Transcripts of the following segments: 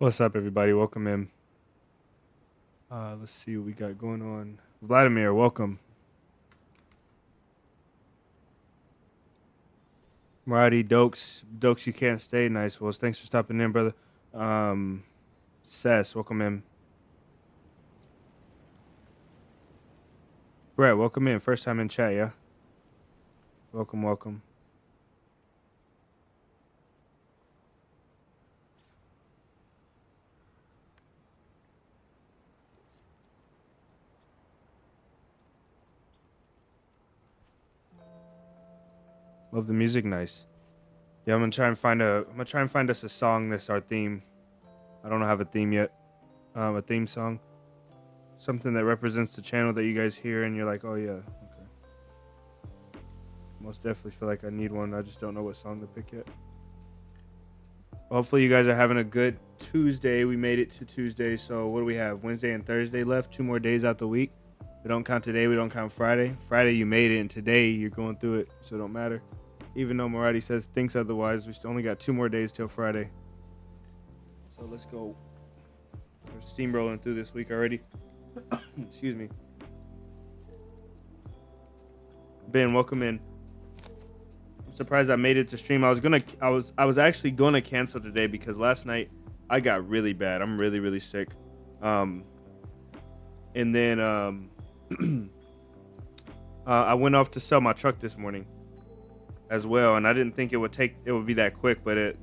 What's up, everybody? Welcome in. Let's see what we got going on. Vladimir, welcome. Maradi, Dokes, you can't stay. Nice. Well, thanks for stopping in, brother. Sess, welcome in. Brett, welcome in. First time in chat, yeah? Welcome. Love the music, nice. Yeah, I'm gonna try and find us a song that's our theme. I don't have a theme yet. A theme song. Something that represents the channel that you guys hear and you're like, oh yeah, okay. Most definitely feel like I need one. I just don't know what song to pick yet. Hopefully you guys are having a good Tuesday. We made it to Tuesday, so what do we have? Wednesday and Thursday left. 2 more days out the week. We don't count today. We don't count Friday. Friday you made it, and today you're going through it, so it don't matter. Even though Maradi thinks otherwise, we still only got 2 more days till Friday. So let's go. We're steamrolling through this week already. Excuse me. Ben, welcome in. I'm surprised I made it to stream. I was actually gonna cancel today because last night I got really bad. I'm really sick. And then I went off to sell my truck this morning as well, and I didn't think it would be that quick, but I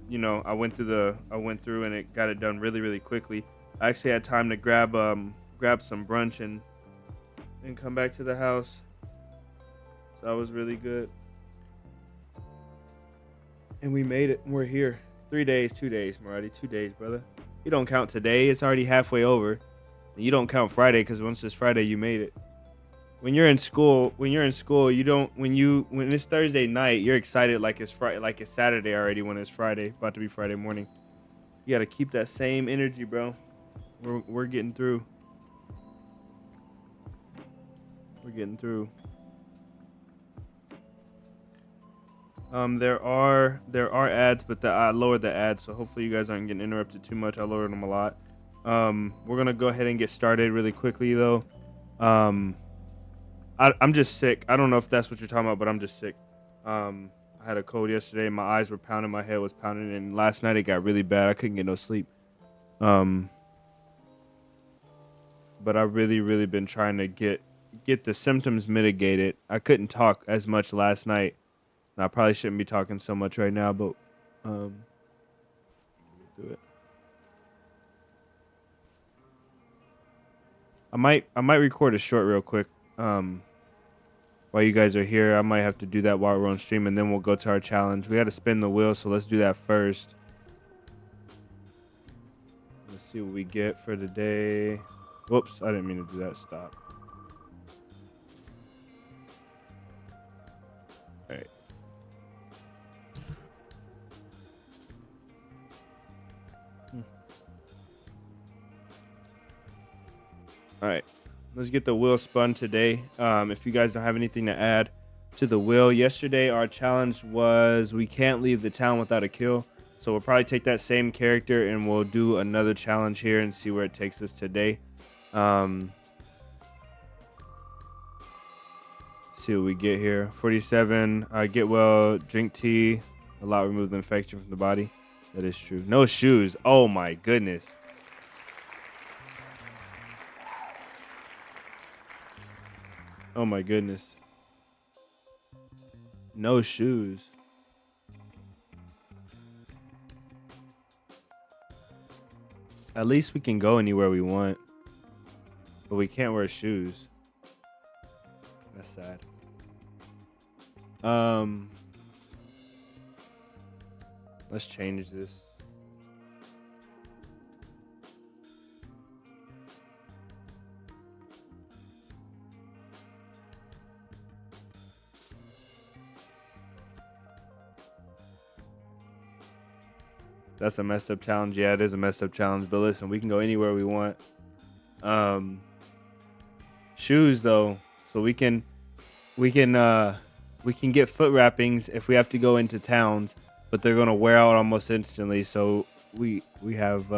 went through and it got it done really quickly. I actually had time to grab some brunch and come back to the house. So that was really good. And we made it. We're here. 2 days, Maradi. 2 days, brother. You don't count today. It's already halfway over. And you don't count Friday because once it's Friday, you made it. When you're in school, you don't. When it's Thursday night, you're excited like it's Friday, like it's Saturday already. When it's Friday, about to be Friday morning. You gotta keep that same energy, bro. We're getting through. We're getting through. There are ads, but I lowered the ads, so hopefully you guys aren't getting interrupted too much. I lowered them a lot. We're gonna go ahead and get started really quickly though. I'm just sick. I don't know if that's what you're talking about, but I'm just sick. I had a cold yesterday. My eyes were pounding. My head was pounding, and last night it got really bad. I couldn't get no sleep. But I've really been trying to get the symptoms mitigated. I couldn't talk as much last night. And I probably shouldn't be talking so much right now, but do it. I might record a short real quick. While you guys are here, I might have to do that while we're on stream, and then we'll go to our challenge. We got to spin the wheel, so let's do that first. Let's see what we get for the day. Whoops, I didn't mean to do that. Stop. All right. All right. Let's get the wheel spun today. If you guys don't have anything to add to the wheel, yesterday our challenge was we can't leave the town without a kill. So we'll probably take that same character and we'll do another challenge here and see where it takes us today. See what we get here. 47. Get well, drink tea. A lot remove the infection from the body. That is true. No shoes. Oh my goodness. Oh my goodness. No shoes. At least we can go anywhere we want. But we can't wear shoes. That's sad. Let's change this. That's a messed up challenge. Yeah, it is a messed up challenge. But listen, we can go anywhere we want. Shoes though, so we can get foot wrappings if we have to go into towns, but they're gonna wear out almost instantly. So we have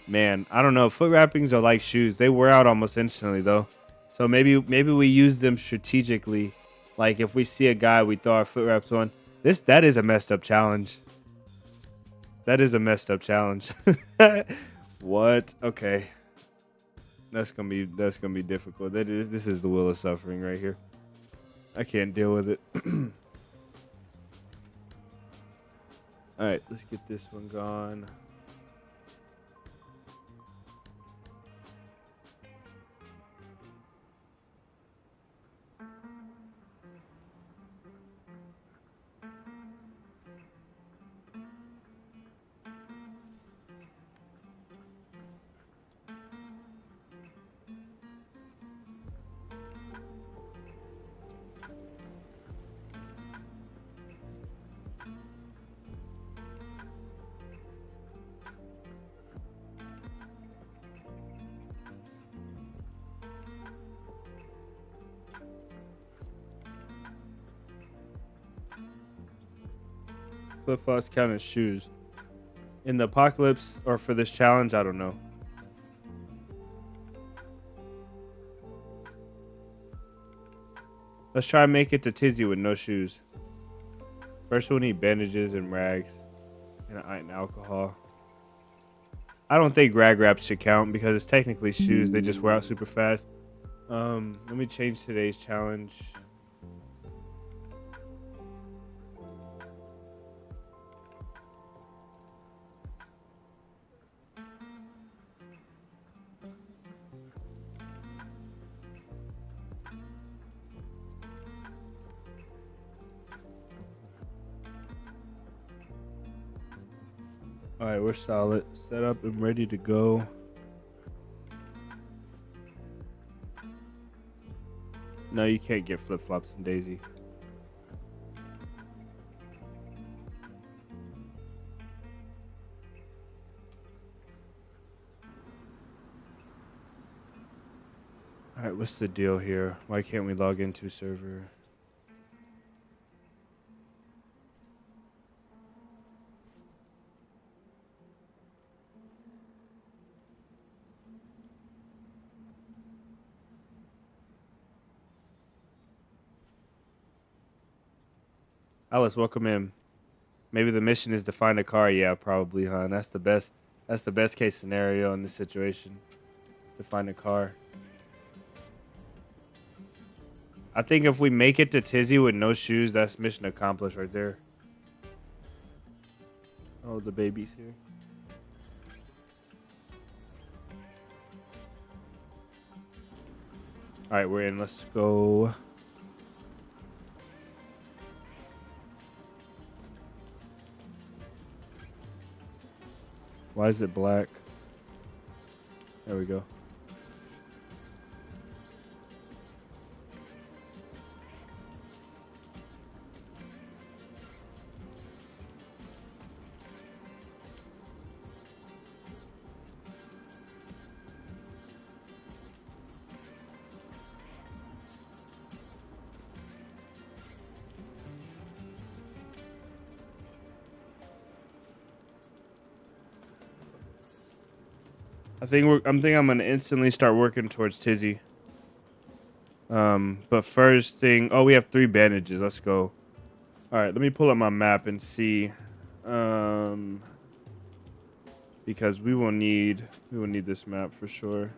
Man, I don't know. Foot wrappings are like shoes. They wear out almost instantly though. So maybe we use them strategically. Like if we see a guy, we throw our foot wraps on. That is a messed up challenge. That is a messed up challenge. What? Okay. That's gonna be difficult. This is the wheel of suffering right here. I can't deal with it. All right, let's get this one gone. Flip-flops count as shoes. In the apocalypse or for this challenge, I don't know. Let's try and make it to Tizzy with no shoes. First we'll need bandages and rags and alcohol. I don't think rag wraps should count because it's technically shoes. They just wear out super fast. Let me change today's challenge. All right, we're solid. Set up and ready to go. No, you can't get flip-flops in DayZ. All right, what's the deal here? Why can't we log into server? Alice, welcome in. Maybe the mission is to find a car. Yeah, probably, huh? That's the best. That's the best case scenario in this situation. To find a car. I think if we make it to Tizzy with no shoes, that's mission accomplished right there. Oh, the baby's here. All right, we're in. Let's go. Why is it black? There we go. I think I'm gonna instantly start working towards Tizzy. But first thing, oh, we have 3 bandages. Let's go. All right, let me pull up my map and see. Because we will need this map for sure.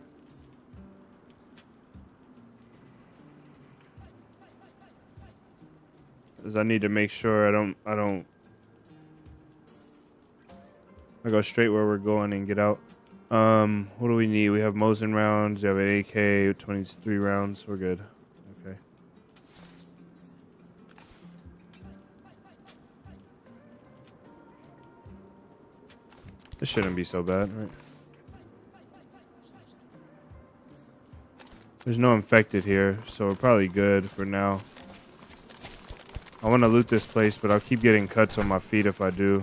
Because I need to make sure I go straight where we're going and get out. What do we need? We have Mosin rounds. We have an AK, 23 rounds. We're good. Okay. This shouldn't be so bad, right? There's no infected here, so we're probably good for now. I want to loot this place, but I'll keep getting cuts on my feet if I do.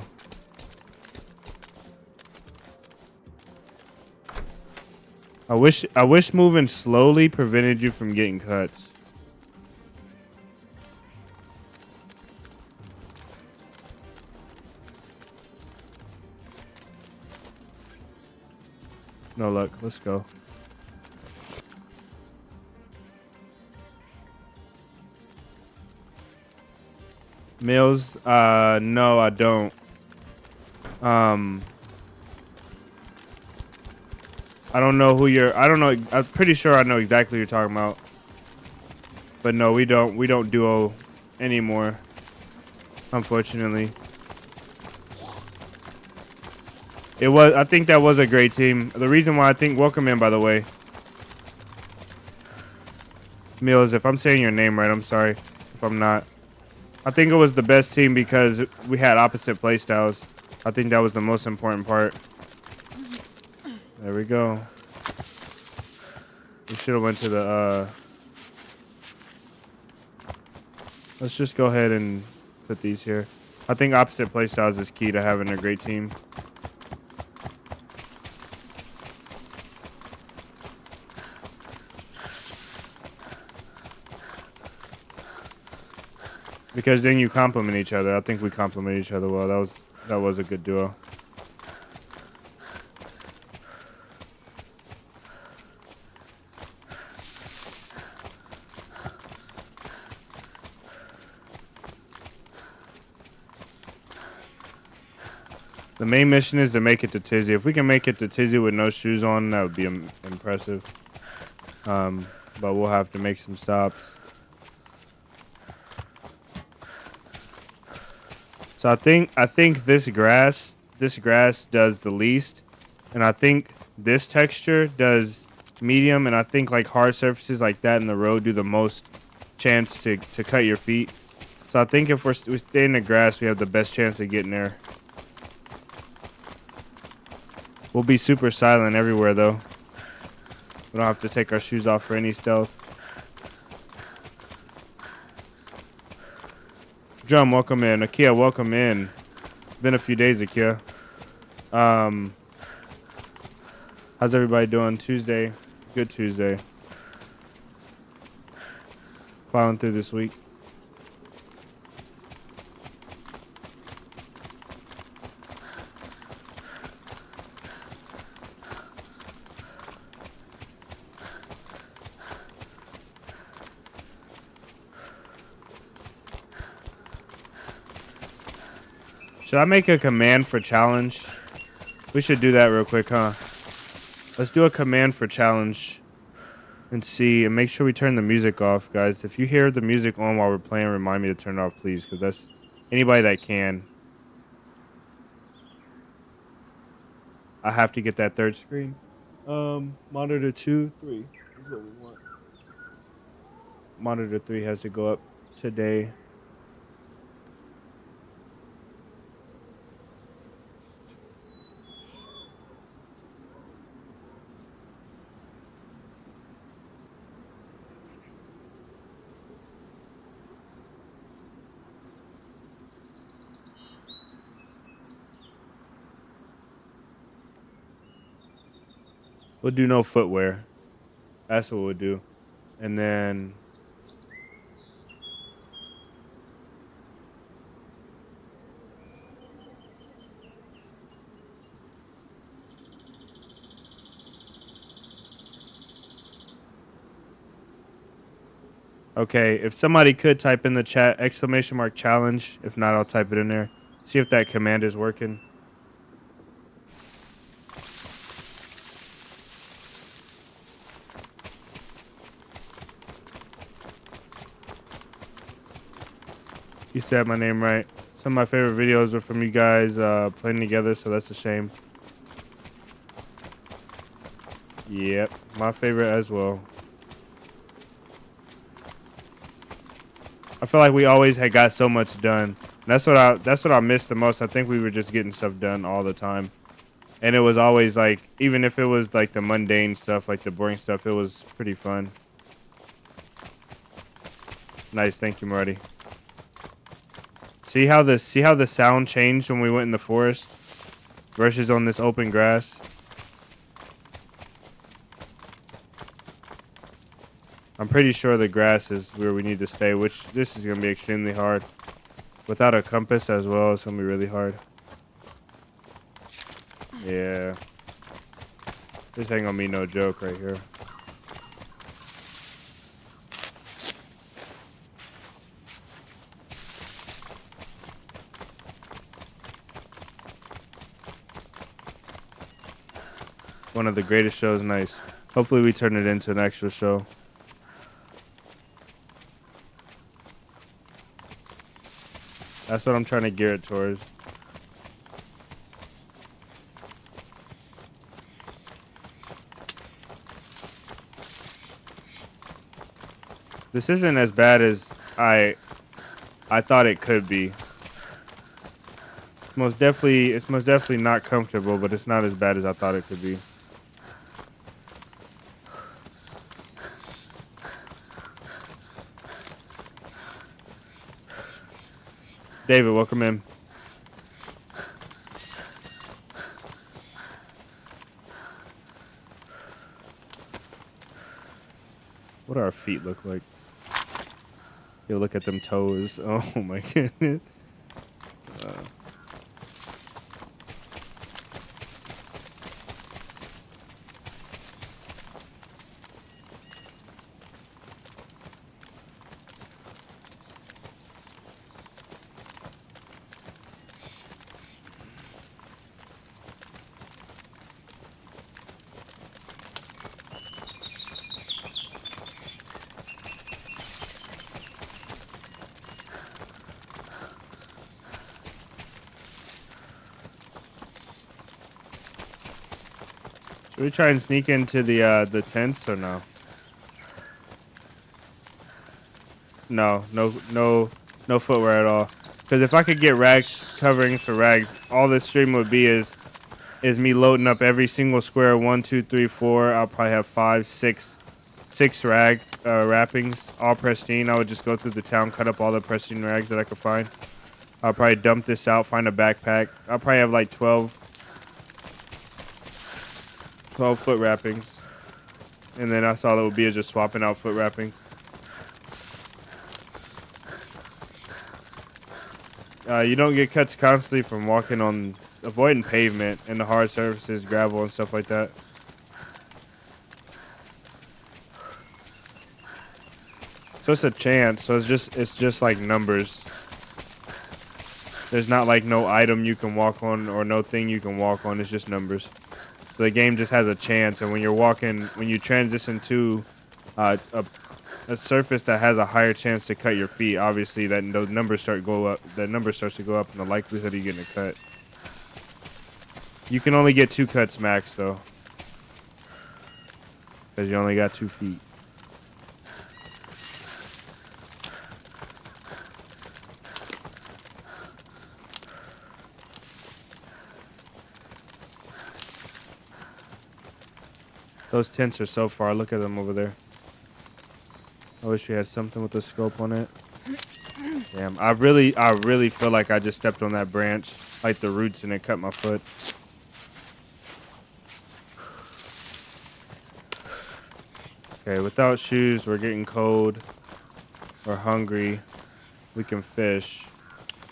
I wish moving slowly prevented you from getting cuts. No luck. Let's go. Meals? No, I don't. I don't know who you're. I don't know. I'm pretty sure I know exactly what you're talking about. But no, we don't. We don't duo anymore. Unfortunately. It was. I think that was a great team. The reason why I think. Welcome in, by the way. Mills, if I'm saying your name right, I'm sorry if I'm not. I think it was the best team because we had opposite play styles. I think that was the most important part. There we go. We should have went to the, let's just go ahead and put these here. I think opposite play styles is key to having a great team. Because then you complement each other. I think we complement each other well. That was a good duo. The main mission is to make it to 𝙏𝙤𝙙𝙧𝙚. If we can make it to 𝙏𝙤𝙙 with no shoes on, that would be impressive. But we'll have to make some stops. So I think this grass does the least, and I think this texture does medium, and I think like hard surfaces like that in the road do the most chance to cut your feet. So I think if we stay in the grass, we have the best chance of getting there. We'll be super silent everywhere though. We don't have to take our shoes off for any stealth. Drum, welcome in. Akia, welcome in. Been a few days, Akia. How's everybody doing? Tuesday. Good Tuesday. Plowing through this week. Should I make a command for challenge? We should do that real quick, huh? Let's do a command for challenge and see, and make sure we turn the music off, guys. If you hear the music on while we're playing, remind me to turn it off, please, because that's anybody that can. I have to get that third screen. Monitor 2, 3 is what we want. Monitor 3 has to go up today. We'll do no footwear. That's what we'll do. And then okay, if somebody could type in the chat !_ challenge. If not, I'll type it in there. See if that command is working. You said my name right. Some of my favorite videos are from you guys playing together, so that's a shame. Yep, my favorite as well. I feel like we always had got so much done. That's what I missed the most. I think we were just getting stuff done all the time. And it was always like, even if it was like the mundane stuff, like the boring stuff, it was pretty fun. Nice, thank you, Marty. See how the sound changed when we went in the forest versus on this open grass? I'm pretty sure the grass is where we need to stay, which this is going to be extremely hard. Without a compass as well, it's going to be really hard. Yeah. This ain't gonna be no joke right here. One of the greatest shows. Nice. Hopefully we turn it into an actual show. That's what I'm trying to gear it towards. This isn't as bad as I thought it could be. It's most definitely not comfortable, but it's not as bad as I thought it could be. David, welcome in. What do our feet look like? Yo, look at them toes. Oh my goodness. Should we try and sneak into the tents or no? No footwear at all. Because if I could get rags coverings for rags, all this stream would be is me loading up every single square. 1, 2, 3, 4. I'll probably have 5, 6 wrappings, all pristine. I would just go through the town, cut up all the pristine rags that I could find. I'll probably dump this out, find a backpack. I'll probably have like 12 foot wrappings. And then that's all it would be, is just swapping out foot wrappings. You don't get cuts constantly from walking on, avoiding pavement and the hard surfaces, gravel and stuff like that. So it's a chance. So it's just like numbers. There's not like no item you can walk on or no thing you can walk on. It's just numbers. So the game just has a chance. And when you're walking, when you transition to a surface that has a higher chance to cut your feet, obviously those numbers start to go up. That number starts to go up, and the likelihood of you getting a cut. You can only get 2 cuts max though, because you only got 2 feet. Those tents are so far. Look at them over there. I wish we had something with a scope on it. Damn, I really feel like I just stepped on that branch, like the roots, and it cut my foot. Okay, without shoes, we're getting cold. We're hungry. We can fish.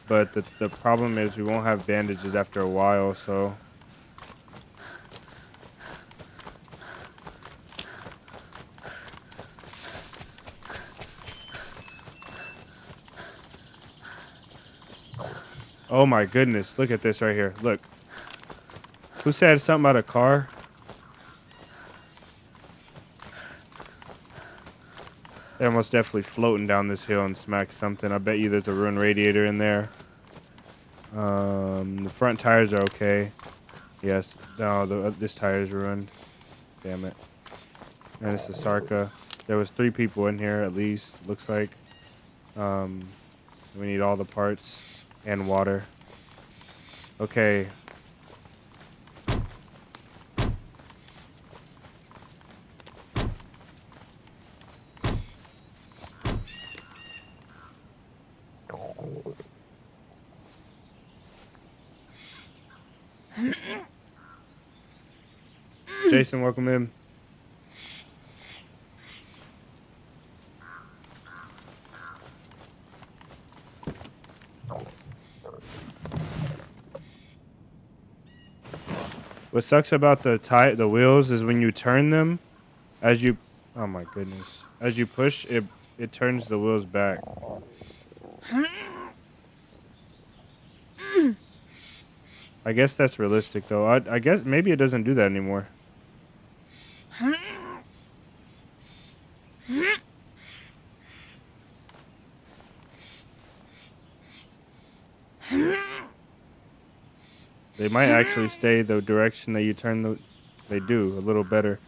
But the problem is we won't have bandages after a while, so... Oh my goodness, look at this right here. Look. Who said something about a car? They're most definitely floating down this hill and smack something. I bet you there's a ruined radiator in there. The front tires are okay. Yes. No, this tire is ruined. Damn it. And it's a Sarka. There was 3 people in here at least, looks like. We need all the parts. And water. Okay. Jason, welcome in. What sucks about the wheels is when you turn them, as you, oh my goodness, as you push it, it turns the wheels back. I guess that's realistic though. I guess maybe it doesn't do that anymore. They might actually stay the direction that you turn the. They do a little better.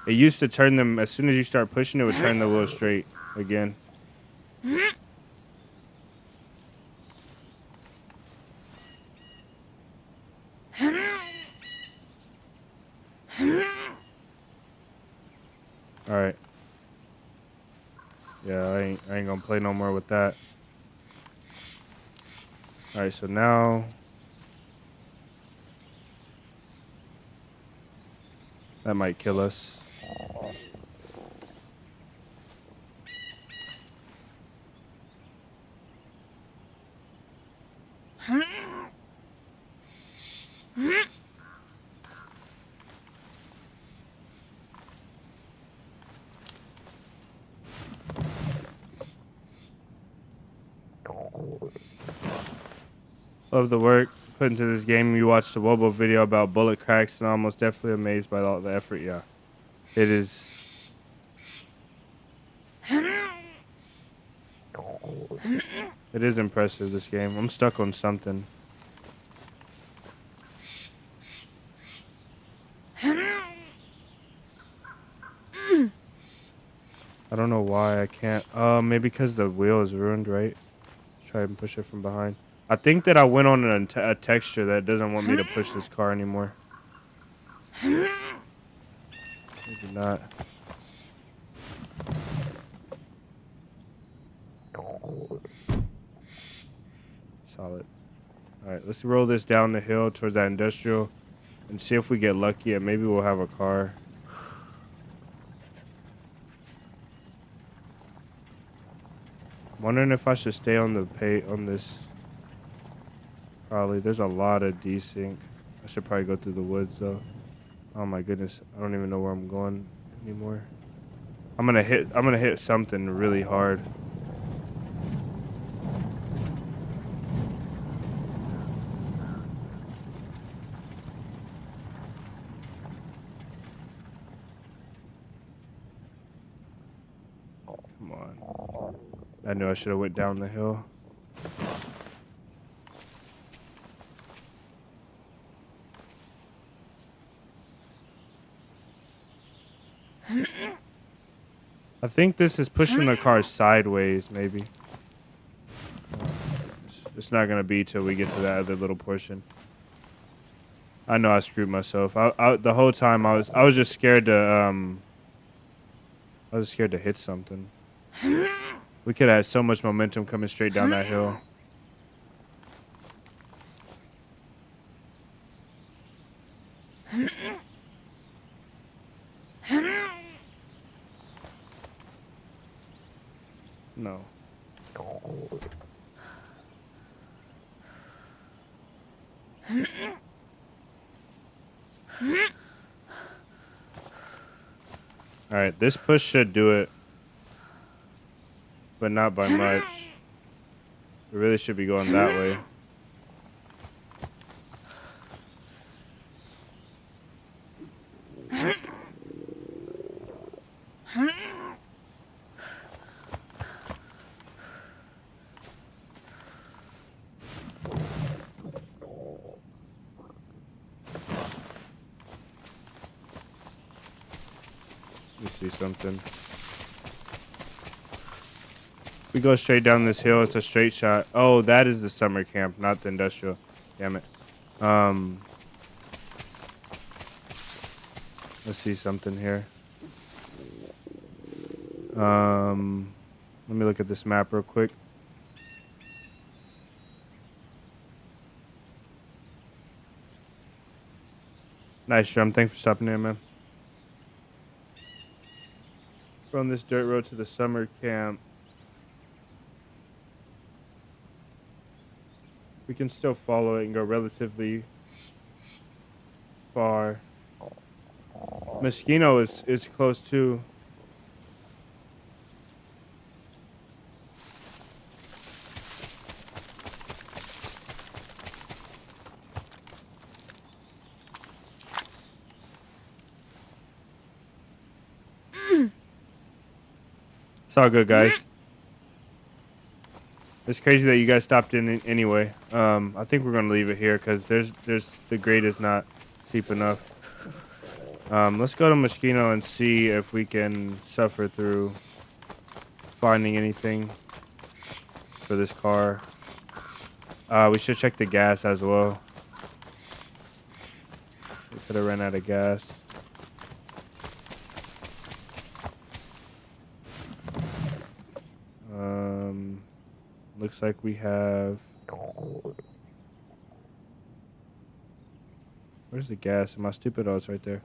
It used to turn them as soon as you start pushing it would turn the wheel straight again. All right. Yeah, I ain't gonna play no more with that. All right, so now that might kill us. Love the work put into this game. You watched the Wobo video about bullet cracks, and I'm almost definitely amazed by all the effort. Yeah, it is. It is impressive, this game. I'm stuck on something. I don't know why I can't. Maybe because the wheel is ruined, right? Let's try and push it from behind. I think that I went on a texture that doesn't want me to push this car anymore. Maybe not. Solid. All right, let's roll this down the hill towards that industrial and see if we get lucky and maybe we'll have a car. I'm wondering if I should stay on on this. Probably. There's a lot of desync. I should probably go through the woods though. Oh my goodness. I don't even know where I'm going anymore. I'm gonna hit something really hard. Come on. I knew I should have went down the hill. I think this is pushing the car sideways, maybe. It's not gonna be till we get to that other little portion. I know I screwed myself. The whole time I was just scared to hit something. We could have had so much momentum coming straight down that hill. No. All right, this push should do it, but not by much. We really should be going that way. See something. We go straight down this hill. It's a straight shot. Oh, that is the summer camp, not the industrial. Damn it. Let's see something here. Let me look at this map real quick. Nice, Drum. Thanks for stopping in, man. From this dirt road to the summer camp. We can still follow it and go relatively far. Mosquito is close too. It's all good, guys. It's crazy that you guys stopped in anyway. I think we're gonna leave it here because there's the grade is not steep enough. Let's go to Mosquito and see if we can suffer through finding anything for this car. We should check the gas as well. We could have ran out of gas. Looks like we have... Where's the gas? Am I stupid? Oh, it's right there.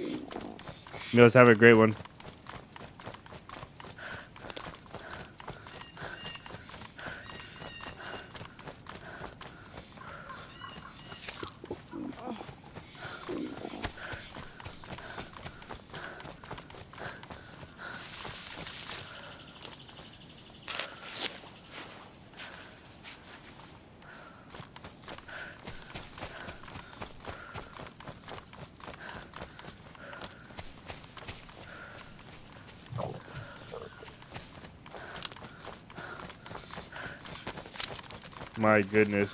Okay. Let's have a great one. My goodness.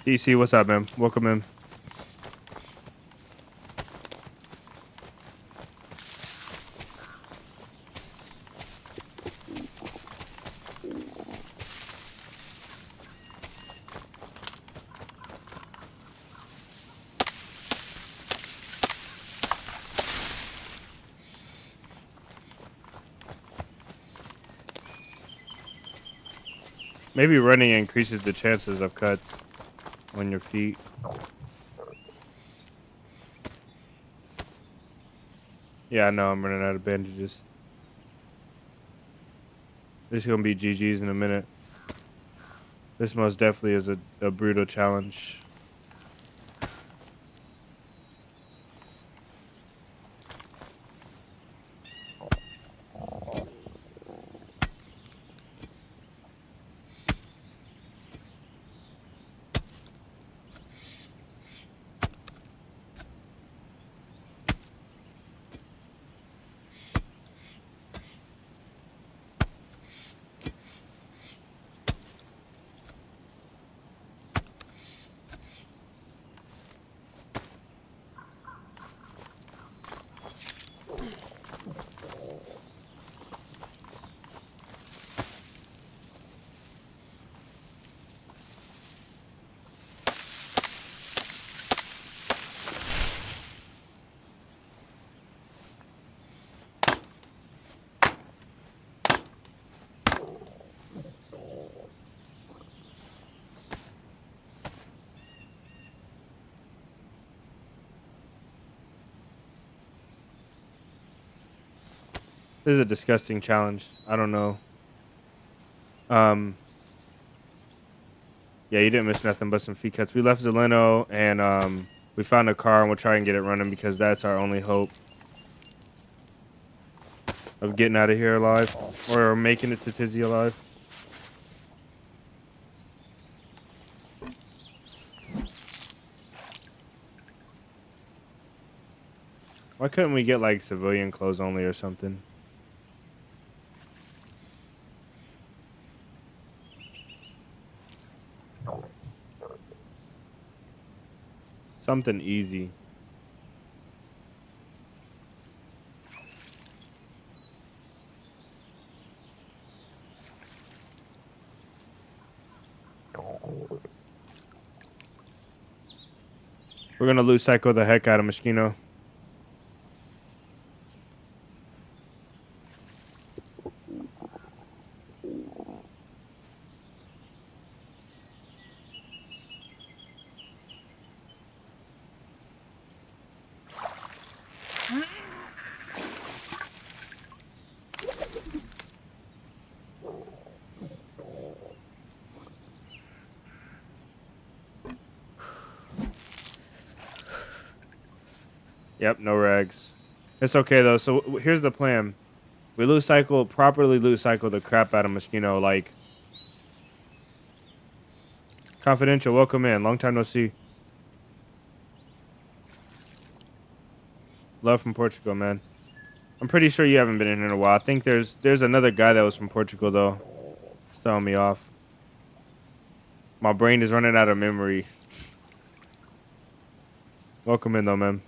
DC, what's up, man? Welcome in. Maybe running increases the chances of cuts on your feet. Yeah, I know I'm running out of bandages. This is gonna be GG's in a minute. This most definitely is a brutal challenge. This is a disgusting challenge. I don't know. Yeah, you didn't miss nothing but some feet cuts. We left Zeleno and we found a car and we'll try and get it running because that's our only hope of getting out of here alive or making it to Tizzy alive. Why Why couldn't we get like civilian clothes only or something? Something easy. We're gonna lose cycle the heck out of Moschino. Yep, no rags. It's okay though. So here's the plan. We properly loot cycle the crap out of Moschino. Like, confidential, welcome in. Long time no see. Love from Portugal, man. I'm pretty sure you haven't been in here in a while. I think there's another guy that was from Portugal though. It's throwing me off. My brain is running out of memory. Welcome in though, man.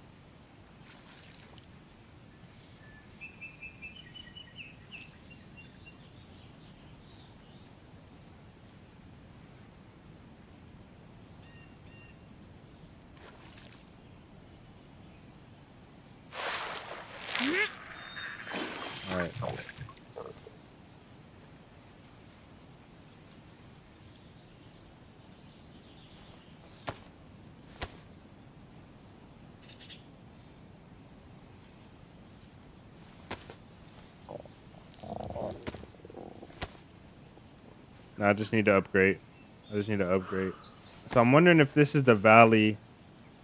All right. No, I just need to upgrade. So I'm wondering if this is the valley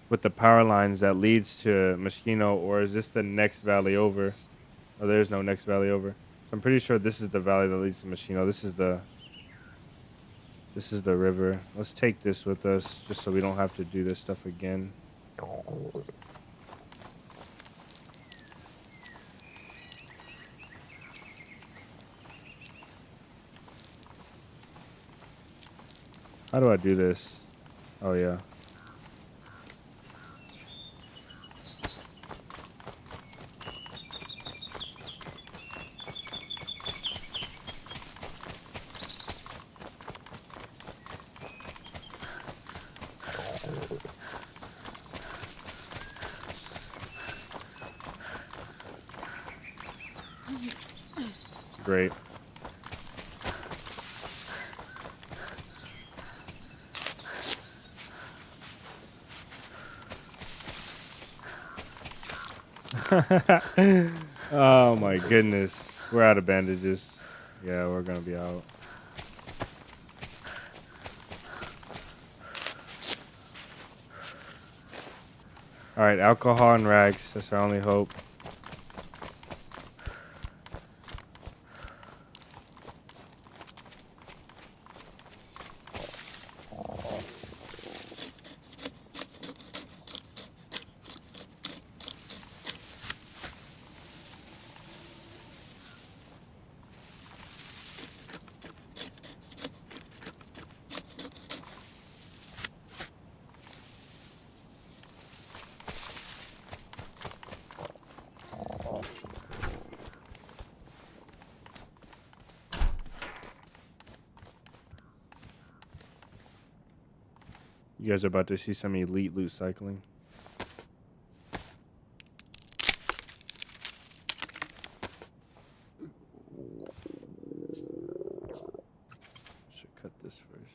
with the power lines that leads to Moschino, or is this the next valley over? Oh, there's no next valley over. So I'm pretty sure this is the valley that leads to Moschino. This is the river. Let's take this with us just so we don't have to do this stuff again. How do I do this? Oh, yeah. Great. Oh my goodness. We're out of bandages. Yeah, we're gonna be out. Alright, alcohol and rags. That's our only hope. You guys are about to see some elite loot cycling. Should cut this first.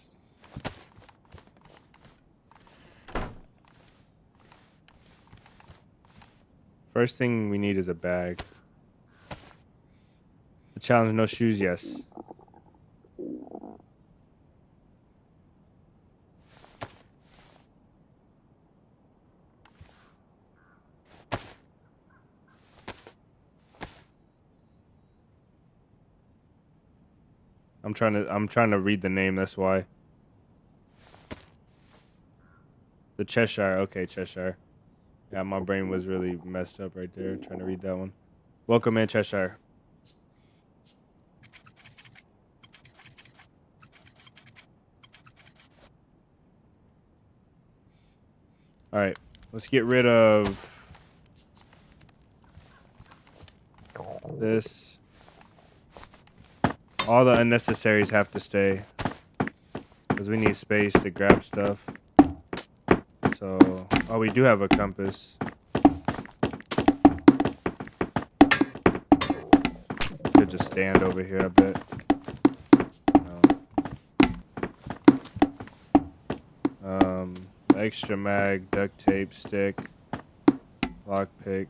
First thing we need is a bag. The challenge, no shoes, yes. I'm trying to read the name, that's why. The Cheshire, okay, Cheshire. Yeah, my brain was really messed up right there trying to read that one. Welcome in, Cheshire. All right, let's get rid of this. All the unnecessaries have to stay because we need space to grab stuff. So, oh, we do have a compass. Could just stand over here, I bet. Extra mag, duct tape, stick, lockpick.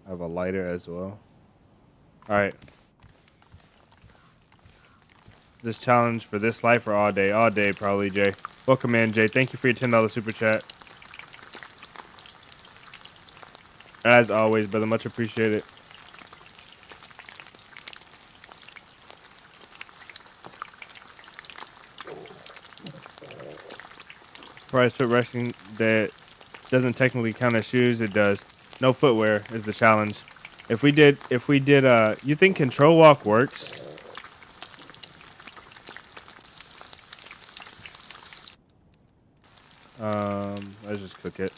I have a lighter as well. All right. This challenge for this life or all day? All day, probably, Jay. Welcome in, Jay. Thank you for your $10 super chat. As always, brother, much appreciated. Price foot resting that doesn't technically count as shoes. It does. No footwear is the challenge. If we did, you think control walk works? Let's just cook it.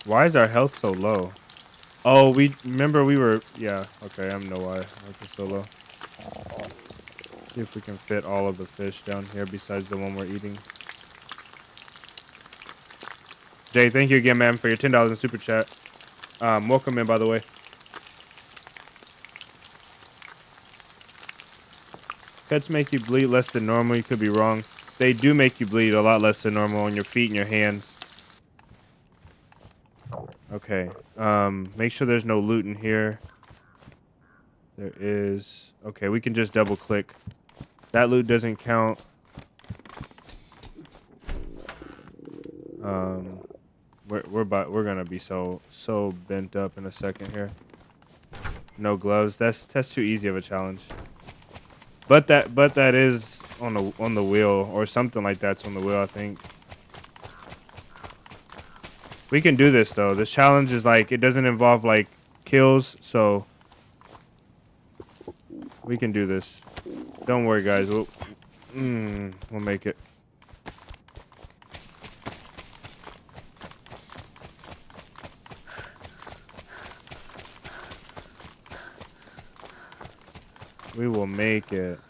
Why is our health so low? Oh, we were, yeah, okay, I know why health is so low. See if we can fit all of the fish down here besides the one we're eating. Jay, thank you again, man, for your $10 in super chat. Welcome in, by the way. Pets make you bleed less than normal. You could be wrong. They do make you bleed a lot less than normal on your feet and your hands. Okay. Make sure there's no loot in here. There is. Okay, we can just double click. That loot doesn't count. We're gonna be so bent up in a second here. No gloves. That's too easy of a challenge. But that is on the wheel or something like that's on the wheel, I think. We can do this though. This challenge is like it doesn't involve like kills, so we can do this. Don't worry, guys. We'll make it. We will make it.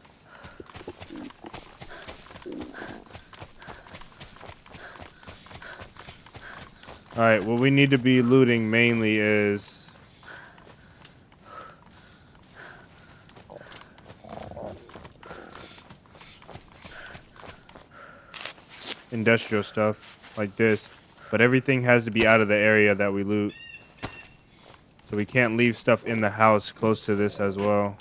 All right, what we need to be looting mainly is industrial stuff like this, but everything has to be out of the area that we loot. So we can't leave stuff in the house close to this as well.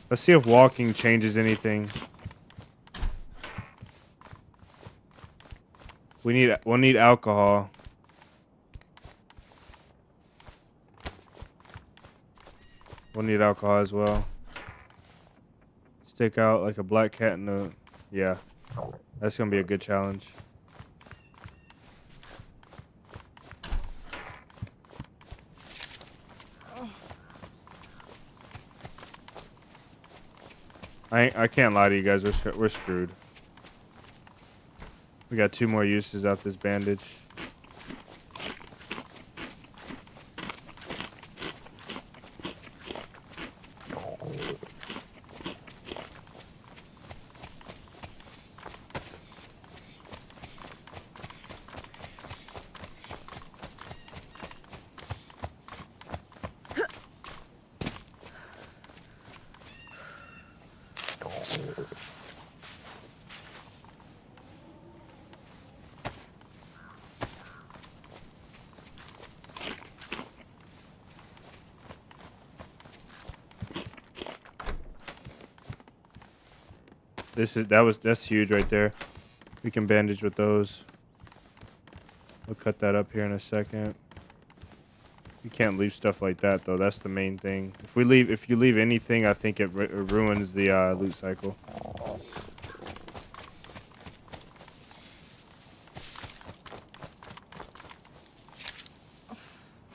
Let's see if walking changes anything. We'll need alcohol. We'll need alcohol as well. Stick out like a black cat in the... Yeah. That's gonna be a good challenge. I can't lie to you guys. We're screwed. We got 2 more uses out this bandage. That's huge right there. We can bandage with those. We'll cut that up here in a second. You can't leave stuff like that though. That's the main thing. If you leave anything, I think it ruins the loot cycle.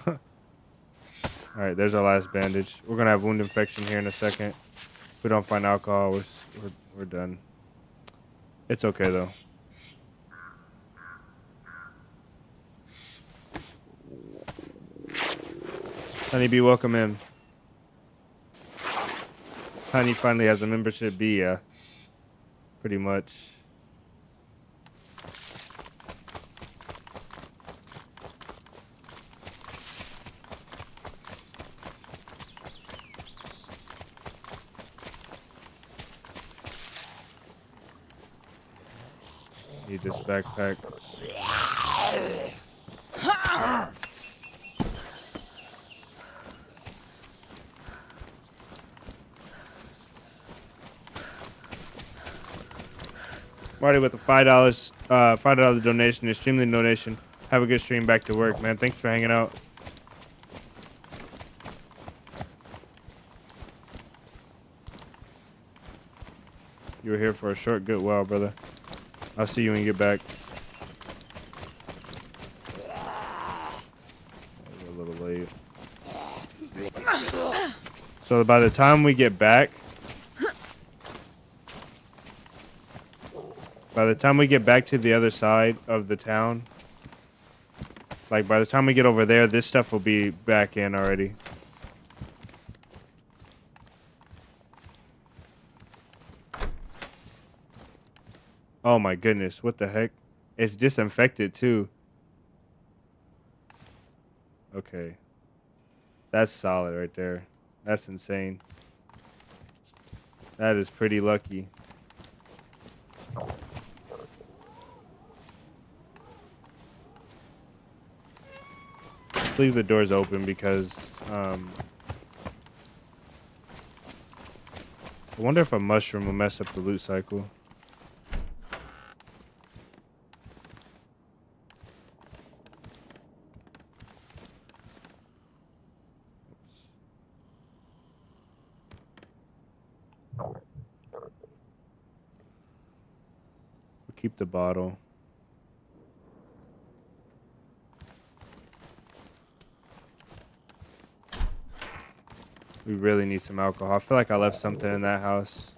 All right, there's our last bandage. We're gonna have wound infection here in a second. If we don't find alcohol, we're done. It's okay though. Honeybee, welcome in. Honey finally has a membership B, yeah. Pretty much. Need this backpack. Marty with a $5 donation, extremely donation. Have a good stream. Back to work, man. Thanks for hanging out. You were here for a short good while, brother. I'll see you when you get back. A little late. So by the time we get back, to the other side of the town, like by the time we get over there, this stuff will be back in already. Oh my goodness, what the heck? It's disinfected too. Okay. That's solid right there. That's insane. That is pretty lucky. Let's leave the doors open because I wonder if a mushroom will mess up the loot cycle. Keep the bottle. We really need some alcohol. I feel like I left something in that house.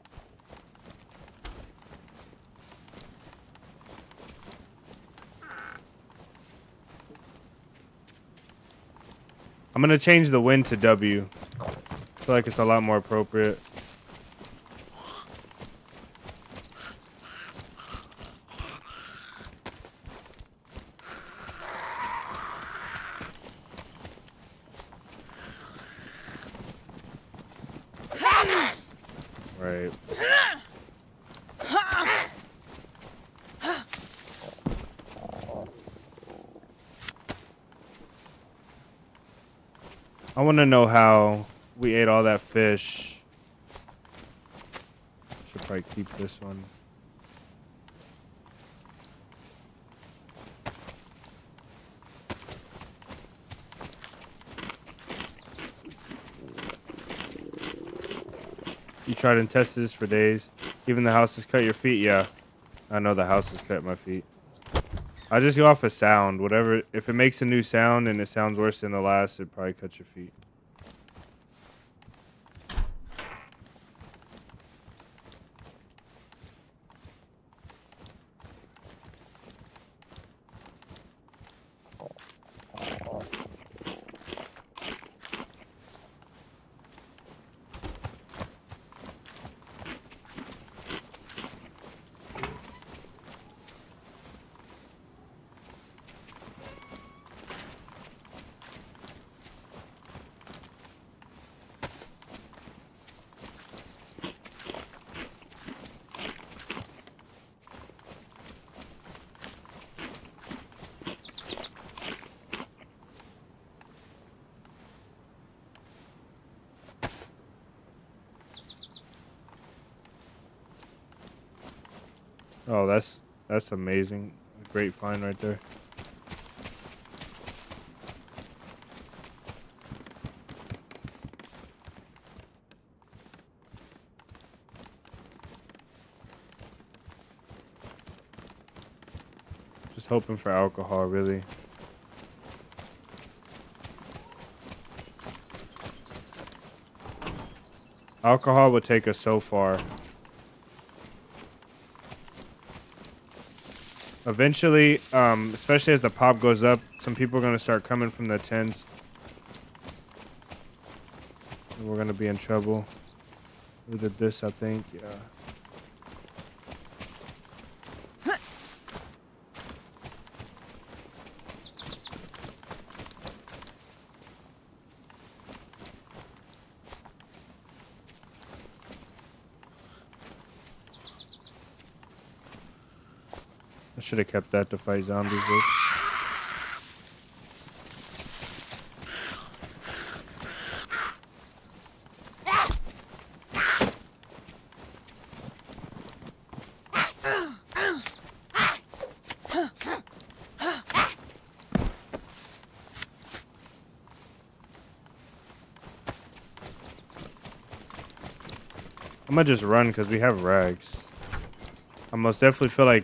I'm gonna change the wind to W. I feel like it's a lot more appropriate. Right. I want to know how we ate all that fish. Should probably keep this one. You tried and tested this for days. Even the house has cut your feet. Yeah, I know the house has cut my feet. I just go off a sound. Whatever. If it makes a new sound and it sounds worse than the last, it probably cuts your feet. Oh, that's amazing. Great find right there. Just hoping for alcohol, really. Alcohol would take us so far. Eventually, especially as the pop goes up, some people are going to start coming from the tents. And we're going to be in trouble. We did this, I think. Yeah. I should have kept that to fight zombies with. I'm gonna just run because we have rags. I most definitely feel like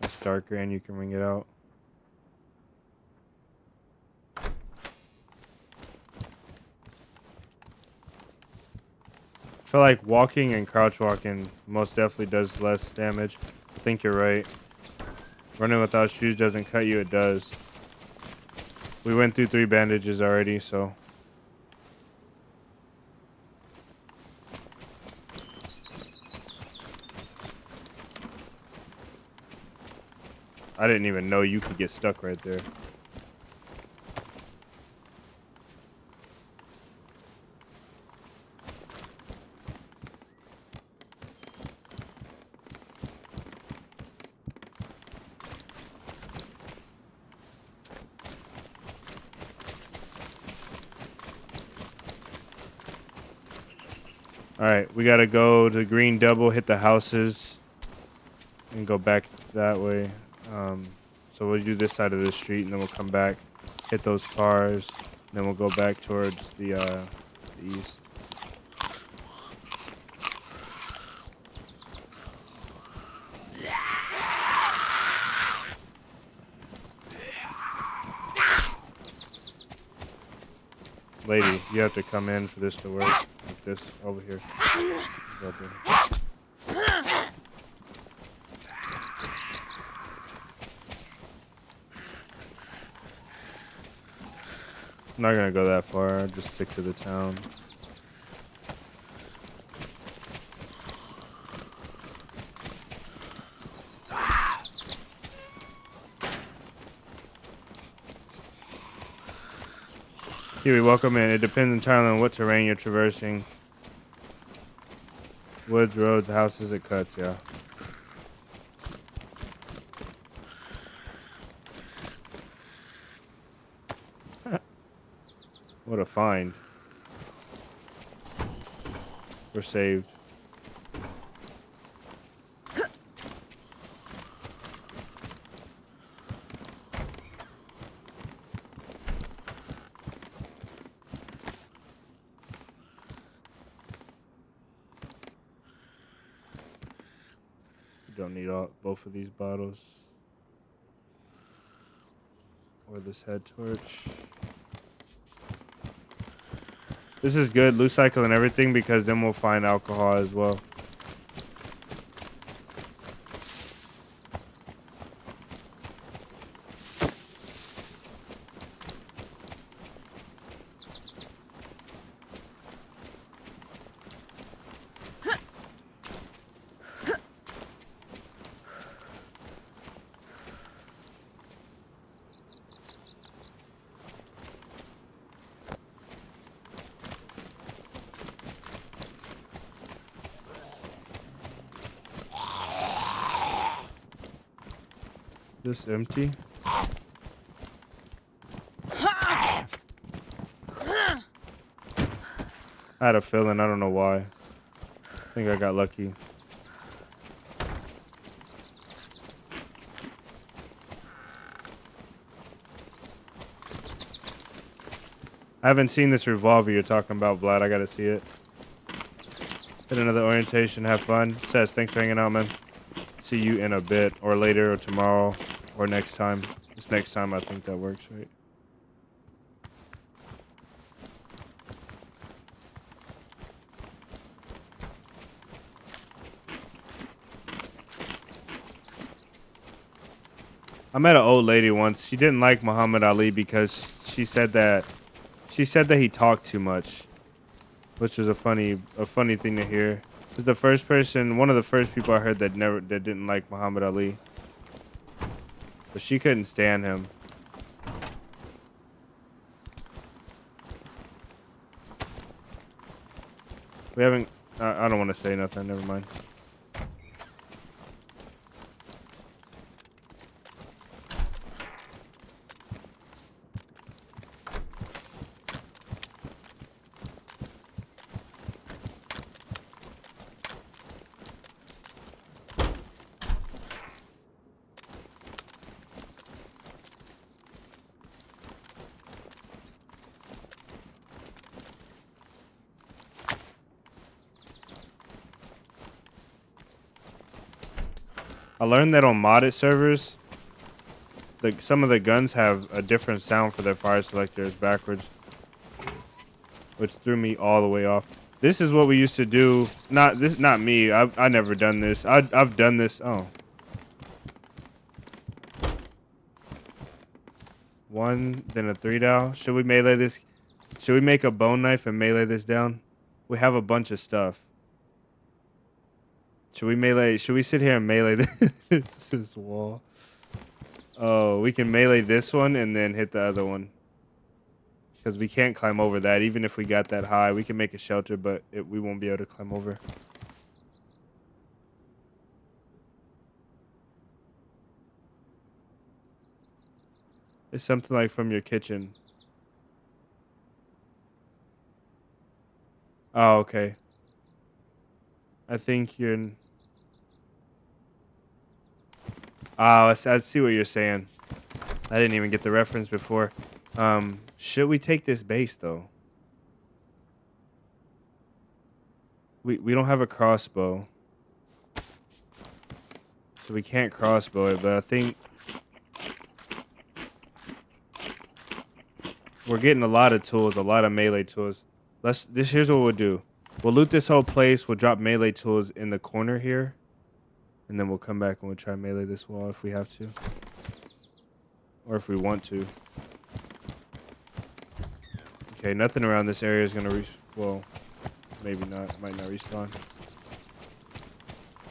it's darker and you can ring it out. I feel like walking and crouch walking most definitely does less damage. I think you're right. Running without shoes doesn't cut you, it does. We went through 3 bandages already, so. I didn't even know you could get stuck right there. Alright, we gotta go to green double, hit the houses, and go back that way. So we'll do this side of the street, and then we'll come back, hit those cars, and then we'll go back towards the east. Lady, you have to come in for this to work. Like this, over here. I'm not gonna go that far, I'll just stick to the town. Kiwi, welcome in. It depends entirely on what terrain you're traversing. Woods, roads, houses, it cuts, yeah. What a find. We're saved. Don't need both of these bottles. Or this head torch. This is good, loot cycle and everything, because then we'll find alcohol as well. This empty? I had a feeling, I don't know why. I think I got lucky. I haven't seen this revolver you're talking about, Vlad. I gotta see it. Hit another orientation, have fun. Says, thanks for hanging out, man. see you in a bit, or later, or tomorrow, or next time. This next time, I think that works, right? I met an old lady once. She didn't like Muhammad Ali because she said that he talked too much, which was a funny thing to hear. Because one of the first people I heard that didn't like Muhammad Ali, but she couldn't stand him. We haven't. I don't want to say nothing. Never mind. I learned that on modded servers, some of the guns have a different sound for their fire selectors backwards, which threw me all the way off. This is what we used to do. Not me. I never done this. I've done this. Oh. One, then a 3-dow. Should we melee this? Should we make a bone knife and melee this down? We have a bunch of stuff. Should we sit here and melee this wall? Oh, we can melee this one and then hit the other one. Because we can't climb over that. Even if we got that high, we can make a shelter, but we won't be able to climb over. It's something like from your kitchen. Oh, okay. I think you're... Oh, I see what you're saying. I didn't even get the reference before. Should we take this base, though? We don't have a crossbow. So we can't crossbow it, but I think... We're getting a lot of tools, a lot of melee tools. Here's what we'll do. We'll loot this whole place. We'll drop melee tools in the corner here. And then we'll come back and we'll try melee this wall if we have to. Or if we want to. Okay, nothing around this area is going to well, maybe not. Might not respawn.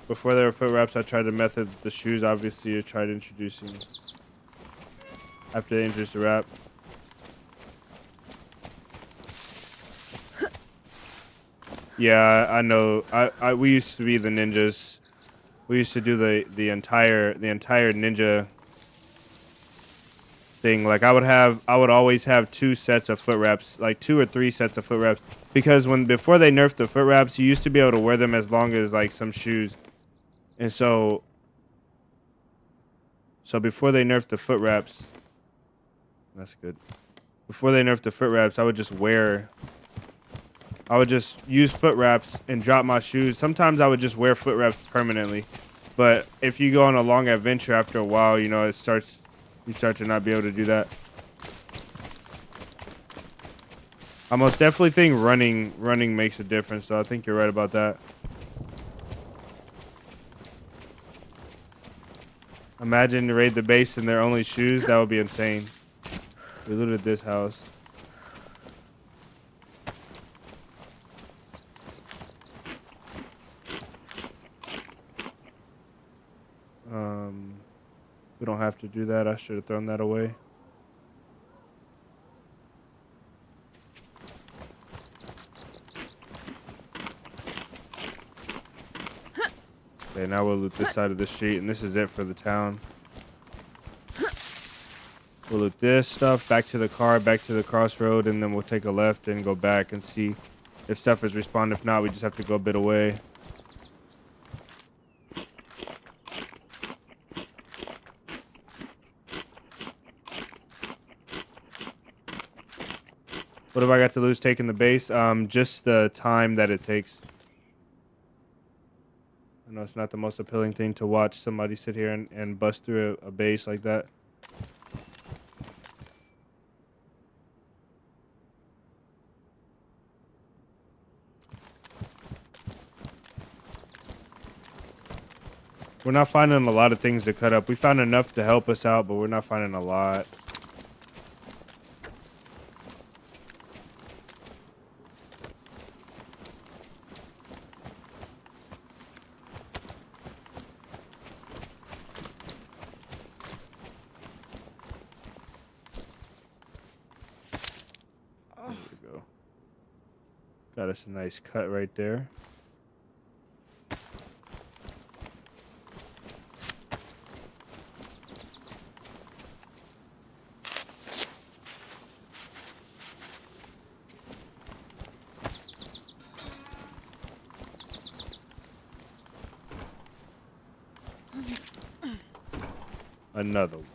Before there were foot wraps, I tried the method. The shoes, obviously, you tried introducing. After they introduced the wrap. Yeah, I know. We used to be the ninjas. We used to do the entire ninja thing. Like I would always have 2 sets of foot wraps, like 2 or 3 sets of foot wraps, because before they nerfed the foot wraps, you used to be able to wear them as long as like some shoes, and so before they nerfed the foot wraps, that's good. Before they nerfed the foot wraps, I would just use foot wraps and drop my shoes. Sometimes I would just wear foot wraps permanently. But if you go on a long adventure, after a while, you know, you start to not be able to do that. I most definitely think running makes a difference, so I think you're right about that. Imagine to raid the base and their only shoes. That would be insane. We looted this house. We don't have to do that. I should have thrown that away. Okay, now we'll loot this side of the street, and this is it for the town. We'll loot this stuff, back to the car, back to the crossroad, and then we'll take a left and go back and see if stuff is respawned. If not, we just have to go a bit away. What have I got to lose taking the base? Just the time that it takes. I know it's not the most appealing thing to watch somebody sit here and bust through a base like that. We're not finding a lot of things to cut up. We found enough to help us out, but we're not finding a lot. There we go. Got us a nice cut right there. Another one.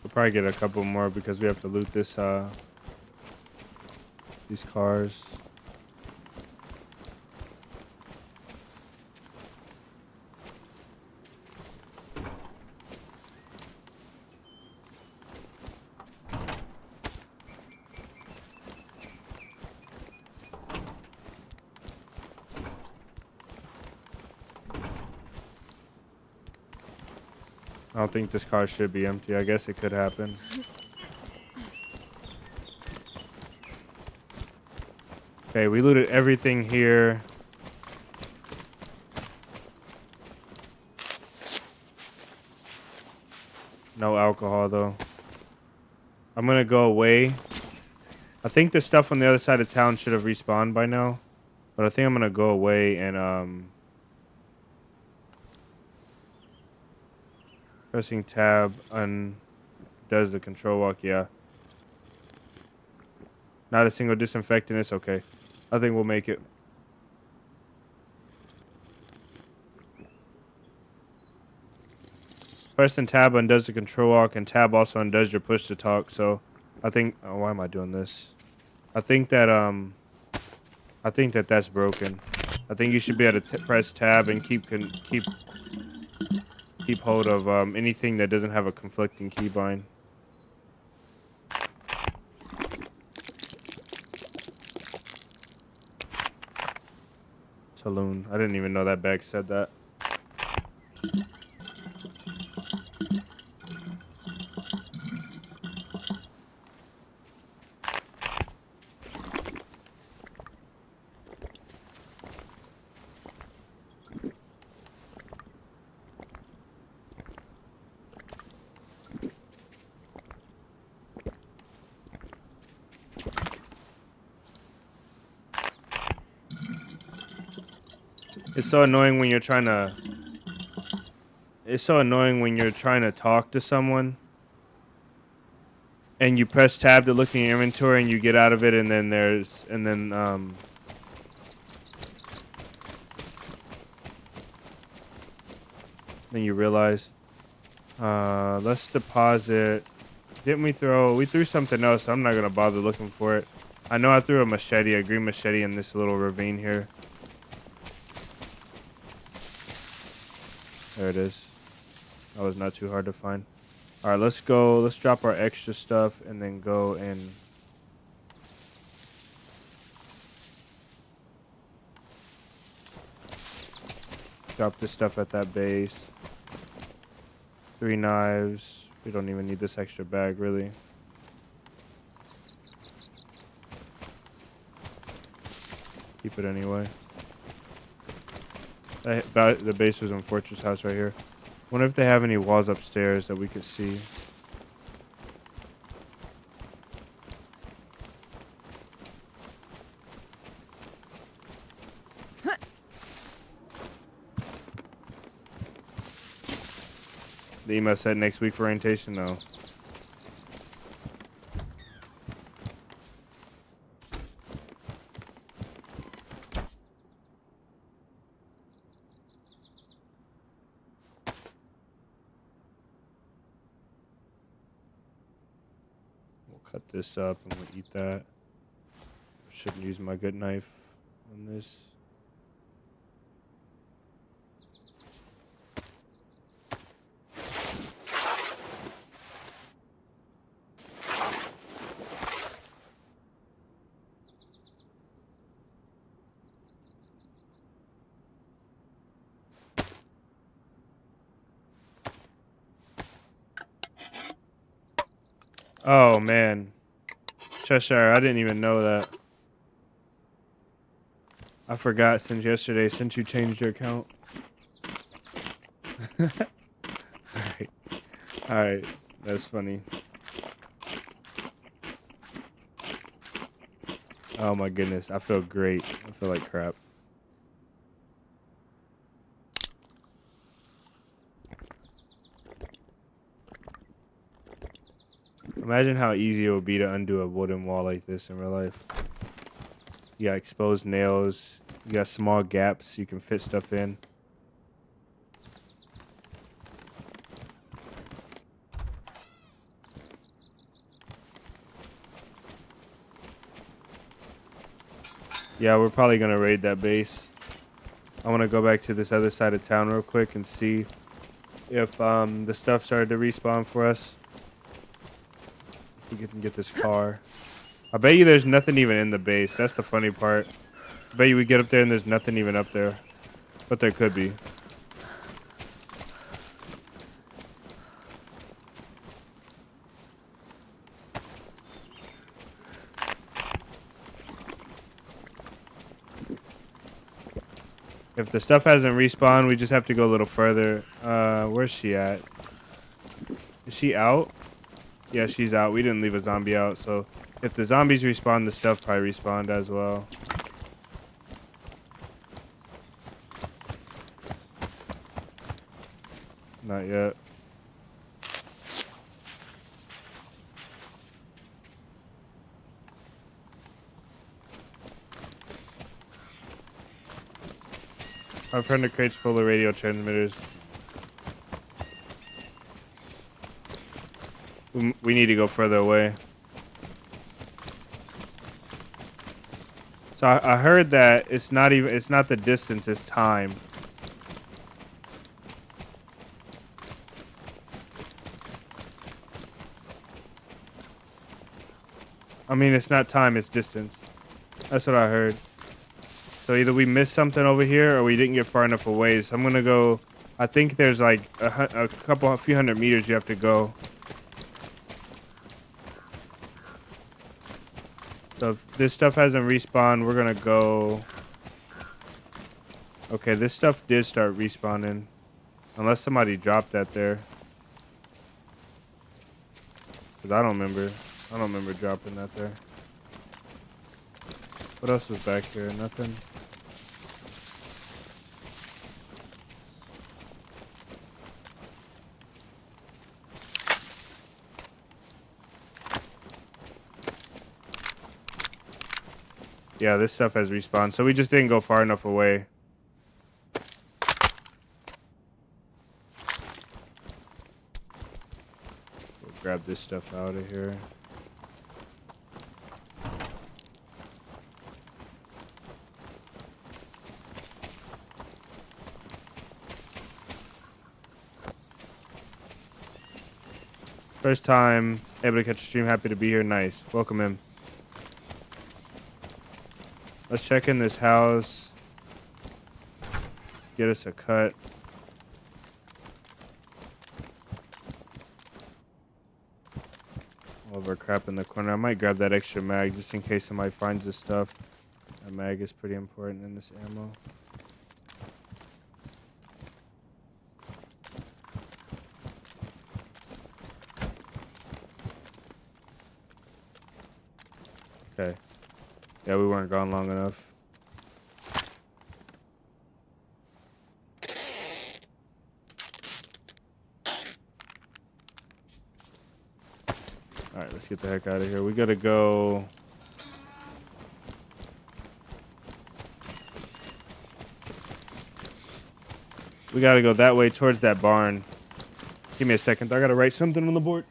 We'll probably get a couple more because we have to loot this these cars. I don't think this car should be empty. I guess it could happen. Okay, we looted everything here. No alcohol, though. I'm gonna go away. I think the stuff on the other side of town should have respawned by now. But I think I'm gonna go away and pressing tab undoes the control walk. Yeah. Not a single disinfectant. It's okay. I think we'll make it. Pressing tab undoes the control walk, and tab also undoes your push to talk. So I think, oh, why am I doing this? I think that that's broken. I think you should be able to press tab and keep hold of anything that doesn't have a conflicting keybind. Saloon. I didn't even know that bag said that. It's so annoying when you're trying to... It's so annoying when you're trying to talk to someone and you press tab to look in your inventory and you get out of it and then then you realize, let's deposit. We threw something else. So I'm not going to bother looking for it. I know I threw a machete, a green machete in this little ravine here. There it is. That was not too hard to find. All right, let's go. Let's drop our extra stuff and then go and drop this stuff at that base. 3 knives. We don't even need this extra bag, really. Keep it anyway. The base was in Fortress House right here. Wonder if they have any walls upstairs that we could see. The email said next week for orientation? No. Cut this up. I'm gonna eat that. Shouldn't use my good knife on this. Oh man, Cheshire, I didn't even know that. I forgot since yesterday, since you changed your account. Alright. Alright. That's funny. Oh my goodness. I feel great. I feel like crap. Imagine how easy it would be to undo a wooden wall like this in real life. You got exposed nails. You got small gaps you can fit stuff in. Yeah, we're probably gonna raid that base. I want to go back to this other side of town real quick and see if the stuff started to respawn for us. If we can get this car. I bet you there's nothing even in the base. That's the funny part. I bet you we get up there and there's nothing even up there. But there could be. If the stuff hasn't respawned, we just have to go a little further. Where's she at? Is she out? Yeah, she's out. We didn't leave a zombie out, so if the zombies respawn, the stuff probably respawned as well. Not yet. Our friend the crate's full of radio transmitters. We need to go further away. So I heard that it's not the distance, it's time. I mean, it's not time, it's distance. That's what I heard. So either we missed something over here or we didn't get far enough away. So I'm going to go. I think there's like a few hundred meters you have to go. So if this stuff hasn't respawned, we're going to go. Okay, this stuff did start respawning. Unless somebody dropped that there. Because I don't remember dropping that there. What else was back here? Nothing. Yeah, this stuff has respawned, so we just didn't go far enough away. We'll grab this stuff out of here. First time able to catch a stream. Happy to be here. Nice. Welcome in. Let's check in this house. Get us a cut. All of our crap in the corner. I might grab that extra mag just in case somebody finds this stuff. That mag is pretty important in this ammo. Okay. Yeah, we weren't gone long enough. Alright, let's get the heck out of here. We gotta go. We gotta go that way towards that barn. Give me a second. I gotta write something on the board.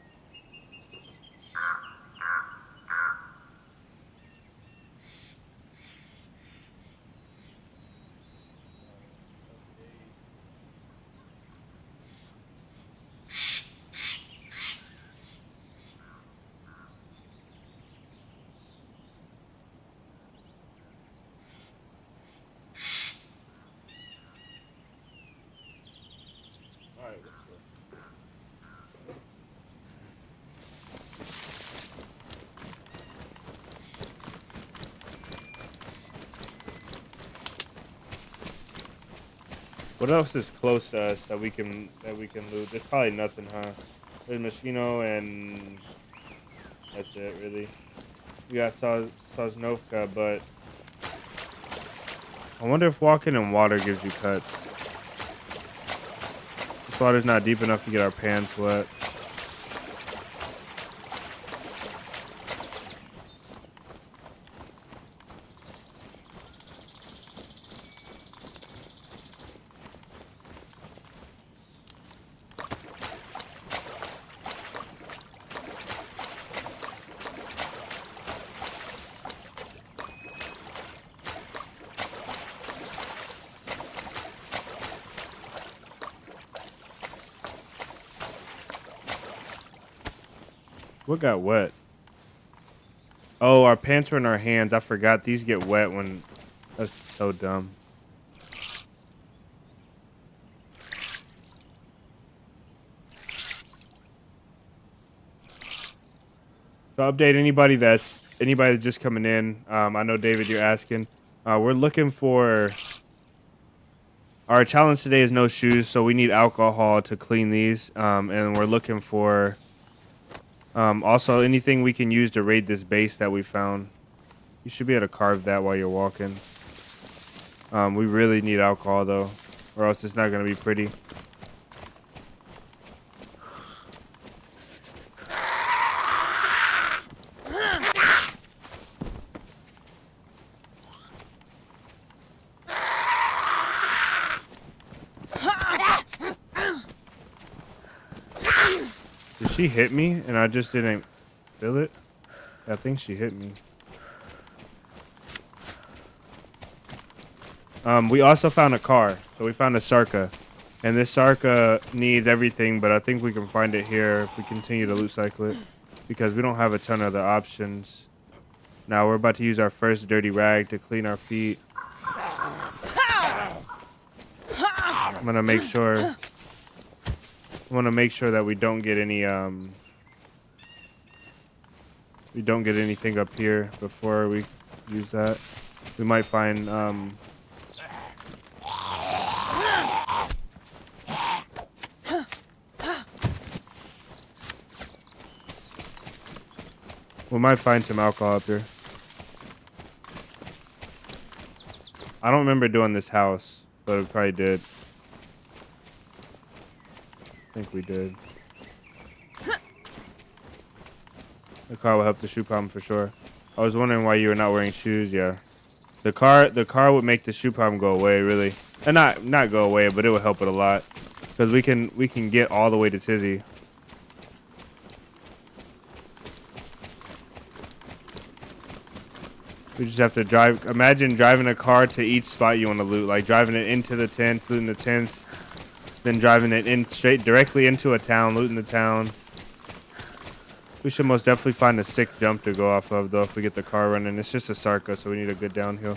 What else is close to us that we can loot? There's probably nothing, huh? There's Machino and that's it, really. We got Sosnovka, but I wonder if walking in water gives you cuts. This water's not deep enough to get our pants wet. What got wet? Oh, our pants were in our hands. I forgot these get wet when... That's so dumb. So update anybody that's just coming in. I know, David, you're asking. We're looking for... Our challenge today is no shoes, so we need alcohol to clean these. And we're looking for... also, anything we can use to raid this base that we found. You should be able to carve that while you're walking. We really need alcohol, though, or else it's not going to be pretty. Did she hit me and I just didn't feel it? I think she hit me. We also found a car. So we found a Sarka. And this Sarka needs everything, but I think we can find it here if we continue to loot cycle it. Because we don't have a ton of other options. Now we're about to use our first dirty rag to clean our feet. I'm gonna make sure that we don't get any we don't get anything up here before we use that. We might find we might find some alcohol up here. I don't remember doing this house, but we probably did. I think we did. The car will help the shoe problem for sure. I was wondering why you were not wearing shoes. Yeah, the car would make the shoe problem go away, really, and not go away, but it would help it a lot because we can get all the way to Tizzy. We just have to drive. Imagine driving a car to each spot you want to loot, like driving it into the tents, looting the tents. Then driving it in directly into a town, looting the town. We should most definitely find a sick jump to go off of, though, if we get the car running. It's just a Sarka, so we need a good downhill.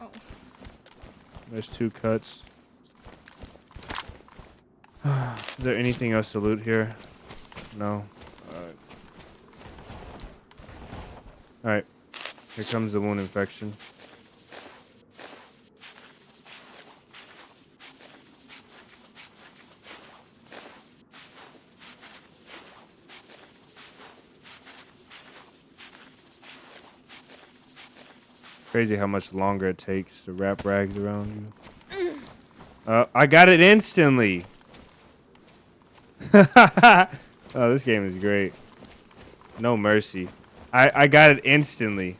Oh. There's 2 cuts. Is there anything else to loot here? No. Alright. Here comes the wound infection. Crazy how much longer it takes to wrap rags around you. I got it instantly. Oh, this game is great. No mercy. I got it instantly.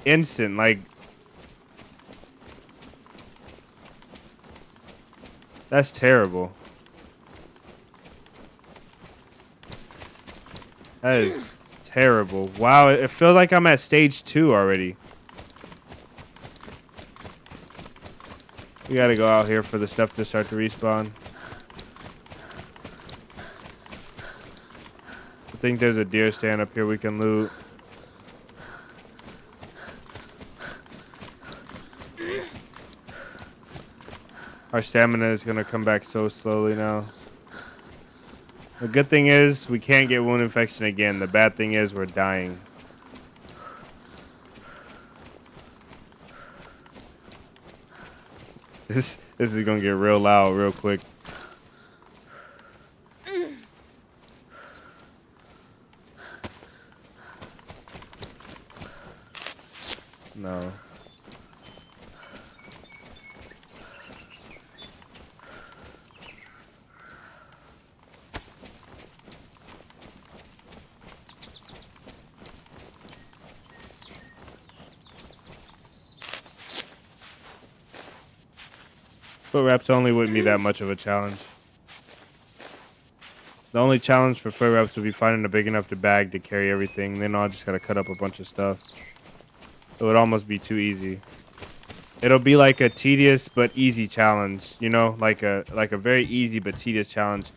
Instant, like. That's terrible. That is terrible. Wow, it feels like I'm at stage 2 already. We gotta go out here for the stuff to start to respawn. I think there's a deer stand up here we can loot. Our stamina is gonna come back so slowly now. The good thing is we can't get wound infection again. The bad thing is we're dying. This is gonna get real loud real quick. No. Foot wraps only wouldn't be that much of a challenge. The only challenge for foot wraps would be finding a big enough bag to carry everything. Then I just gotta cut up a bunch of stuff. It would almost be too easy. It'll be like a tedious but easy challenge, you know, like a very easy but tedious challenge.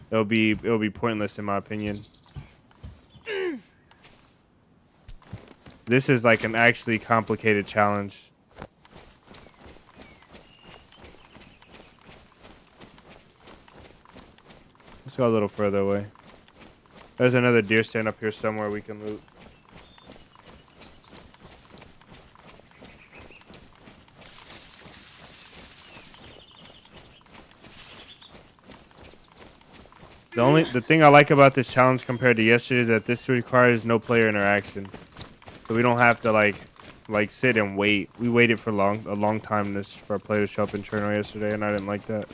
It'll be pointless in my opinion. This is like an actually complicated challenge. Let's go a little further away. There's another deer stand up here somewhere we can loot. The thing I like about this challenge compared to yesterday is that this requires no player interaction. So we don't have to like sit and wait. We waited for a long time for a player to show up in Cherno yesterday, and I didn't like that.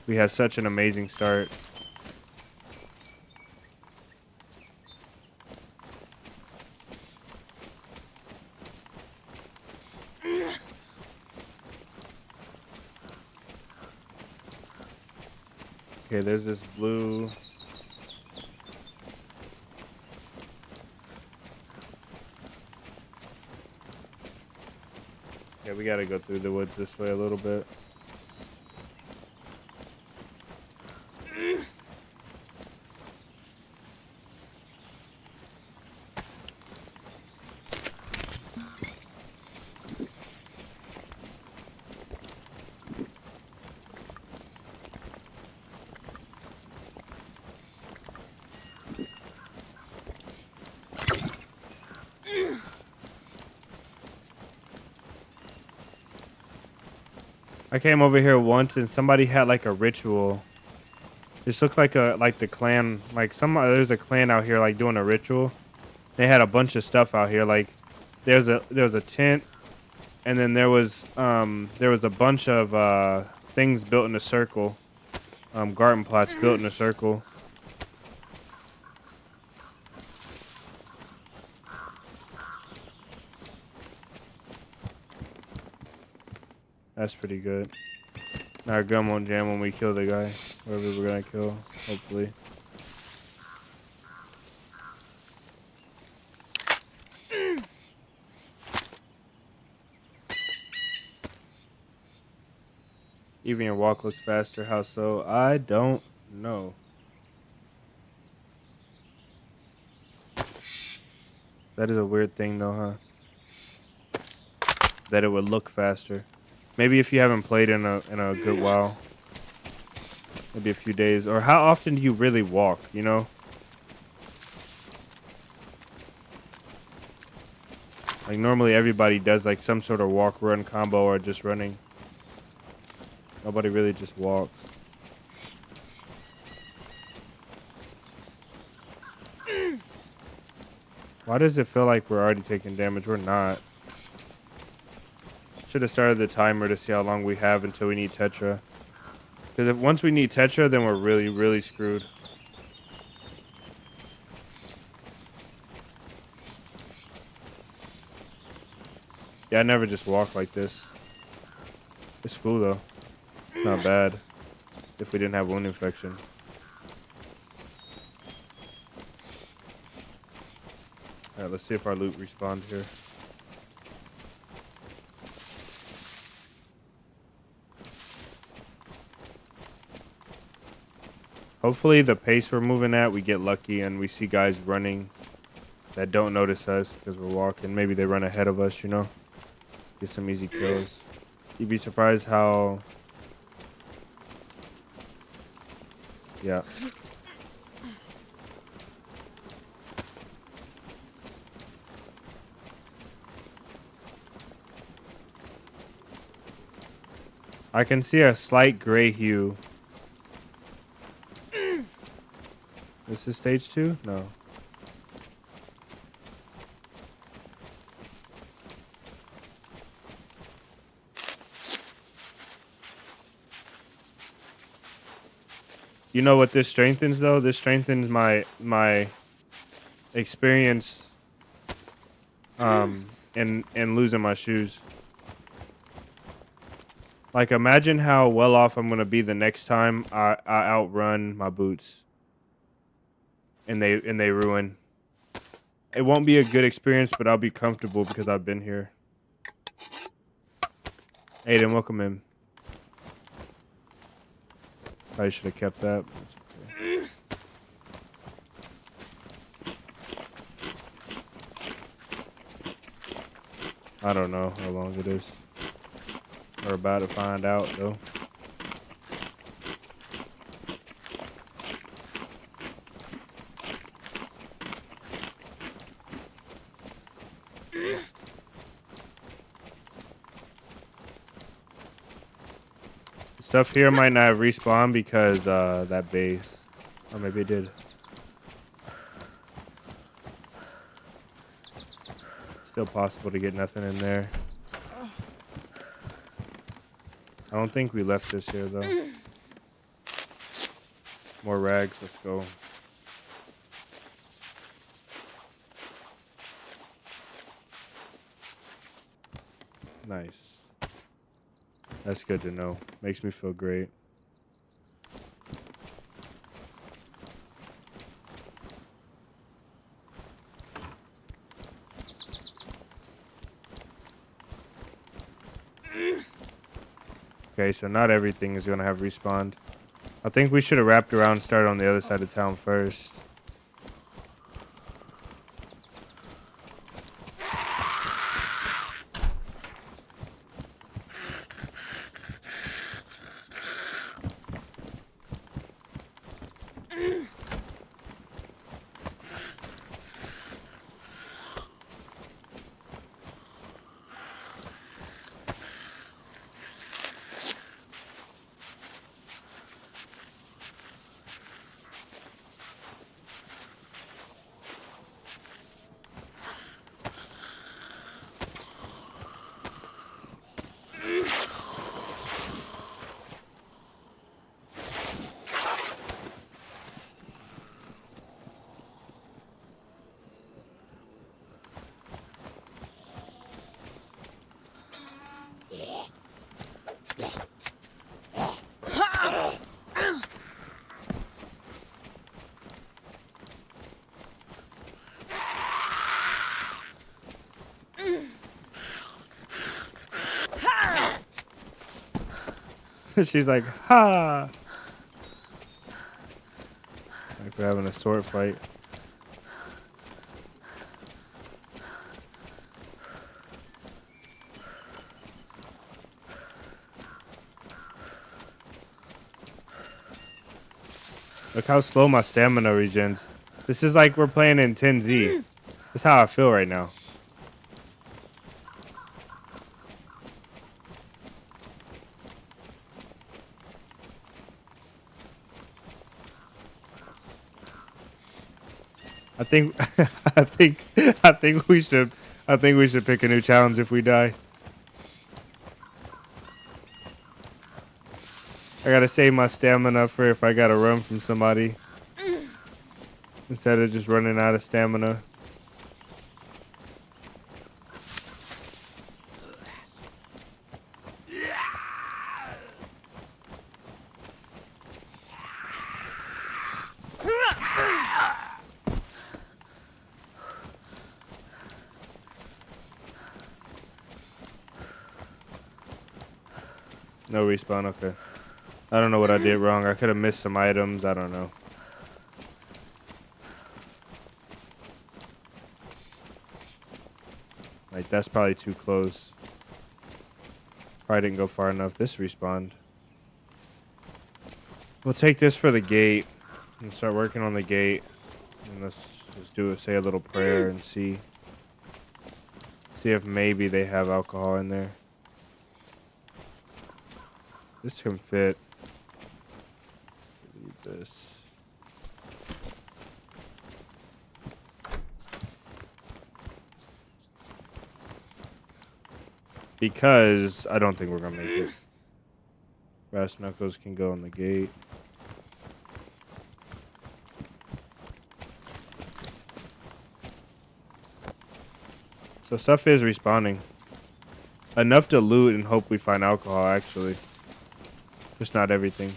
We had such an amazing start. Okay, there's this blue. Yeah, we gotta go through the woods this way a little bit. I came over here once and somebody had like a ritual. This looked like the clan, like there's a clan out here like doing a ritual. They had a bunch of stuff out here, like there was a tent, and then there was a bunch of things built in a circle, garden plots built in a circle. That's pretty good. Our gun won't jam when we kill the guy, whoever we're gonna kill, hopefully. Even your walk looks faster. How so? I don't know. That is a weird thing though, huh? That it would look faster. Maybe if you haven't played in a good while. Maybe a few days. Or how often do you really walk, you know? Like normally everybody does like some sort of walk run combo or just running. Nobody really just walks. Why does it feel like we're already taking damage? We're not. Should have started the timer to see how long we have until we need Tetra. Because once we need Tetra, then we're really, really screwed. Yeah, I never just walk like this. It's cool though. Not bad. If we didn't have wound infection. Alright, let's see if our loot respawned here. Hopefully the pace we're moving at, we get lucky and we see guys running that don't notice us because we're walking. Maybe they run ahead of us, you know? Get some easy kills. You'd be surprised how... Yeah. I can see a slight gray hue. This is stage 2? No. You know what this strengthens though? This strengthens my experience in losing my shoes. Like imagine how well off I'm gonna be the next time I outrun my boots and they ruin. It won't be a good experience, but I'll be comfortable because I've been here. Aiden, welcome in. Probably should have kept that. Okay. I don't know how long it is. We're about to find out though. Stuff here might not respawn because that base, or maybe it did. Still possible to get nothing in there. I don't think we left this here though. More rags, let's go. Nice. That's good to know. Makes me feel great. Okay, so not everything is gonna have respawned. I think we should have wrapped around and started on the other side of town first. She's like, ha! Like we're having a sword fight. Look how slow my stamina regens. This is like we're playing in 10Z. That's how I feel right now. I think we should pick a new challenge if we die. I gotta save my stamina for if I gotta run from somebody. Instead of just running out of stamina. No respawn, okay. I don't know what I did wrong. I could have missed some items. I don't know. Like, that's probably too close. Probably didn't go far enough. This respawned. We'll take this for the gate and start working on the gate. And let's just say a little prayer and see if maybe they have alcohol in there. This can fit. Leave this. Because I don't think we're gonna make it. Brass knuckles can go on the gate. So stuff is respawning. Enough to loot and hope we find alcohol, actually. Just not everything.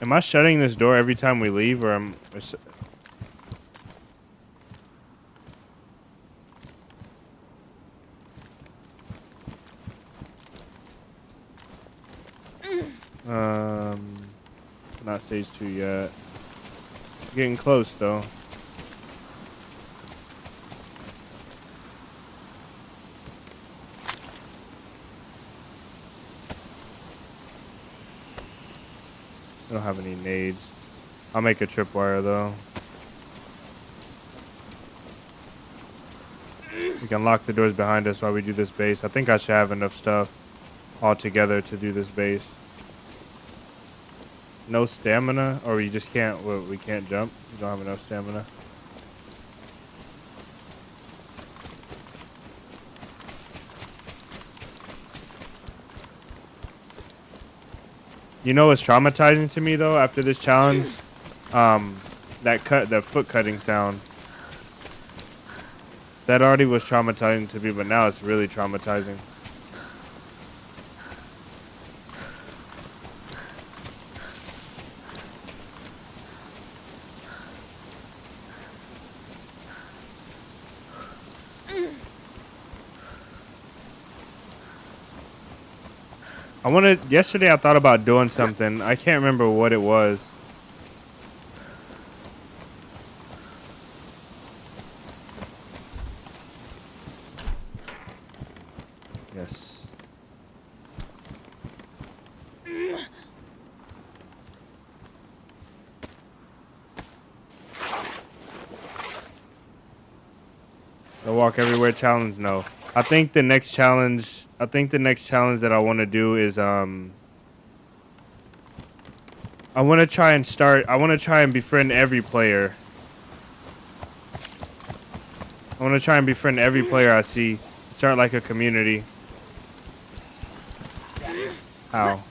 Am I shutting this door every time we leave, or am not stage 2 yet. Getting close though. I don't have any nades. I'll make a tripwire though. We can lock the doors behind us while we do this base. I think I should have enough stuff all together to do this base. No stamina, or we just can't. We can't jump. We don't have enough stamina. You know what's traumatizing to me though after this challenge? The foot cutting sound. That already was traumatizing to me, but now it's really traumatizing. Yesterday I thought about doing something. I can't remember what it was. Yes. The walk everywhere challenge, no. I think the next challenge that I want to do is I want to try and befriend every player. I want to try and befriend every player I see. Start like a community. How?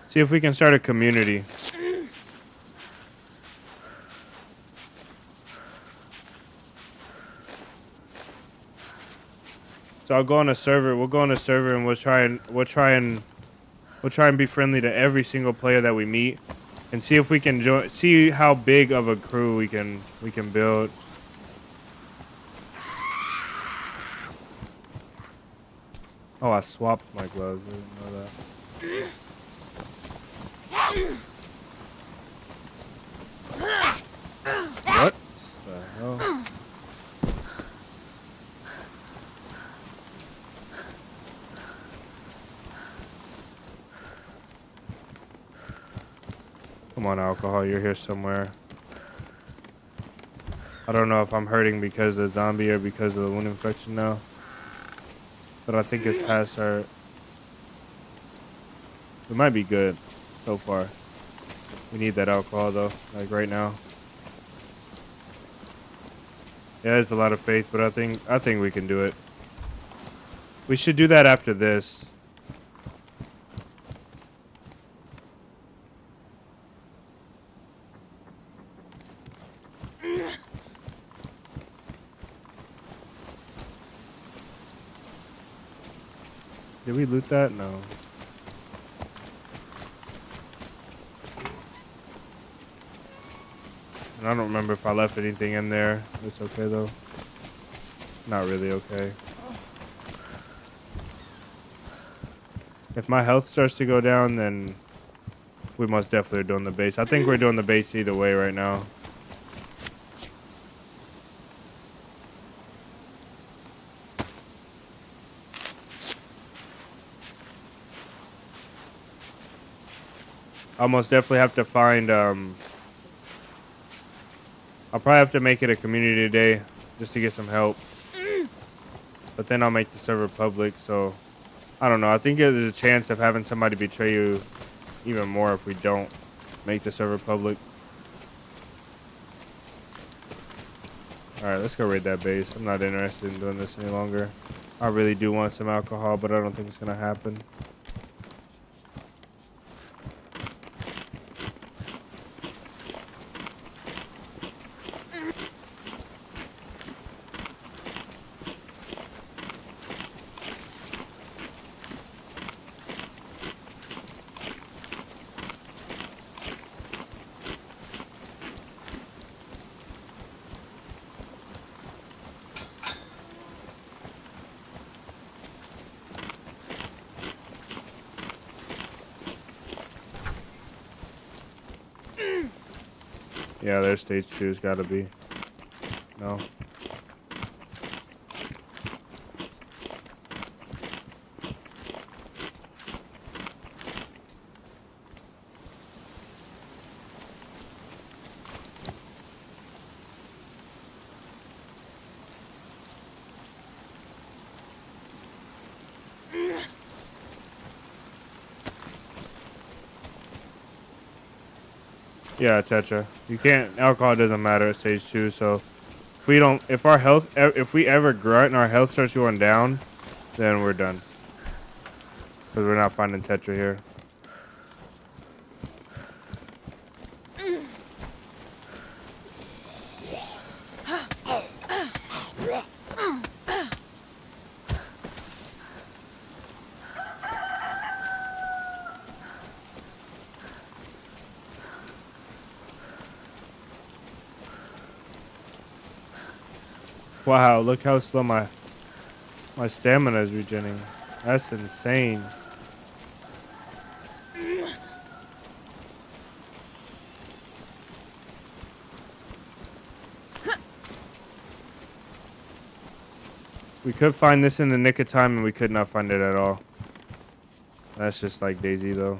See if we can start a community. So I'll go on a server. We'll go on a server and we'll try and be friendly to every single player that we meet, and see if we can join. See how big of a crew we can build. Oh, I swapped my gloves. I didn't know that. What the hell? Come on, alcohol, you're here somewhere. I don't know if I'm hurting because of the zombie or because of the wound infection now. But I think it's past our... We might be good so far. We need that alcohol though, like right now. Yeah, it's a lot of faith, but I think we can do it. We should do that after this. Did we loot that? No. And I don't remember if I left anything in there. It's okay though. Not really okay. If my health starts to go down, then we most definitely are doing the base. I think we're doing the base either way right now. I'll most definitely have to find, I'll probably have to make it a community day just to get some help. But then I'll make the server public, so I don't know. I think there's a chance of having somebody betray you even more if we don't make the server public. Alright, let's go raid that base. I'm not interested in doing this any longer. I really do want some alcohol, but I don't think it's gonna happen. Yeah, there's stage 2's gotta be. No. Yeah, Tetra. You can't. Alcohol doesn't matter at stage 2. So if we don't, if our health, if we ever grunt and our health starts going down, then we're done. Because we're not finding Tetra here. Wow, look how slow my stamina is regenerating. That's insane. We could find this in the nick of time and we could not find it at all. That's just like DayZ though.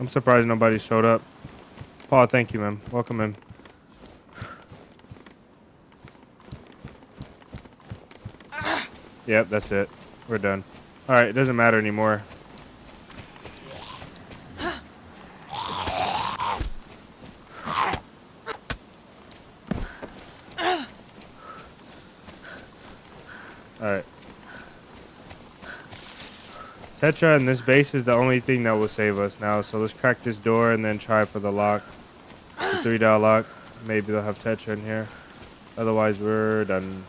I'm surprised nobody showed up. Paul, thank you, man. Welcome in. Yep, that's it. We're done. All right, it doesn't matter anymore. All right. Tetra in this base is the only thing that will save us now. So let's crack this door and then try for the lock. The $3 lock. Maybe they'll have Tetra in here. Otherwise, we're done.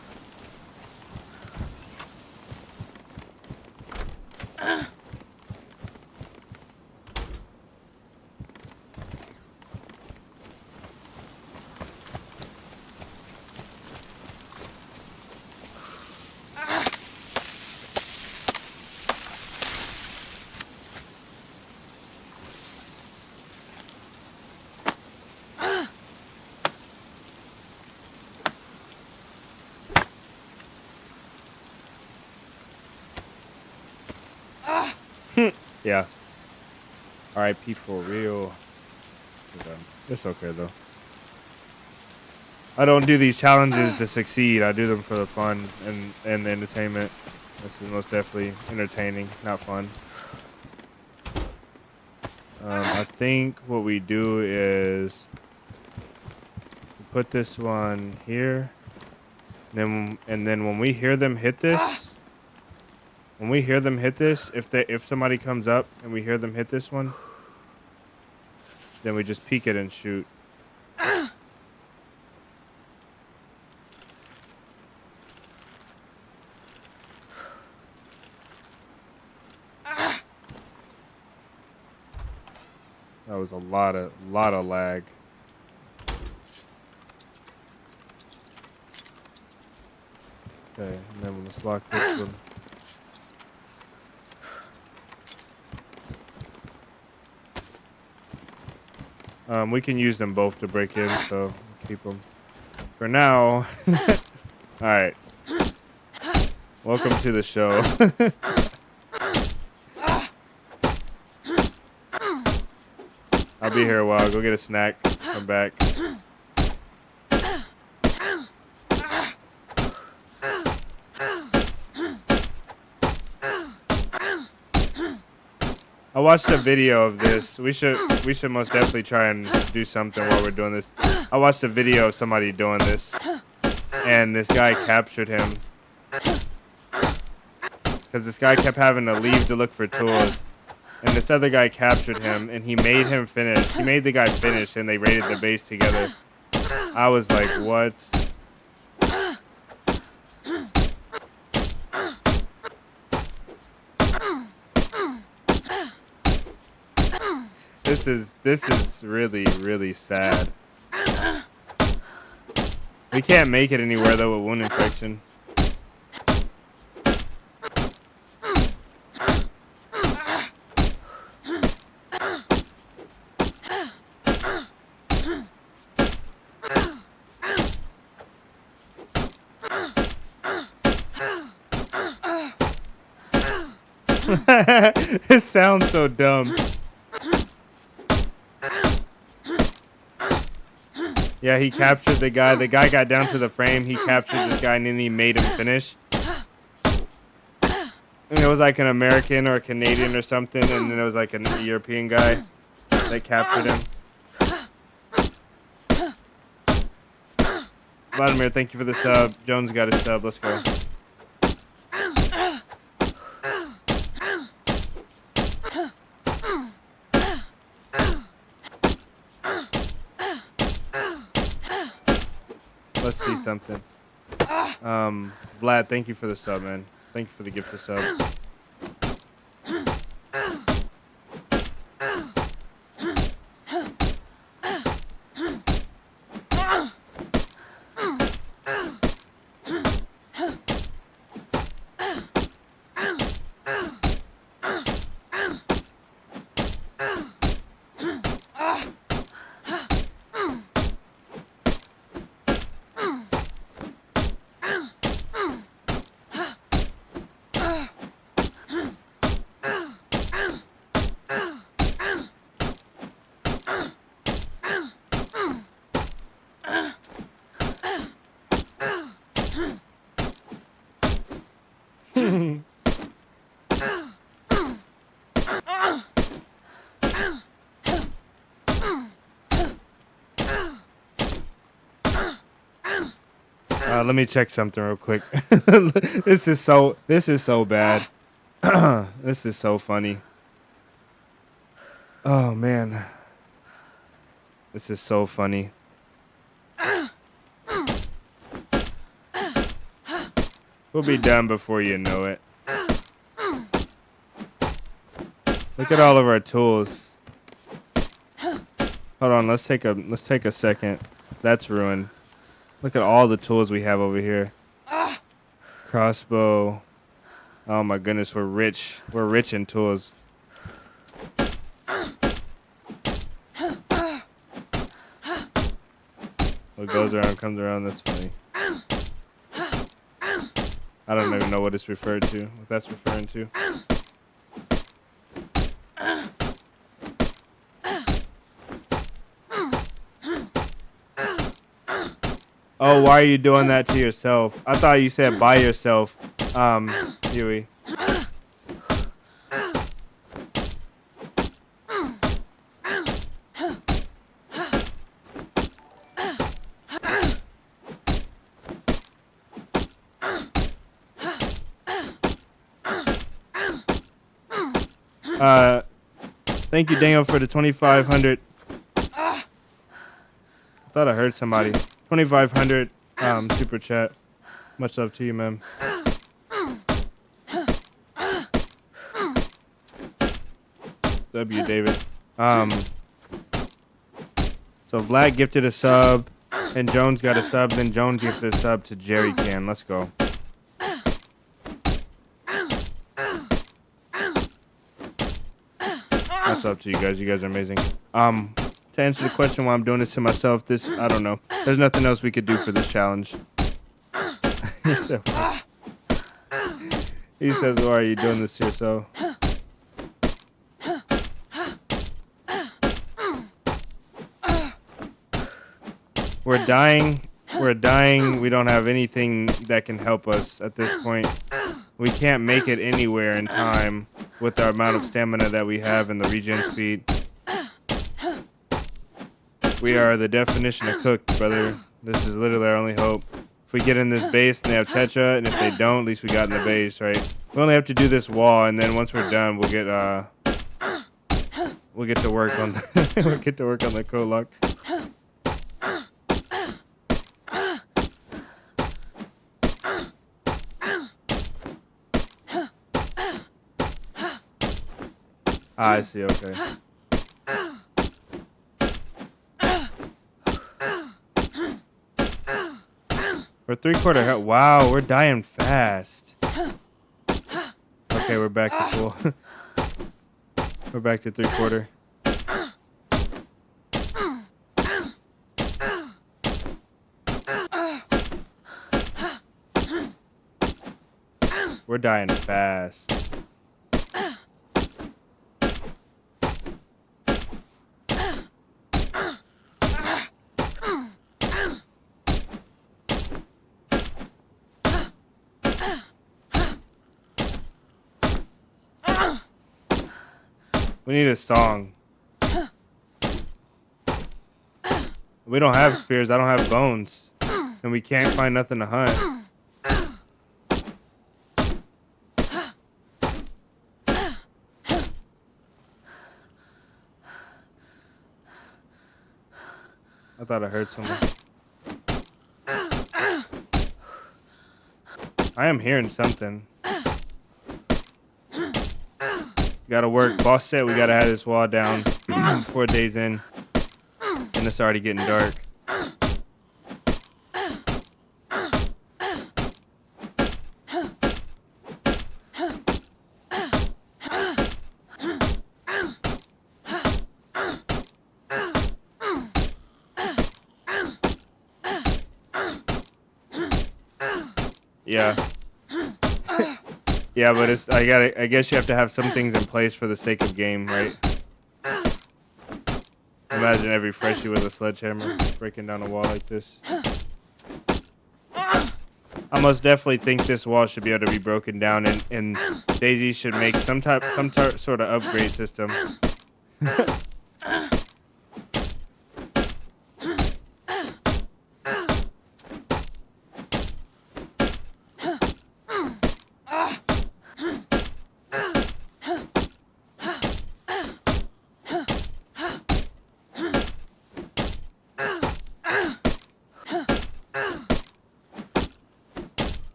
Yeah. R.I.P. for real. It's okay though. I don't do these challenges to succeed. I do them for the fun and the entertainment. This is most definitely entertaining, not fun. I think what we do is put this one here, and then when we hear them hit this, if somebody comes up and we hear them hit this one, then we just peek it and shoot. That was a lot of lag. Okay, and then let's lock this one. We can use them both to break in, so keep them for now. All right. Welcome to the show. I'll be here a while. Go get a snack. Come back. I watched a video of this. We should most definitely try and do something while we're doing this. I watched a video of somebody doing this, and this guy captured him because this guy kept having to leave to look for tools. And this other guy captured him, and he made him finish. He made the guy finish, and they raided the base together. I was like, what? This is really, really sad. We can't make it anywhere, though, with wound infection. It sounds so dumb. Yeah, he captured the guy. The guy got down to the frame. He captured this guy, and then he made him finish. And it was like an American or a Canadian or something, and then it was like a European guy that captured him. Vladimir, thank you for the sub. Jones got a sub. Let's go. Let's see something. Vlad, thank you for the sub, man. Thank you for the gift of sub. Let me check something real quick. This is so bad. This is so funny. Oh man. This is so funny. We'll be done before you know it. Look at all of our tools. Hold on, let's take a second. That's ruined. Look at all the tools we have over here. Crossbow. Oh my goodness, we're rich. We're rich in tools. What goes around comes around. That's funny. I don't even know what it's referred to. What that's referring to. Oh, why are you doing that to yourself? I thought you said by yourself, Huey. Thank you, Daniel, for the 2,500. I thought I heard somebody. 2,500 super chat. Much love to you, man. W, David. So Vlad gifted a sub, and Jones got a sub. Then Jones gifted a sub to Jerry Can. Let's go. What's up to you guys? You guys are amazing. To answer the question why I'm doing this to myself, I don't know. There's nothing else we could do for this challenge. He says, why are you doing this to yourself? We're dying. We're dying. We don't have anything that can help us at this point. We can't make it anywhere in time with the amount of stamina that we have and the regen speed. We are the definition of cooked, brother. This is literally our only hope. If we get in this base and they have Tetra, and if they don't, at least we got in the base, right? We only have to do this wall, and then once we're done, we'll get to work on the code lock. I see, okay. We're 3/4 health. Wow, we're dying fast. Okay, we're back to full. We're back to 3/4. We're dying fast. We need a song. We don't have spears. I don't have bones. And we can't find nothing to hunt. I thought I heard someone. I am hearing something. Gotta work. Boss said we gotta have this wall down 4 days in. And it's already getting dark. Yeah. Yeah, but it's I guess you have to have some things in place for the sake of game, right? Imagine every freshie with a sledgehammer breaking down a wall like this. I most definitely think this wall should be able to be broken down, and DayZ should make some sort of upgrade system.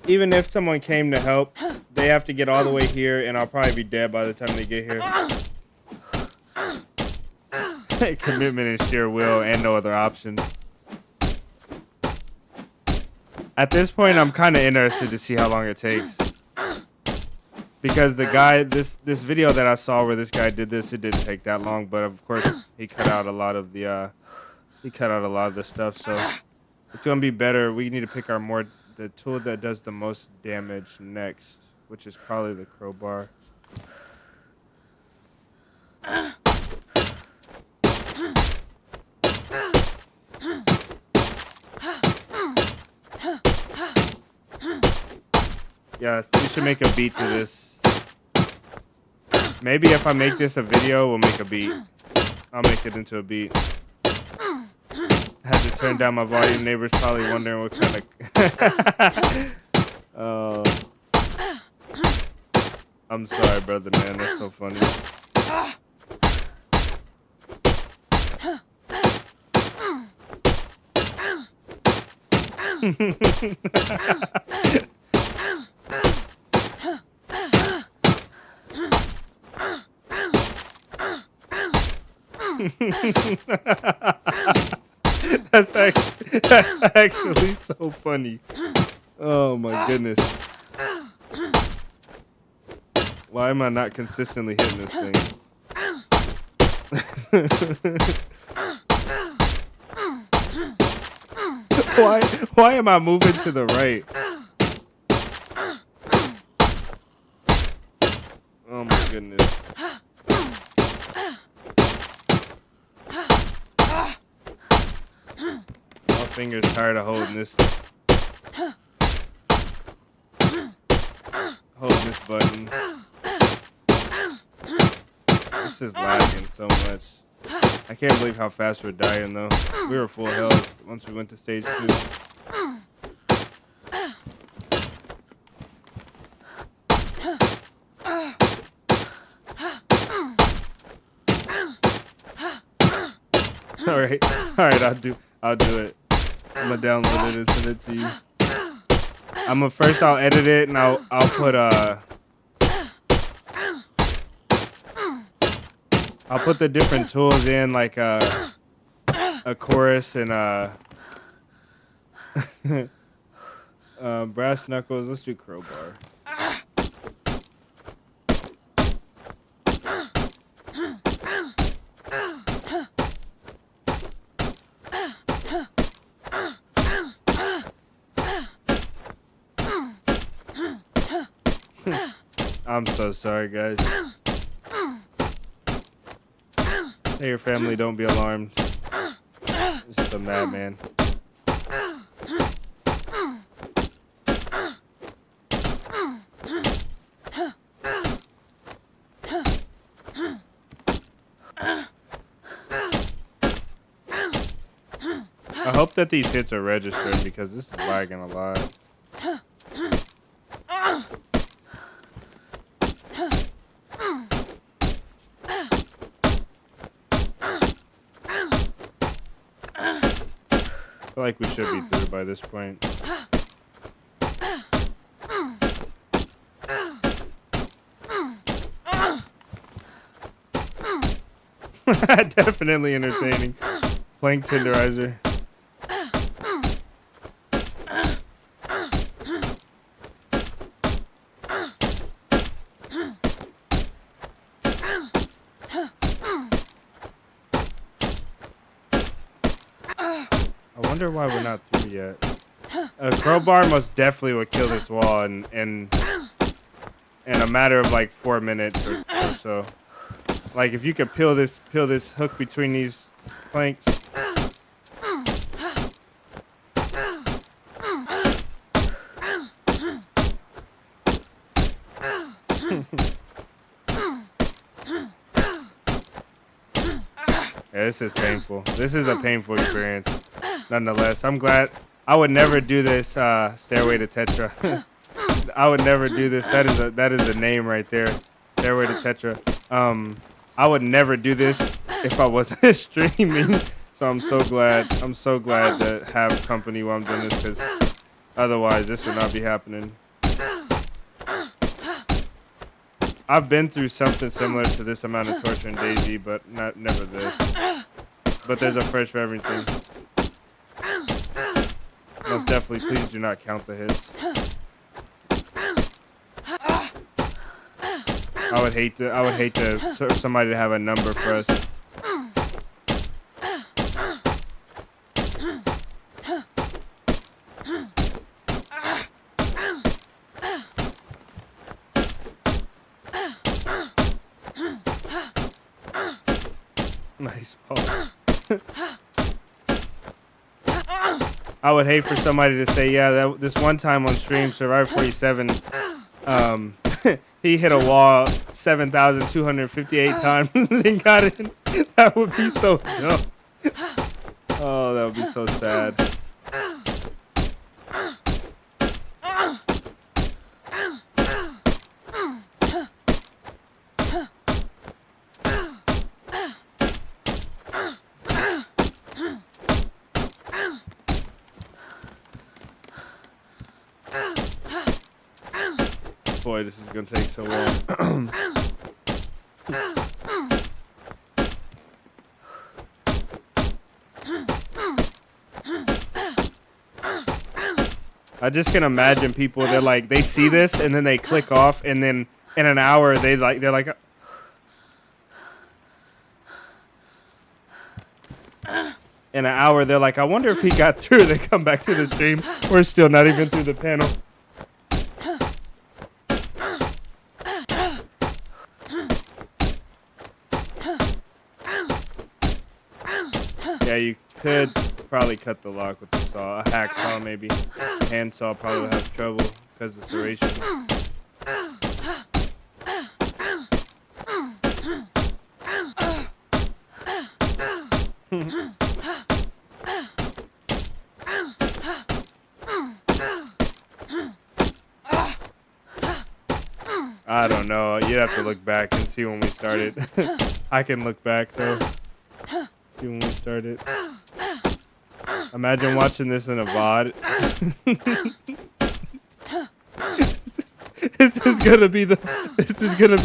Even if someone came to help, they have to get all the way here, and I'll probably be dead by the time they get here. Commitment and sheer will, and no other option. At this point, I'm kind of interested to see how long it takes. Because the guy, this video that I saw where this guy did this, it didn't take that long, but of course he cut out a lot of the stuff, so it's gonna be better. We need to pick the tool that does the most damage next, which is probably the crowbar. Yeah, we should make a beat to this. Maybe if I make this a video, we'll make a beat. I'll make it into a beat. I had to turn down my volume. Neighbors probably wondering what kind of... I'm sorry, brother, man. That's so funny. That's actually so funny. Oh my goodness. Why am I not consistently hitting this thing? Why am I moving to the right? Oh my goodness. My finger's tired of holding this. Holding this button. This is lagging so much. I can't believe how fast we're dying though. We were full health once we went to stage 2. All right, I'll do it. I'm gonna download it and send it to you. First I'll edit it and I'll put I'll put the different tools in, like a chorus and brass knuckles. Let's do crowbar. I'm so sorry, guys. Hey, your family, don't be alarmed. This is a madman. I hope that these hits are registered because this is lagging a lot. I feel like we should be through by this point. Definitely entertaining. Plank tenderizer. I wonder why we're not through yet. A crowbar most definitely would kill this wall in a matter of like 4 minutes or so. Like if you could peel this hook between these planks. Yeah, this is painful. This is a painful experience. Nonetheless, I'm glad. I would never do this Stairway to Tetra. I would never do this. That is a name right there. Stairway to Tetra. I would never do this if I wasn't streaming. So I'm so glad to have company while I'm doing this, because otherwise this would not be happening. I've been through something similar to this amount of torture in DayZ, but never this. But there's a first for everything. Most definitely, please do not count the hits. I would hate to for somebody to have a number for us. Nice pause. I would hate for somebody to say, yeah, this one time on stream, Survivor 47, he hit a wall 7,258 times and got in. That would be so dumb. Oh, that would be so sad. Boy, this is gonna take so long. I just can imagine people, they're like, they see this and then they click off, and then in an hour they're like in an hour they're like, I wonder if he got through. They come back to the stream, we're still not even through the panel. Yeah, you could probably cut the lock with the saw. A hacksaw, maybe. Handsaw probably would have trouble because of serration. I don't know. You'd have to look back and see when we started. I can look back though. See when we started. Imagine watching this in a VOD. This is gonna be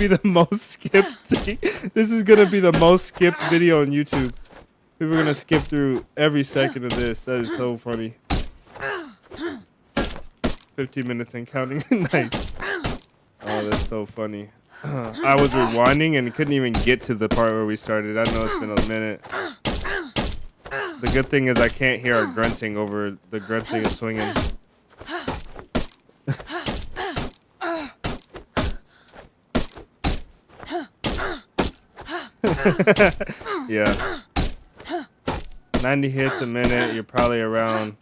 the most skipped thing. This is gonna be the most skipped video on YouTube. People are gonna skip through every second of this. That is so funny. 15 minutes and counting. Nice. Oh, that's so funny. I was rewinding and couldn't even get to the part where we started. I know it's been a minute. The good thing is I can't hear our grunting over the grunting of swinging. Yeah. 90 hits a minute, you're probably around.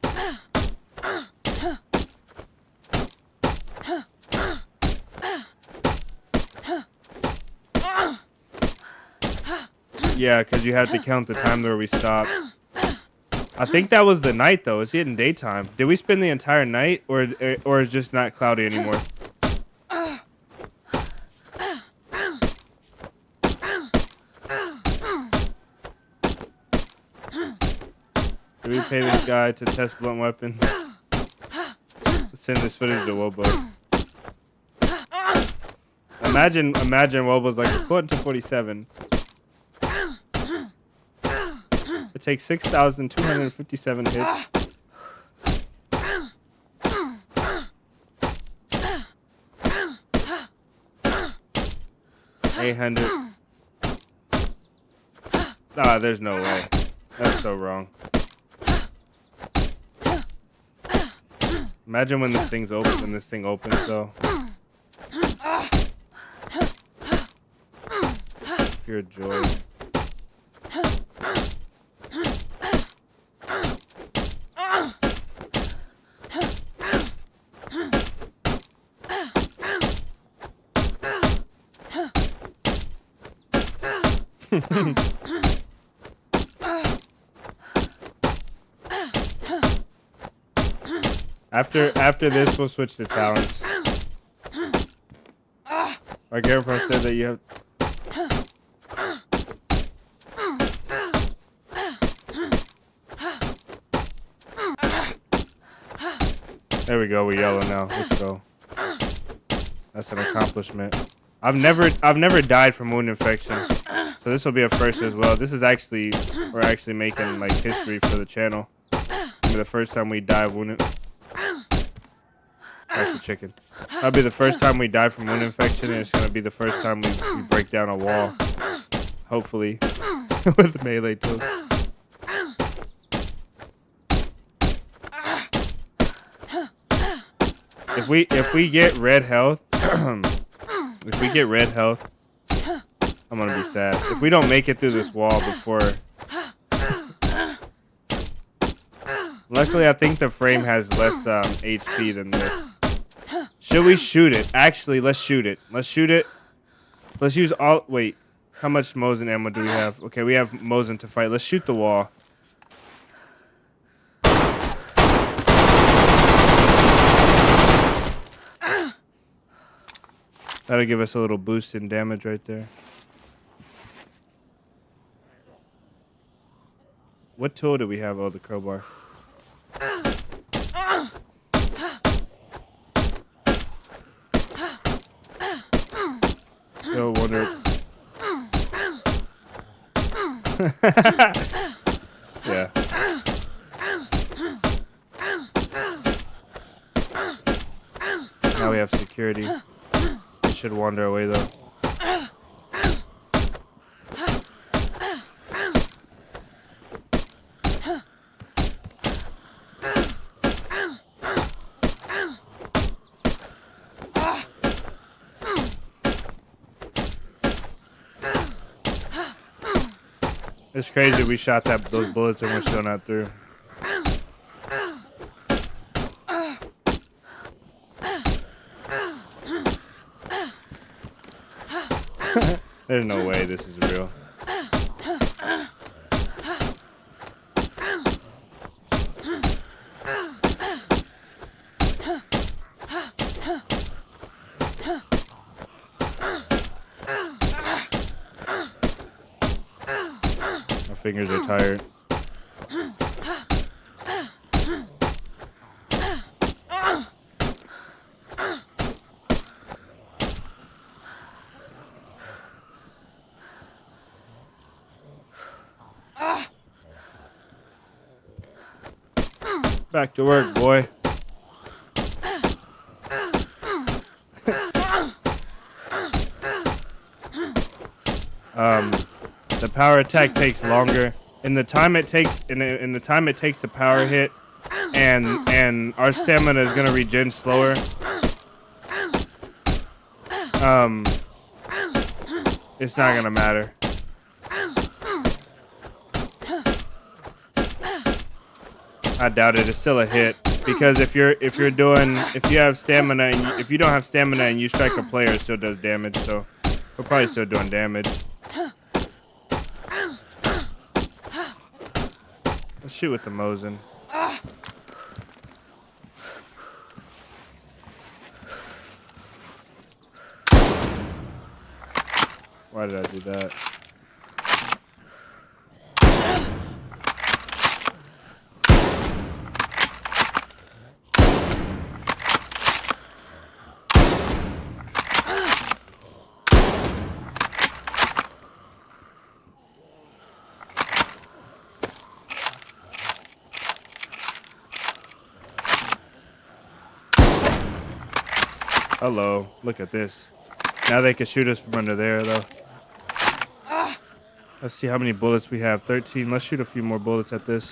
Yeah, because you have to count the time where we stopped. I think that was the night, though. Is it in daytime? Did we spend the entire night, or is just not cloudy anymore? Did we pay this guy to test blunt weapon? Let's send this footage to Wobo. Imagine Wobo's like, according to 47. It takes 6,257 hits. $800. Ah, there's no way. That's so wrong. Imagine when this thing's open. When this thing opens, though. Pure joy. After this, we'll switch to challenge. My girlfriend said that you have. There we go. We yellow now. Let's go. That's an accomplishment. I've never died from wound infection, so this will be a first as well. This is actually, we're actually making like history for the channel. It'll be the first time we die of wound. That's the chicken. That'll be the first time we die from wound infection, and it's gonna be the first time we break down a wall. Hopefully, with melee tools. If we get red health, if we get red health, I'm gonna be sad. If we don't make it through this wall before. Luckily, I think the frame has less HP than this. Should we shoot it? Actually, let's shoot it. Let's shoot it. Let's use all. Wait, how much Mosin ammo do we have? Okay, we have Mosin to fight. Let's shoot the wall. That'll give us a little boost in damage right there. What tool do we have? Oh, the crowbar. No wonder. Yeah. Now we have security. We should wander away though. It's crazy we shot those bullets and we're still not through. There's no way this is real. My fingers are tired. Back to work, boy. The power attack takes longer. In the time it takes, in the time it takes the power hit, and our stamina is gonna regen slower. It's not gonna matter. I doubt it. It's still a hit because if you have stamina and if you don't have stamina and you strike a player, it still does damage. So we're probably still doing damage. Let's shoot with the Mosin. Why did I do that? Hello, look at this. Now they can shoot us from under there, though. Let's see how many bullets we have. 13. Let's shoot a few more bullets at this.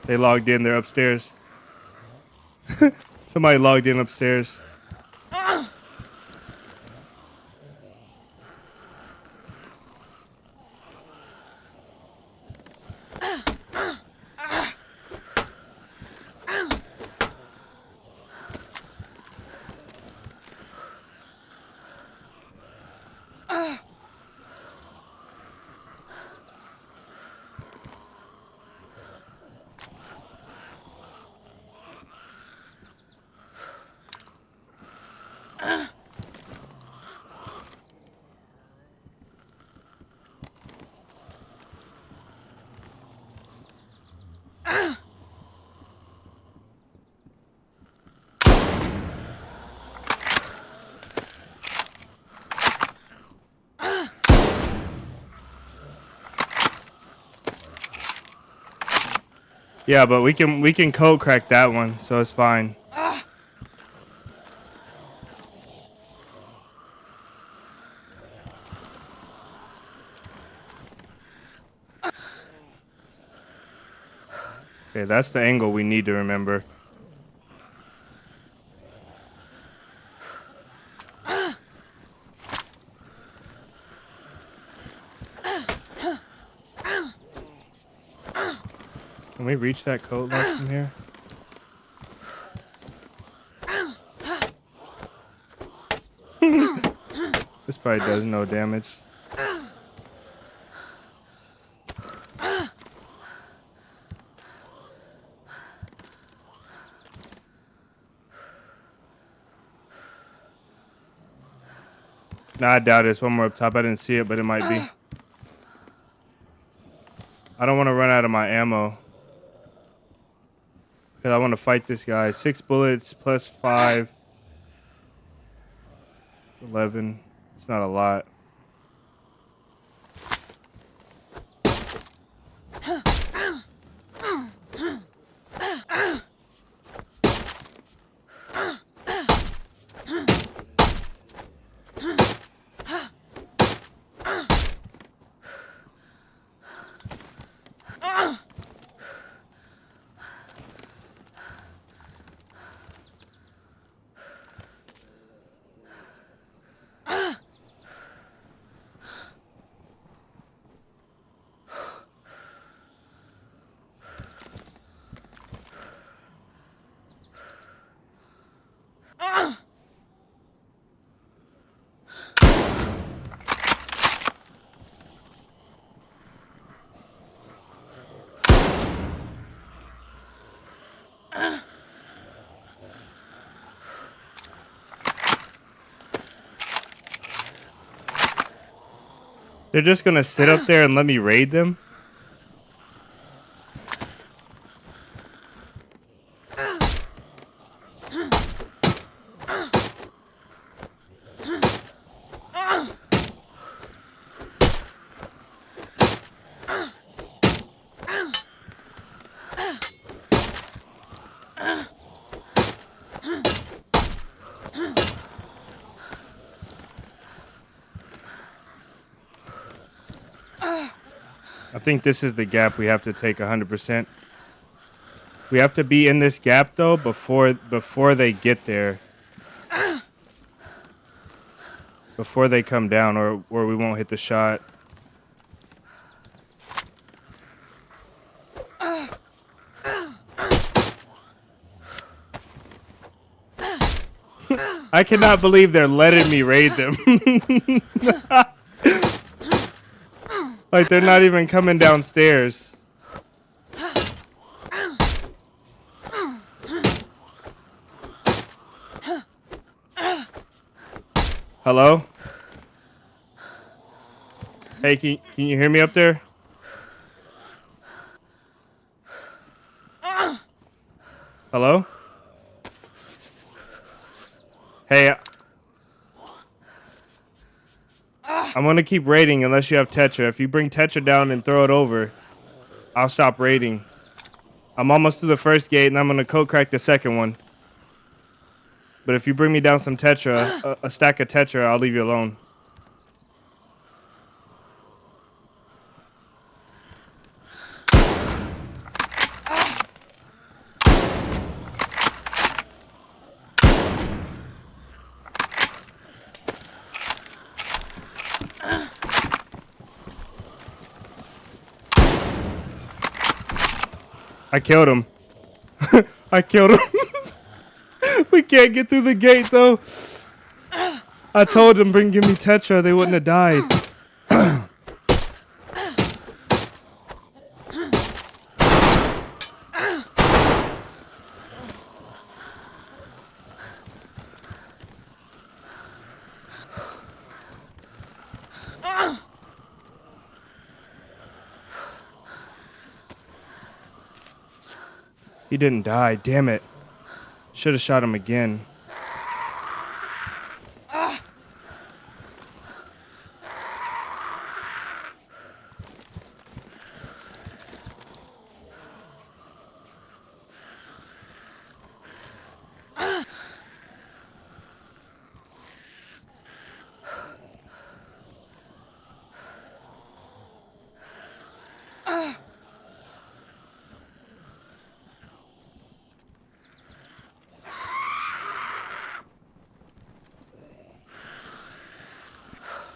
They logged in. They're upstairs. Somebody logged in upstairs. Yeah, but we can code crack that one, so it's fine. Okay, that's the angle we need to remember. Can we reach that code lock from here? This probably does no damage. Nah, I doubt it. It's one more up top. I didn't see it, but it might be. I don't want to run out of my ammo. Because I want to fight this guy. 6 bullets plus 5. 11. It's not a lot. They're just gonna sit up there and let me raid them? I think this is the gap we have to take 100%. We have to be in this gap though before they get there. Before they come down, or we won't hit the shot. I cannot believe they're letting me raid them. Like they're not even coming downstairs. Hello? Hey, can you hear me up there? Hello? Hey, I'm gonna keep raiding unless you have Tetra. If you bring Tetra down and throw it over, I'll stop raiding. I'm almost to the first gate and I'm gonna code crack the second one. But if you bring me down some Tetra, a stack of Tetra, I'll leave you alone. I killed him. I killed him. We can't get through the gate though. I told them give me Tetra, they wouldn't have died. He didn't die, damn it. Should have shot him again.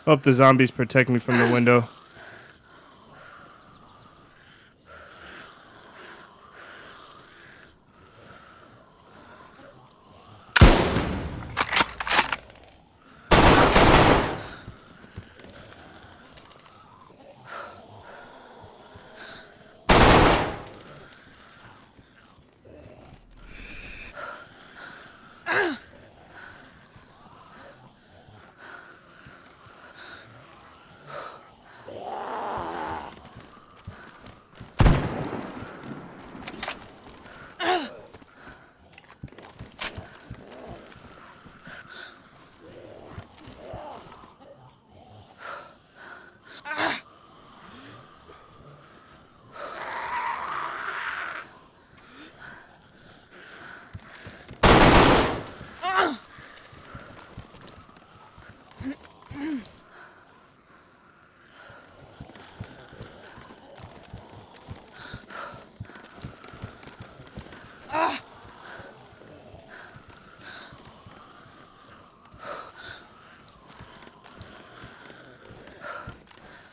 Hope the zombies protect me from the window.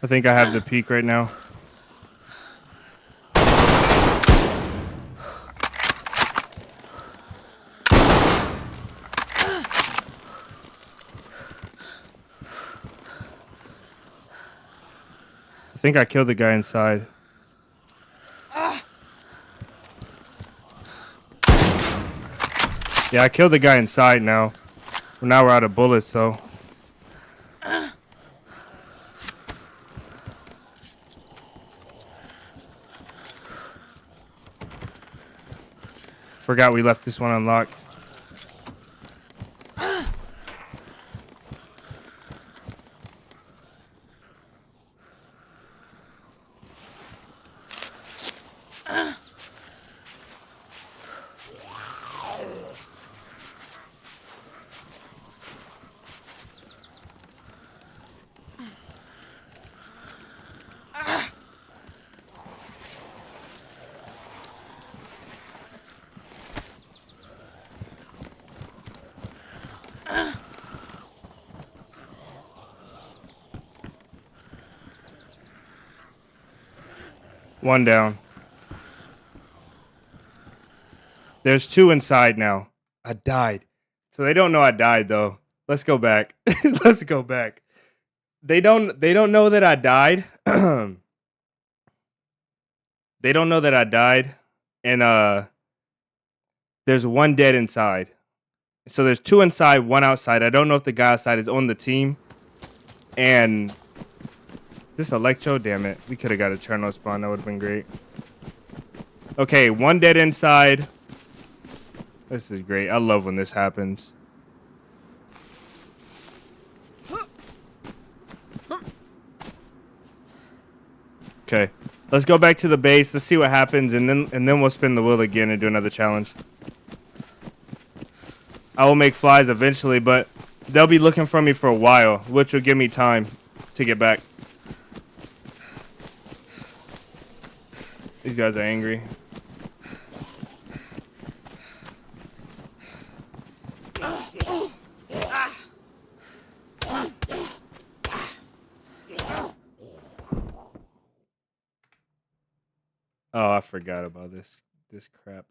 I think I have the peak right now. I think I killed the guy inside. Yeah, I killed the guy inside now. Well, now we're out of bullets, though. Forgot we left this one unlocked. One down. There's two inside now. I died. So they don't know I died though. Let's go back. Let's go back. They don't know that I died. They don't know that I died. And there's one dead inside. So there's two inside, one outside. I don't know if the guy outside is on the team. And this Electro, damn it. We could have got a Cherno spawn. That would have been great. Okay, one dead inside. This is great. I love when this happens. Okay, let's go back to the base. Let's see what happens, and then we'll spin the wheel again and do another challenge. I will make flies eventually, but they'll be looking for me for a while, which will give me time to get back. These guys are angry. Oh, I forgot about this crap.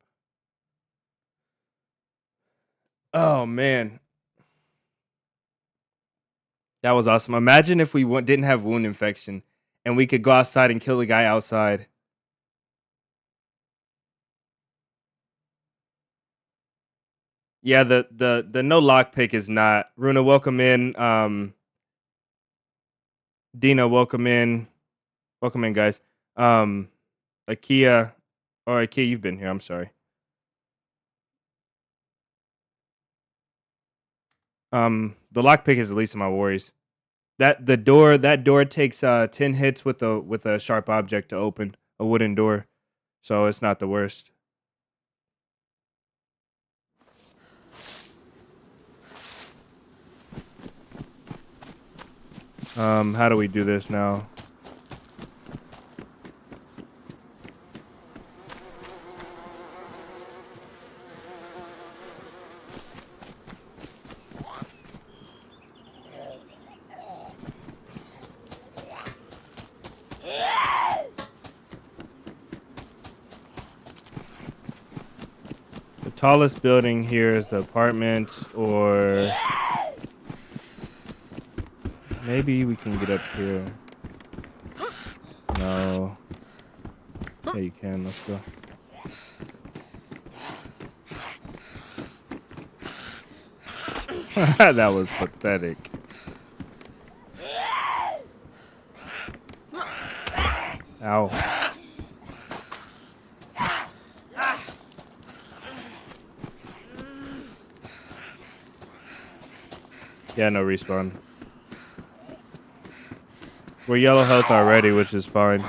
Oh man, that was awesome. Imagine if we didn't have wound infection and we could go outside and kill the guy outside. Yeah, the no lockpick is not. Runa, welcome in. Dina, welcome in. Welcome in, guys. Ikea, or Ikea, you've been here. I'm sorry. The lockpick is the least of my worries. That door takes 10 hits with a sharp object to open a wooden door, so it's not the worst. How do we do this now? tallest building here is the apartment, or maybe we can get up here. No. Yeah, you can. Let's go. That was pathetic. Ow. Yeah, no respawn. We're yellow health already, which is fine.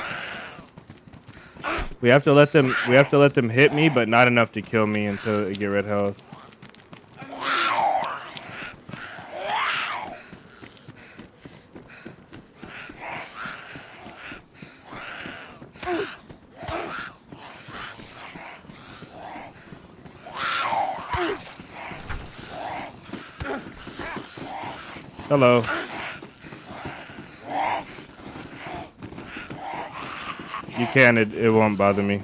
We have to let them hit me, but not enough to kill me until they get red health. Hello. You can, it won't bother me.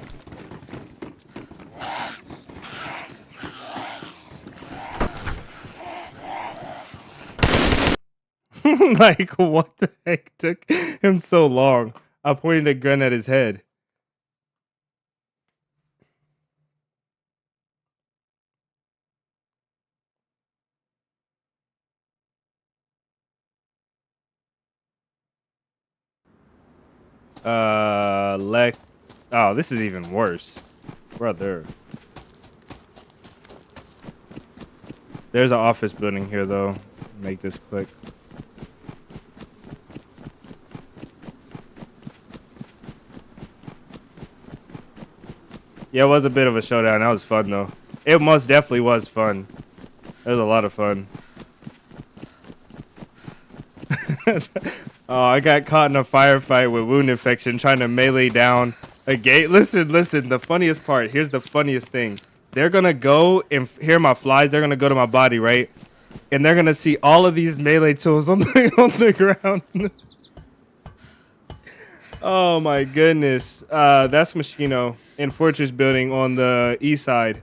Like, what the heck took him so long? I pointed a gun at his head. Oh, this is even worse. Brother. There's an office building here, though. Make this quick. Yeah, it was a bit of a showdown. That was fun, though. It most definitely was fun. It was a lot of fun. Oh, I got caught in a firefight with wound infection trying to melee down a gate. Listen, the funniest part. Here's the funniest thing. They're going to go and hear my flies. They're going to go to my body, right? And they're going to see all of these melee tools on the ground. Oh, my goodness. That's Machino in Fortress Building on the east side.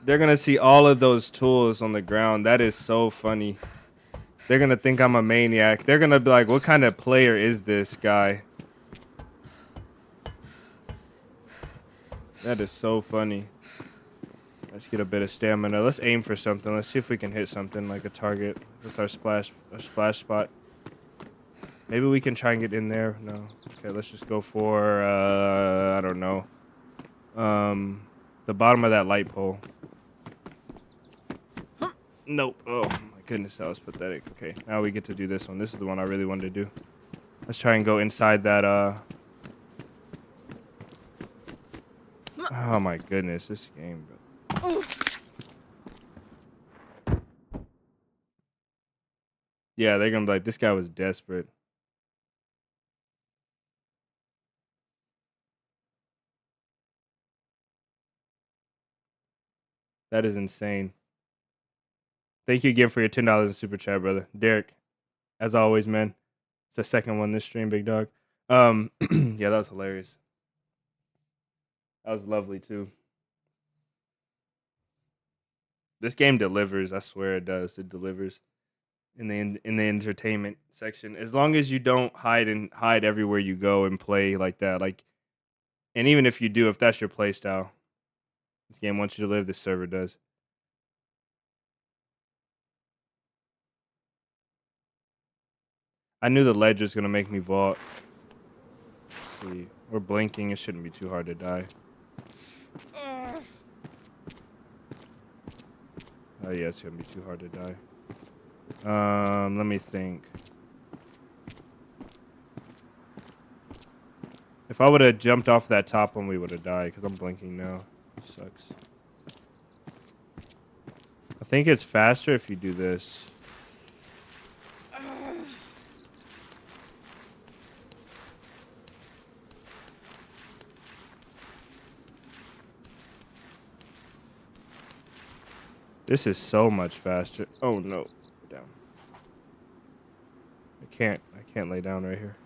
They're going to see all of those tools on the ground. That is so funny. They're going to think I'm a maniac. They're going to be like, what kind of player is this guy? That is so funny. Let's get a bit of stamina. Let's aim for something. Let's see if we can hit something like a target. What's our splash spot? Maybe we can try and get in there. No. Okay, let's just go for, I don't know. The bottom of that light pole. Nope. Oh my goodness, that was pathetic. Okay, now we get to do this one. This is the one I really wanted to do. Let's try and go inside that, Oh my goodness, this game, bro. Yeah, they're gonna be like, this guy was desperate. That is insane. Thank you again for your $10 in super chat, brother. Derek, as always, man. It's the second one this stream, big dog. Yeah, that was hilarious. That was lovely too. This game delivers. I swear it does. It delivers in the entertainment section. As long as you don't hide everywhere you go and play like that. Like, and even if you do, if that's your play style, this game wants you to live. This server does. I knew the ledge was gonna make me vault. Let's see, we're blinking. It shouldn't be too hard to die. Oh yeah, it's gonna be too hard to die. Let me think. If I would have jumped off that top one, we would have died because I'm blinking now. It sucks. I think it's faster if you do this. This is so much faster. Oh no, down. I can't lay down right here.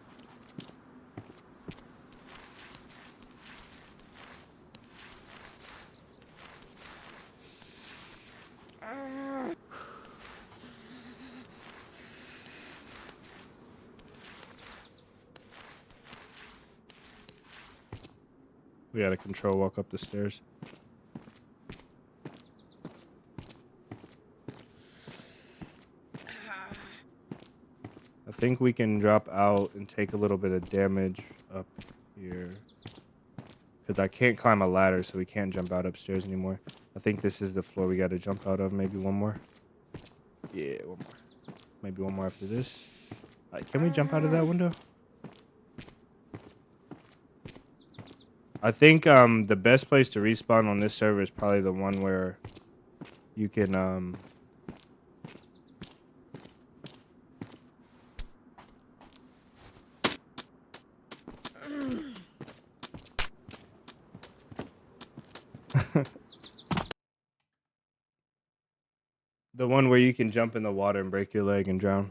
We gotta control walk up the stairs. I think we can drop out and take a little bit of damage up here. Because I can't climb a ladder, so we can't jump out upstairs anymore. I think this is the floor we gotta jump out of. Maybe one more. Yeah, one more. Maybe one more after this. Can we jump out of that window? I think the best place to respawn on this server is probably the one where you can the one where you can jump in the water and break your leg and drown.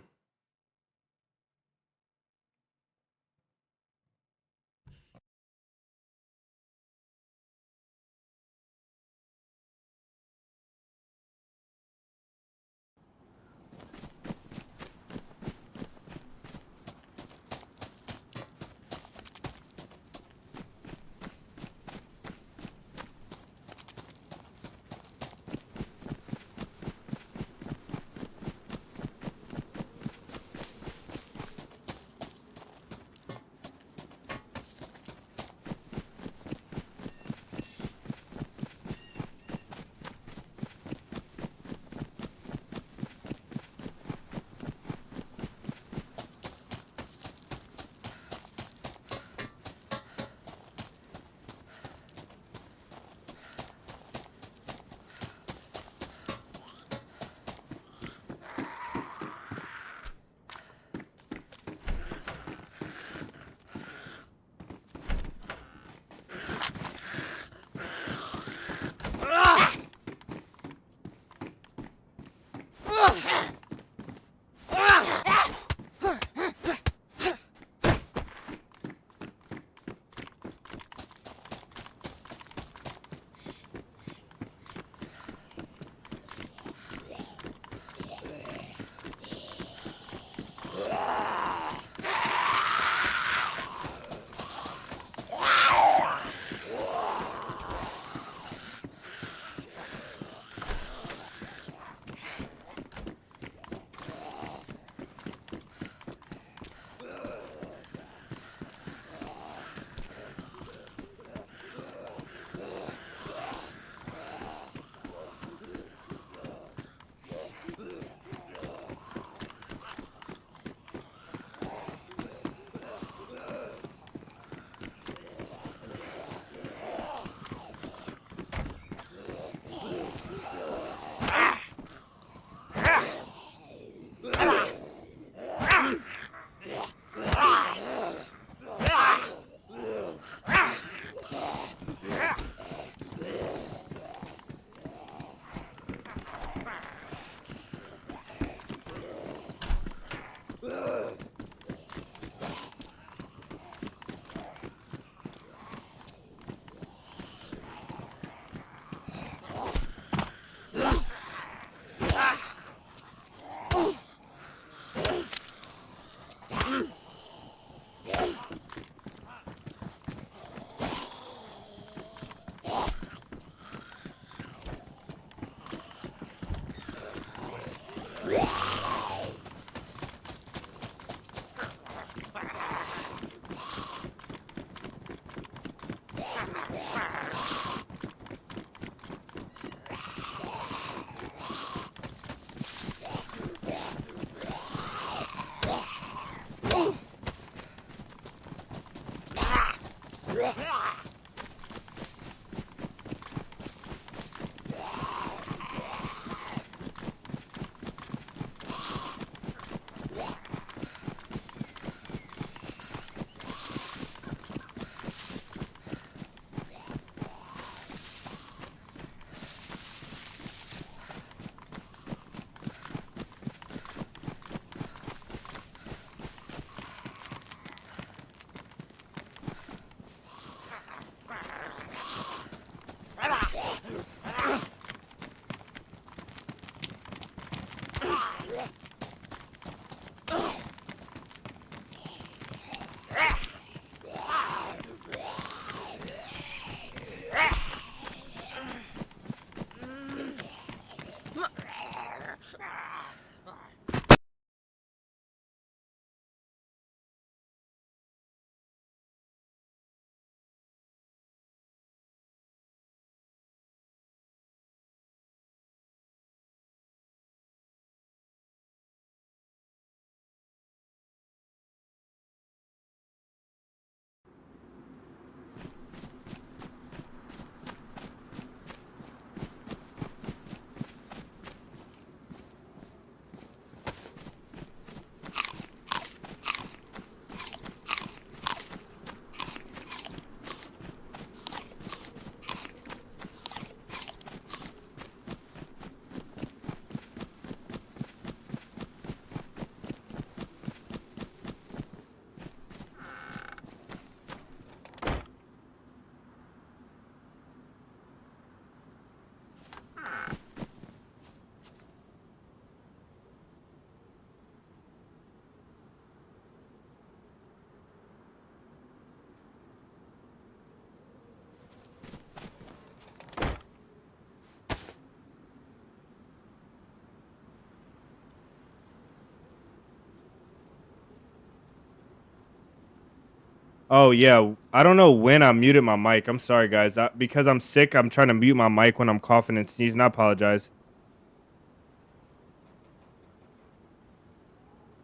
Oh yeah, I don't know when I muted my mic. I'm sorry, guys. Because I'm sick, I'm trying to mute my mic when I'm coughing and sneezing. I apologize.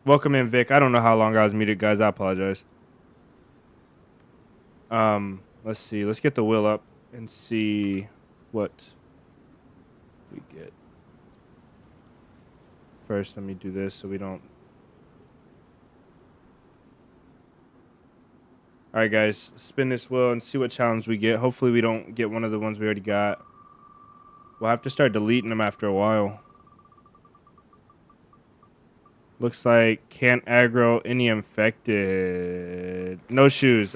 Welcome in, Vic. I don't know how long I was muted, guys. I apologize. Let's see. Let's get the wheel up and see what we get. First, let me do this so we don't. All right, guys. Spin this wheel and see what challenge we get. Hopefully, we don't get one of the ones we already got. We'll have to start deleting them after a while. Looks like can't aggro any infected. No shoes.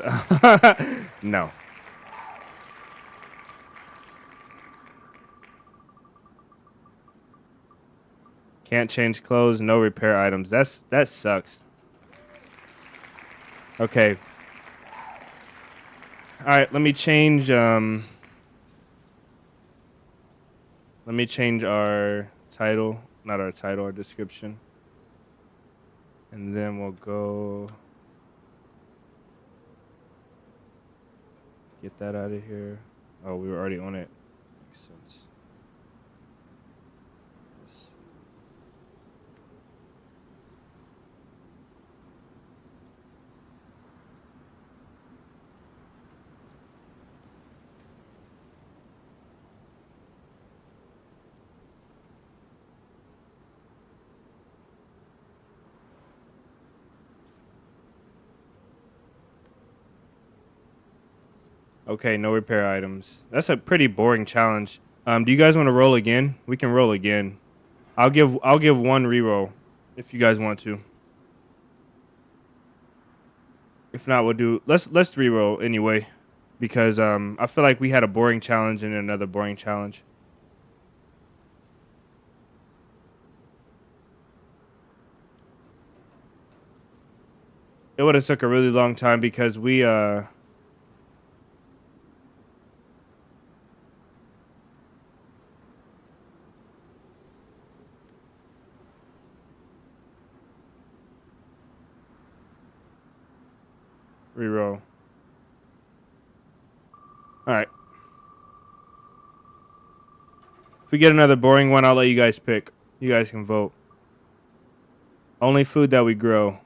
No. Can't change clothes. No repair items. That sucks. Okay. All right. Let me change. Let me change our title. Not our title. Our description. And then we'll go. Get that out of here. Oh, we were already on it. Makes sense. Okay, no repair items. That's a pretty boring challenge. Do you guys want to roll again? We can roll again. I'll give one reroll if you guys want to. If not, we'll do let's reroll anyway, because I feel like we had a boring challenge and another boring challenge. It would have took a really long time because we reroll. All right. If we get another boring one, I'll let you guys pick. You guys can vote. Only food that we grow.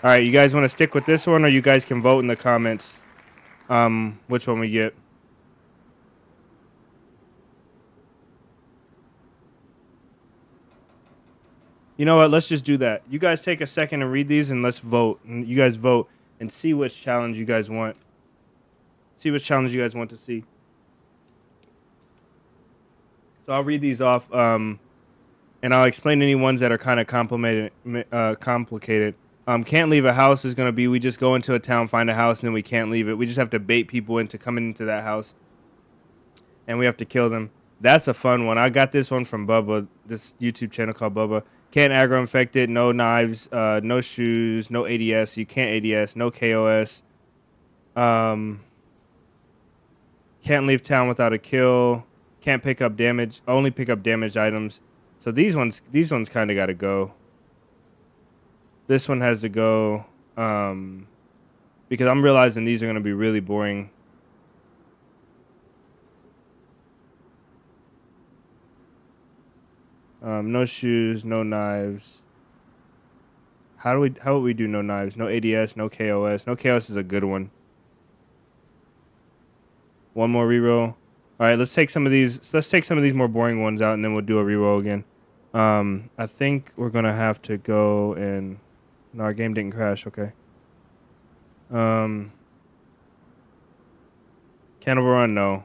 All right, you guys want to stick with this one, or you guys can vote in the comments which one we get. You know what? Let's just do that. You guys take a second and read these, and let's vote. And you guys vote and see which challenge you guys want. See which challenge you guys want to see. So I'll read these off, and I'll explain any ones that are kind of complicated. Can't leave a house is going to be we just go into a town, find a house, and then we can't leave it. We just have to bait people into coming into that house, and we have to kill them. That's a fun one. I got this one from Bubba, this YouTube channel called Bubba. Can't aggro infected, no knives, no shoes, no ADS. You can't ADS, no KOS. Can't leave town without a kill. Can't pick up damage. Only pick up damaged items. So these ones kind of got to go. This one has to go because I'm realizing these are going to be really boring. No shoes, no knives. How would we do no knives? No ADS, no KOS. No KOS is a good one. One more reroll. All right, let's take some of these. Let's take some of these more boring ones out, and then we'll do a reroll again. I think we're gonna have to go and. No, our game didn't crash. Okay. Cannibal Run, no.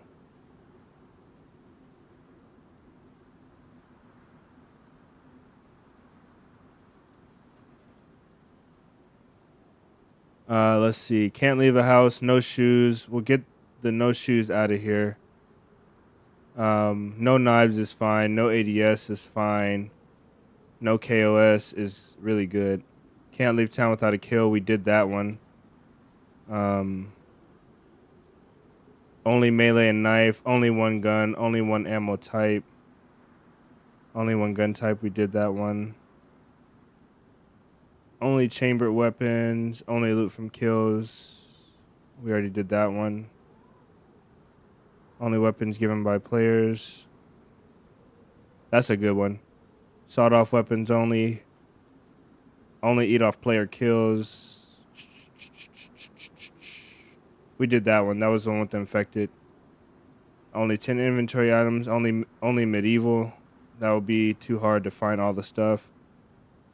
Let's see. Can't leave a house. No shoes. We'll get the no shoes out of here. No knives is fine. No ADS is fine. No KOS is really good. Can't leave town without a kill. We did that one. Only melee and knife. Only one gun. Only one ammo type. Only one gun type. We did that one. Only chambered weapons. Only loot from kills. We already did that one. Only weapons given by players. That's a good one. Sawed-off weapons only. Only eat off player kills. We did that one. That was the one with the infected. Only 10 inventory items. Only medieval. That would be too hard to find all the stuff.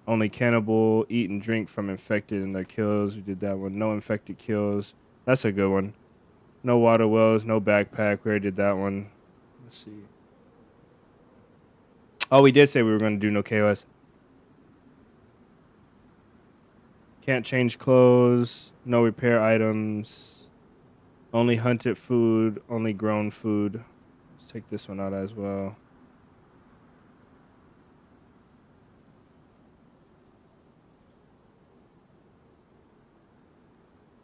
Only cannibal. Eat and drink from infected in their kills. We did that one. No infected kills. That's a good one. No water wells. No backpack. We already did that one. Let's see. Oh, we did say we were going to do no KOS. Can't change clothes. No repair items. Only hunted food. Only grown food. Let's take this one out as well.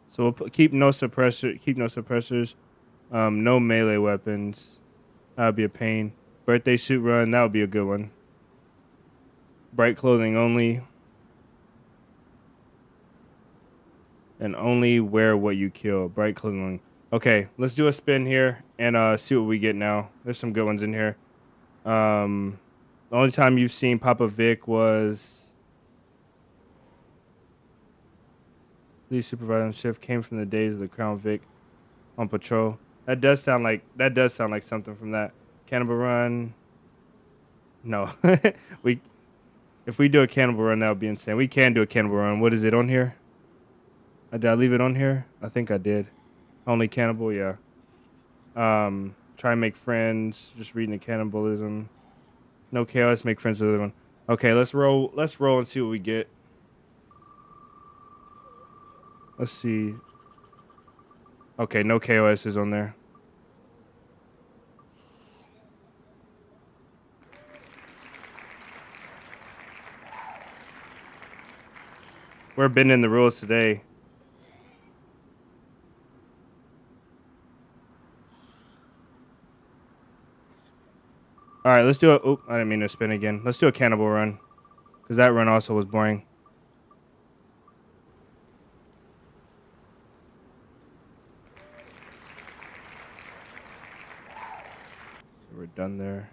So we'll keep no suppressor. Keep no suppressors. No melee weapons. That would be a pain. Birthday suit run. That would be a good one. Bright clothing only. And only wear what you kill. Bright clothing. Okay, let's do a spin here and see what we get now. There's some good ones in here. The only time you've seen Papa Vic was Police supervisor on shift came from the days of the Crown Vic on patrol. That does sound like something from that. Cannibal Run. No. If we do a Cannibal Run, that would be insane. We can do a Cannibal Run. What is it on here? Did I leave it on here? I think I did. Only cannibal, yeah. Try and make friends. Just reading the cannibalism. No chaos. Make friends with everyone. Okay, let's roll. Let's roll and see what we get. Let's see. Okay, no KOS is on there. We're bending the rules today. All right, let's do a... Oop, I didn't mean to spin again. Let's do a Cannibal Run. Because that run also was boring. So we're done there.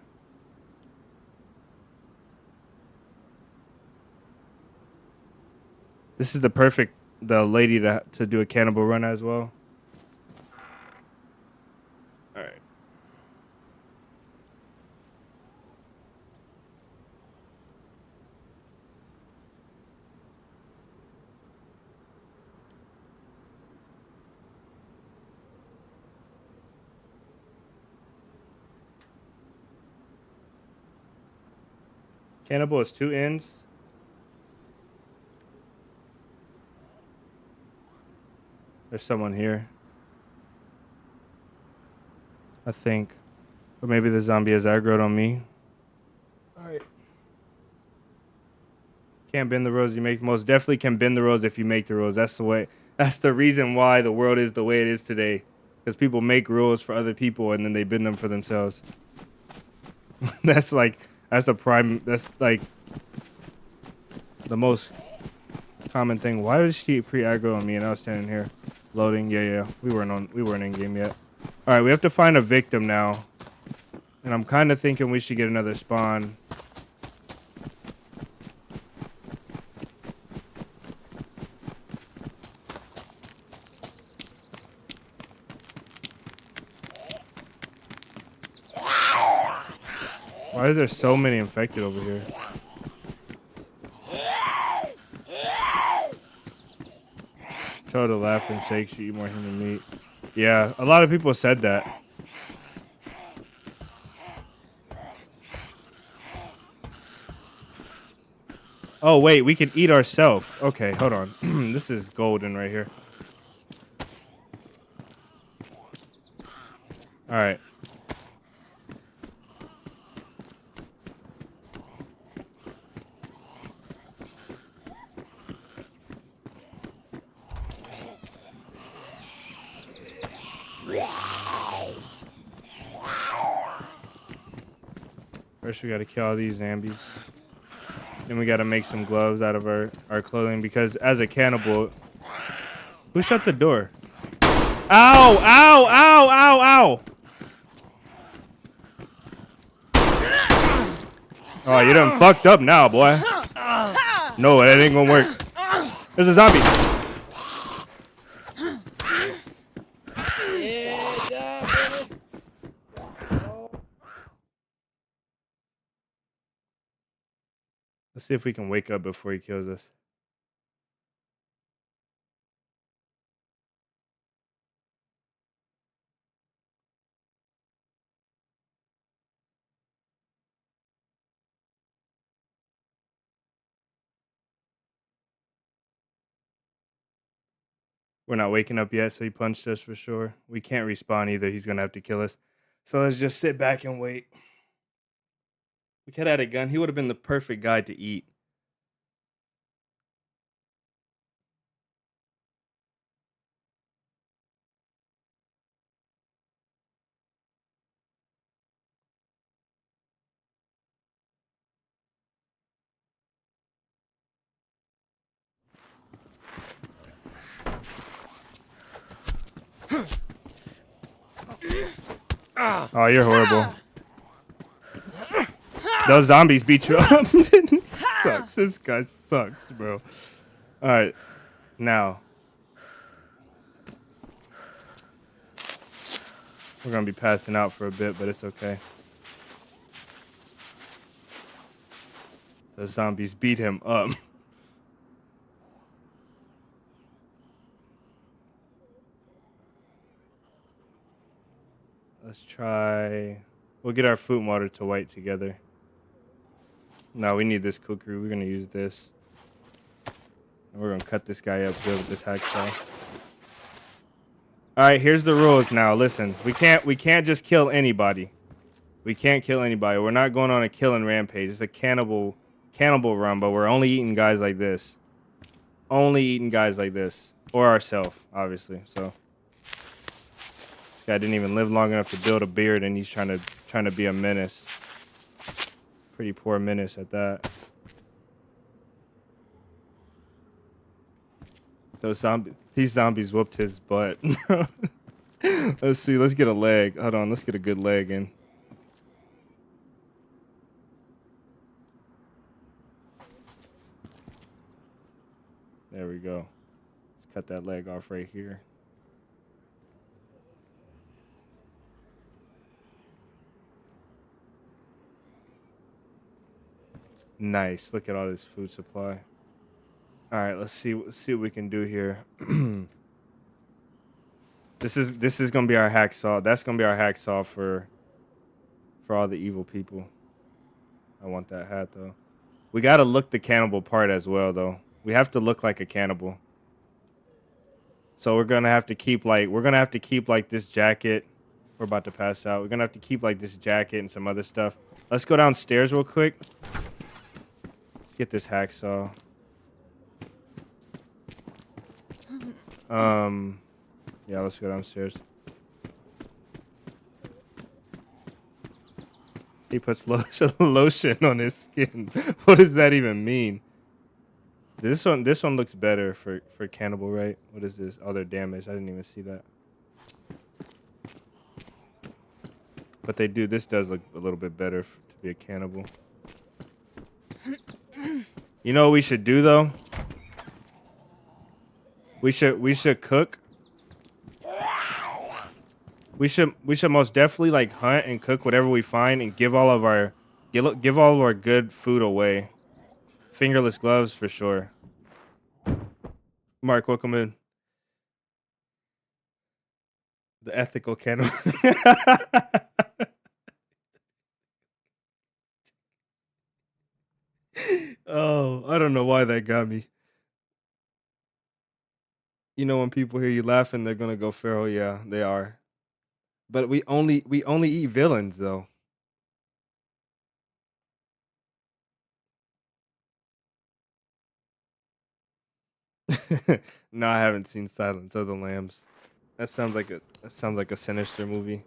This is the lady to do a Cannibal Run as well. All right. Cannibal is 2 ends. There's someone here. I think. Or maybe the zombie has aggroed on me. Alright. Can't bend the rules you make. Most definitely can bend the rules if you make the rules. That's the way. That's the reason why the world is the way it is today. Because people make rules for other people and then they bend them for themselves. That's like the most common thing. Why did she keep pre-aggro on me and I was standing here loading? Yeah. We weren't in game yet. All right, we have to find a victim now. And I'm kind of thinking we should get another spawn. Why is there so many infected over here? Show the laugh and shake, should eat more human meat. Yeah, a lot of people said that. Oh, wait, we can eat ourselves. Okay, hold on. This is golden right here. All right. First, we gotta kill all these zombies. Then we gotta make some gloves out of our clothing because as a cannibal, who shut the door? Ow! Ow! Ow! Ow! Ow! Oh, you done fucked up now, boy. No, that ain't gonna work. There's a zombie. Let's see if we can wake up before he kills us. We're not waking up yet, so he punched us for sure. We can't respawn either. He's gonna have to kill us. So let's just sit back and wait. We could have had a gun. He would have been the perfect guy to eat. Oh, you're horrible. Those zombies beat you up. Sucks. This guy sucks, bro. All right, now we're gonna be passing out for a bit, but it's okay. The zombies beat him up. Let's try. We'll get our food and water to white together. No, we need this cookery. We're gonna use this. And we're gonna cut this guy up good with this hacksaw. All right, here's the rules now. Listen, we can't just kill anybody. We can't kill anybody. We're not going on a killing rampage. It's a cannibal run, but we're only eating guys like this. Only eating guys like this, or ourselves, obviously. So, this guy didn't even live long enough to build a beard, and he's trying to be a menace. Pretty poor menace at that. These zombies whooped his butt. Let's see. Let's get a leg. Hold on. Let's get a good leg in. There we go. Let's cut that leg off right here. Nice. Look at all this food supply. All right, let's see what we can do here. This is gonna be our hacksaw. That's gonna be our hacksaw for all the evil people. I want that hat though. We gotta look the cannibal part as well though. We have to look like a cannibal. So we're gonna have to keep like this jacket. We're about to pass out. We're gonna have to keep like this jacket and some other stuff. Let's go downstairs real quick. Let's get this hacksaw. Yeah, let's go downstairs. He puts lotion on his skin. What does that even mean? This one looks better for cannibal, right? What is this? Oh, they're damaged. I didn't even see that. But this does look a little bit better to be a cannibal. You know what we should do though? We should cook. We should most definitely like hunt and cook whatever we find and give all of our good food away. Fingerless gloves for sure. Mark, welcome in. The ethical cannibal. Oh, I don't know why that got me. You know when people hear you laughing, they're gonna go feral. Yeah, they are. But we only eat villains though. No, I haven't seen Silence of the Lambs. That sounds like a sinister movie.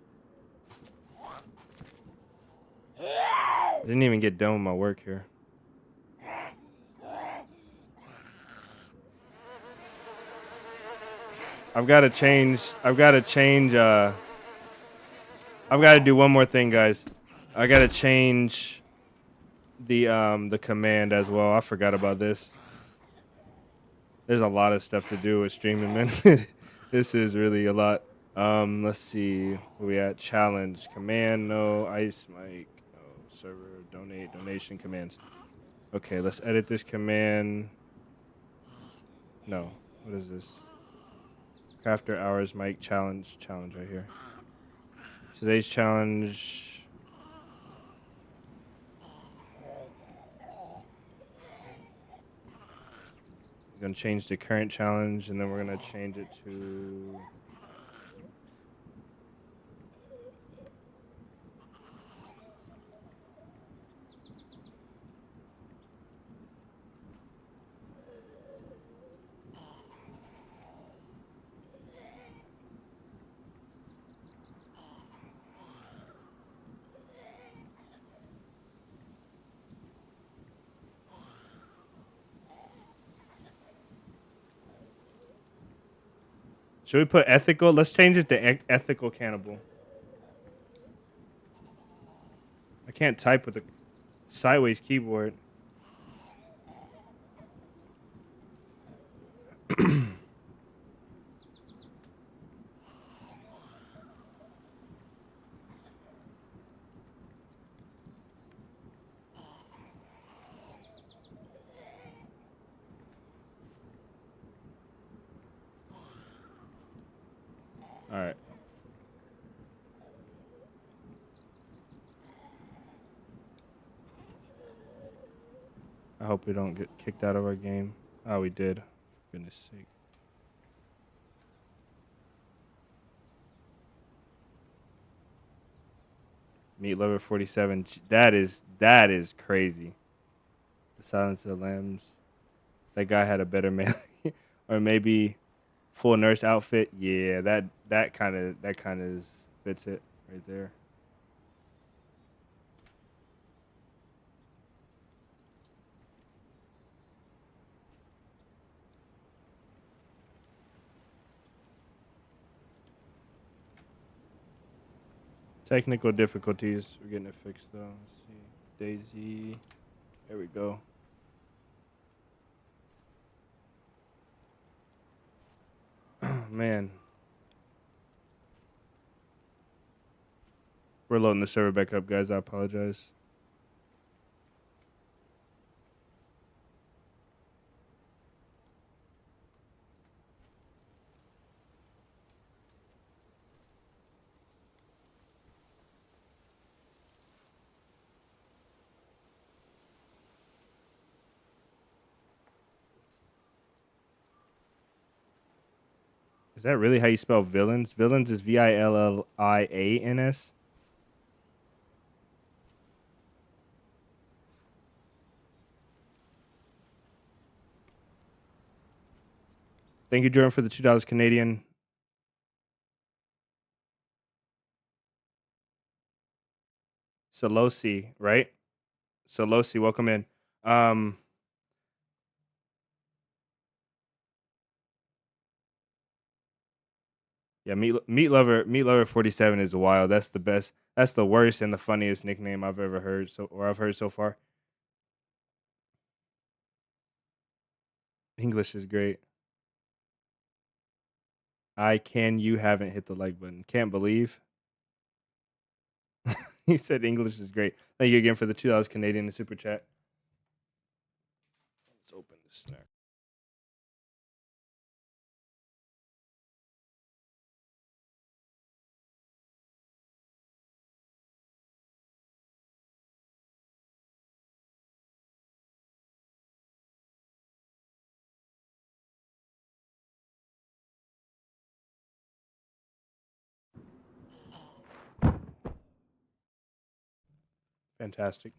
Didn't even get done with my work here. I've got to change. I've got to change. I've got to do one more thing, guys. I got to change the command as well. I forgot about this. There's a lot of stuff to do with streaming, man. This is really a lot. Let's see. Where we at? Challenge. Command. No. Ice mic. No. Server. Donate. Donation commands. Okay, let's edit this command. No. What is this? Crafter hours mic challenge. Challenge right here. Today's challenge. We're gonna change the current challenge, and then we're gonna change it to. Should we put ethical? Let's change it to ethical cannibal. I can't type with a sideways keyboard. All right. I hope we don't get kicked out of our game. Oh, we did. For goodness sake. Meat Lover 47. That is crazy. The Silence of the Lambs. That guy had a better melee, or maybe full nurse outfit. Yeah, that kind of fits it right there. Technical difficulties. We're getting it fixed though. Let's see. DayZ. There we go. Man. We're loading the server back up, guys. I apologize. Is that really how you spell villains? Villains is VILLIANS. Thank you, Jordan, for the $2 Canadian. Solosi, right? Solosi, welcome in. Yeah, Meat Lover 47 is wild. That's the best. That's the worst and the funniest nickname I've ever heard I've heard so far. English is great. You haven't hit the like button. Can't believe. He said English is great. Thank you again for the $2 Canadian in the super chat. Let's open this snack. Fantastic.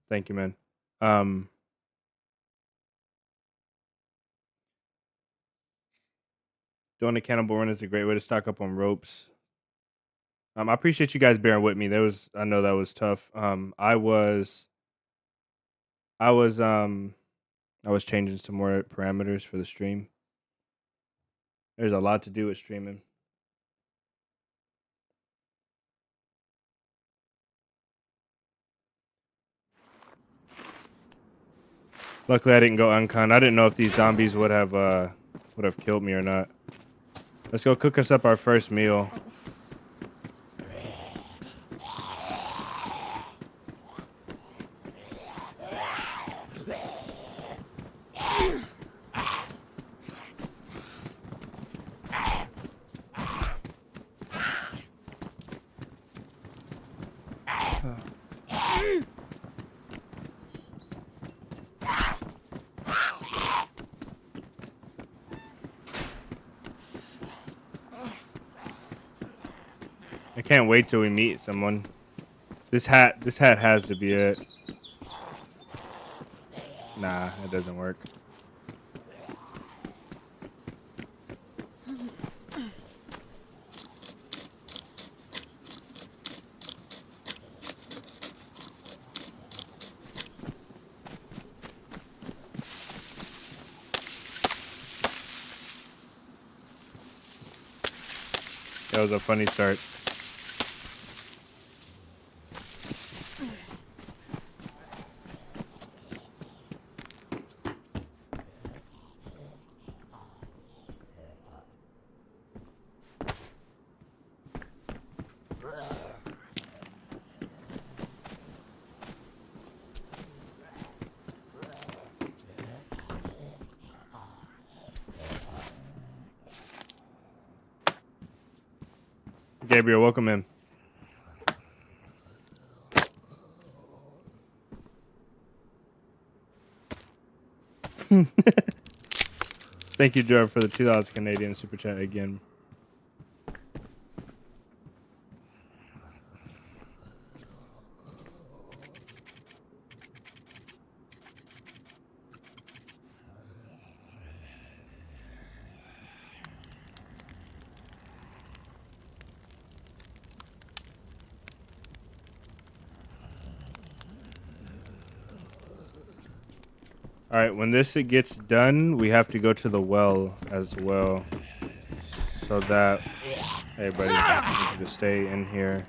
Thank you, man. Um, doing a Cannibal Run is a great way to stock up on ropes. I appreciate you guys bearing with me. I know that was tough. I was, I was changing some more parameters for the stream. There's a lot to do with streaming. Luckily, I didn't go uncon. I didn't know if these zombies would have killed me or not. Let's go cook us up our first meal. I can't wait till we meet someone. This hat has to be it. Nah, it doesn't work. That was a funny start. Gabriel, welcome in. Thank you, Joe, for the $2 Canadian super chat again. All right, when this gets done, we have to go to the well as well, so that everybody needs to stay in here.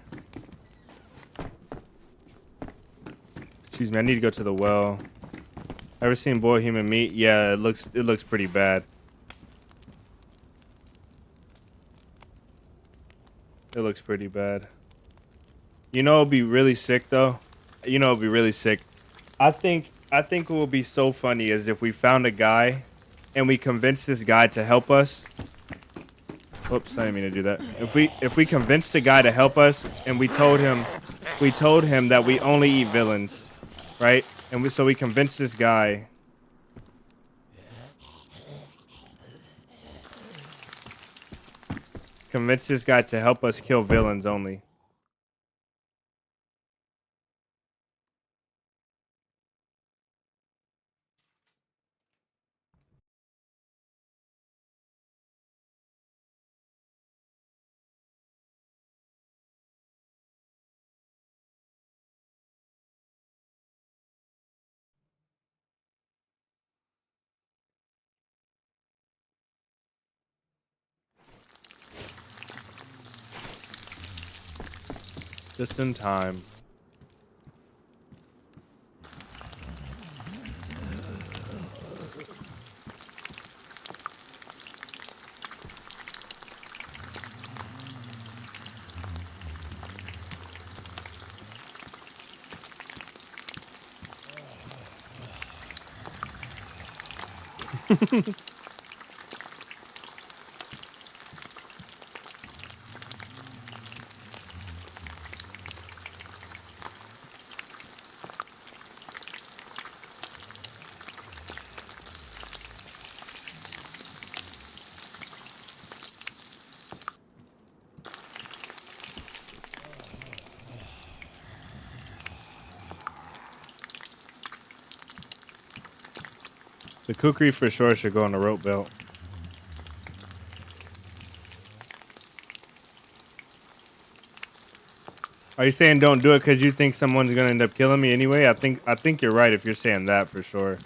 Excuse me, I need to go to the well. Ever seen boiled human meat? Yeah, it looks pretty bad. It looks pretty bad. You know, it'd be really sick though. You know, it'd be really sick. I think what would be so funny is if we found a guy, and we convinced this guy to help us. Whoops, I didn't mean to do that. If we convinced the guy to help us, and we told him that we only eat villains, right? And so we convinced this guy. Convince this guy to help us kill villains only. Just in time. The kukri for sure should go on the rope belt. Are you saying don't do it because you think someone's gonna end up killing me anyway? I think you're right if you're saying that for sure.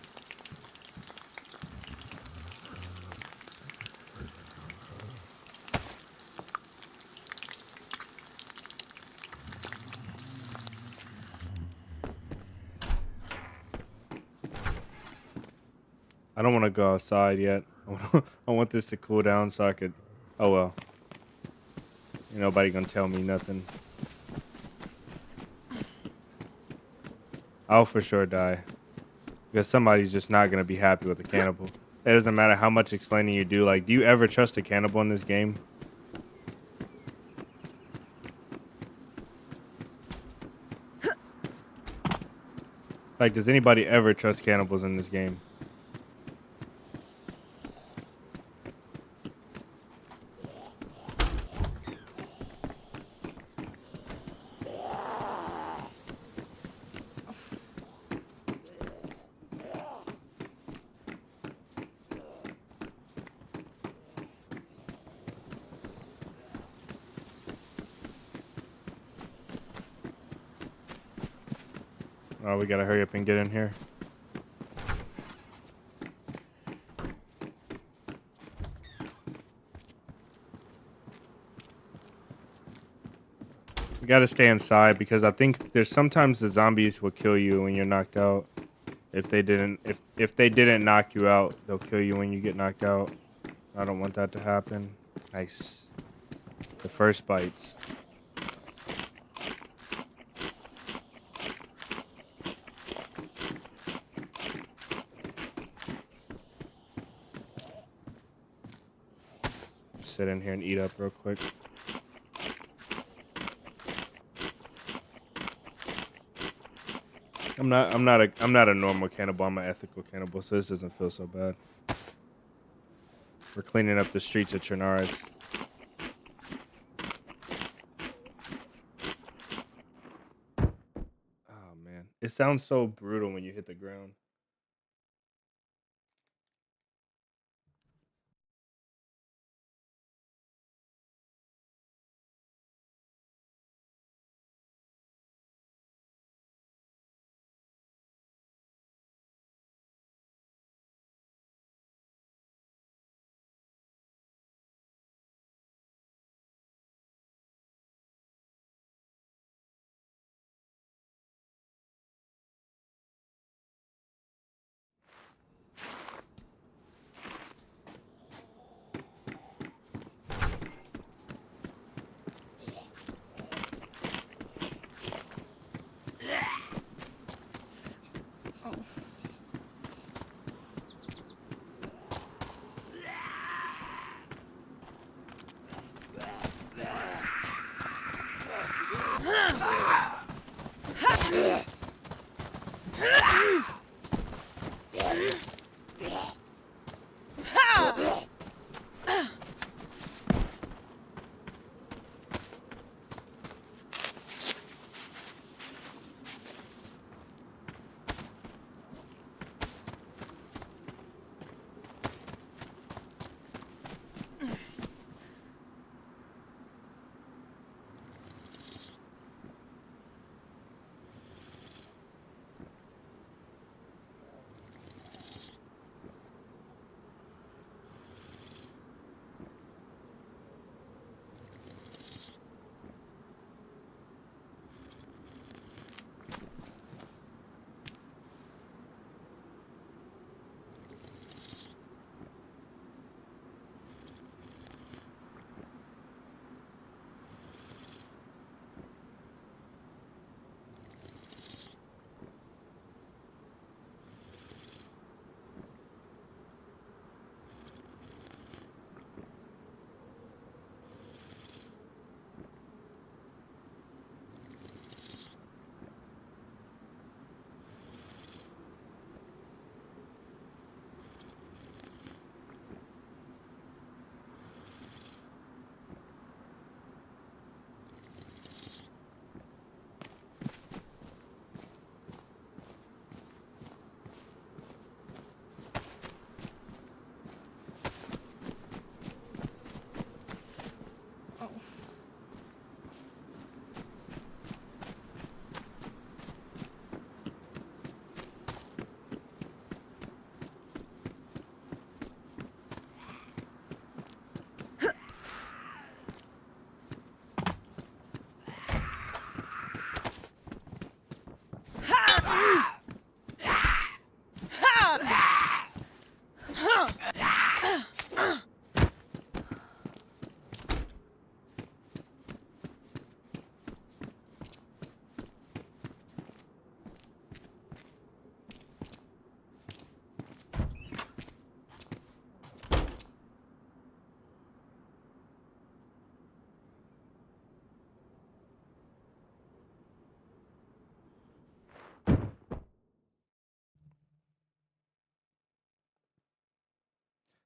I don't want to go outside yet. I want this to cool down so I could. Oh well. Ain't nobody gonna tell me nothing. I'll for sure die. Because somebody's just not gonna be happy with a cannibal. It doesn't matter how much explaining you do. Like, do you ever trust a cannibal in this game? Like, does anybody ever trust cannibals in this game? Oh, we gotta hurry up and get in here. We gotta stay inside because I think there's sometimes the zombies will kill you when you're knocked out. If they didn't knock you out, they'll kill you when you get knocked out. I don't want that to happen. Nice. The first bites. Sit in here and eat up real quick. I'm not a normal cannibal. I'm an ethical cannibal, so this doesn't feel so bad. We're cleaning up the streets of Chernarus. Oh man, it sounds so brutal when you hit the ground.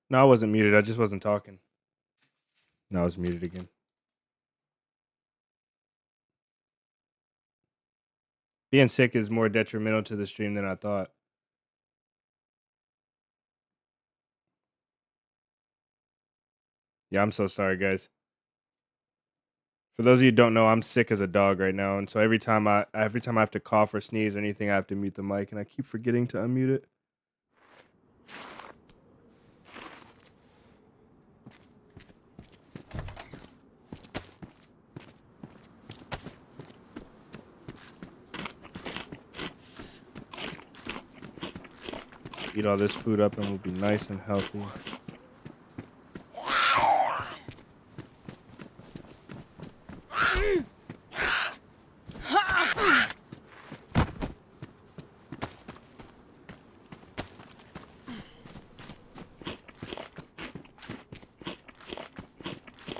No, I wasn't muted. I just wasn't talking. No, I was muted again. Being sick is more detrimental to the stream than I thought. Yeah, I'm so sorry, guys. For those of you who don't know, I'm sick as a dog right now, and so every time I have to cough or sneeze or anything, I have to mute the mic, and I keep forgetting to unmute it. Eat all this food up, and we'll be nice and healthy.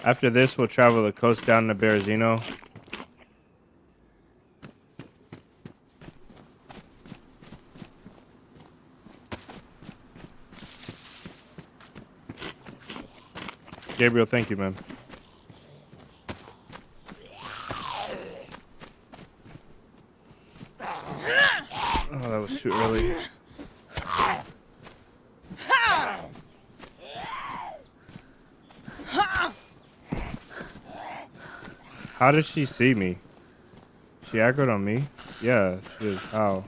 After this, we'll travel the coast down to 𝙏𝙤𝙙𝙧𝙚𝙖. Gabriel, thank you, man. Oh, that was too early. How does she see me? She aggroed on me? Yeah, she is. How?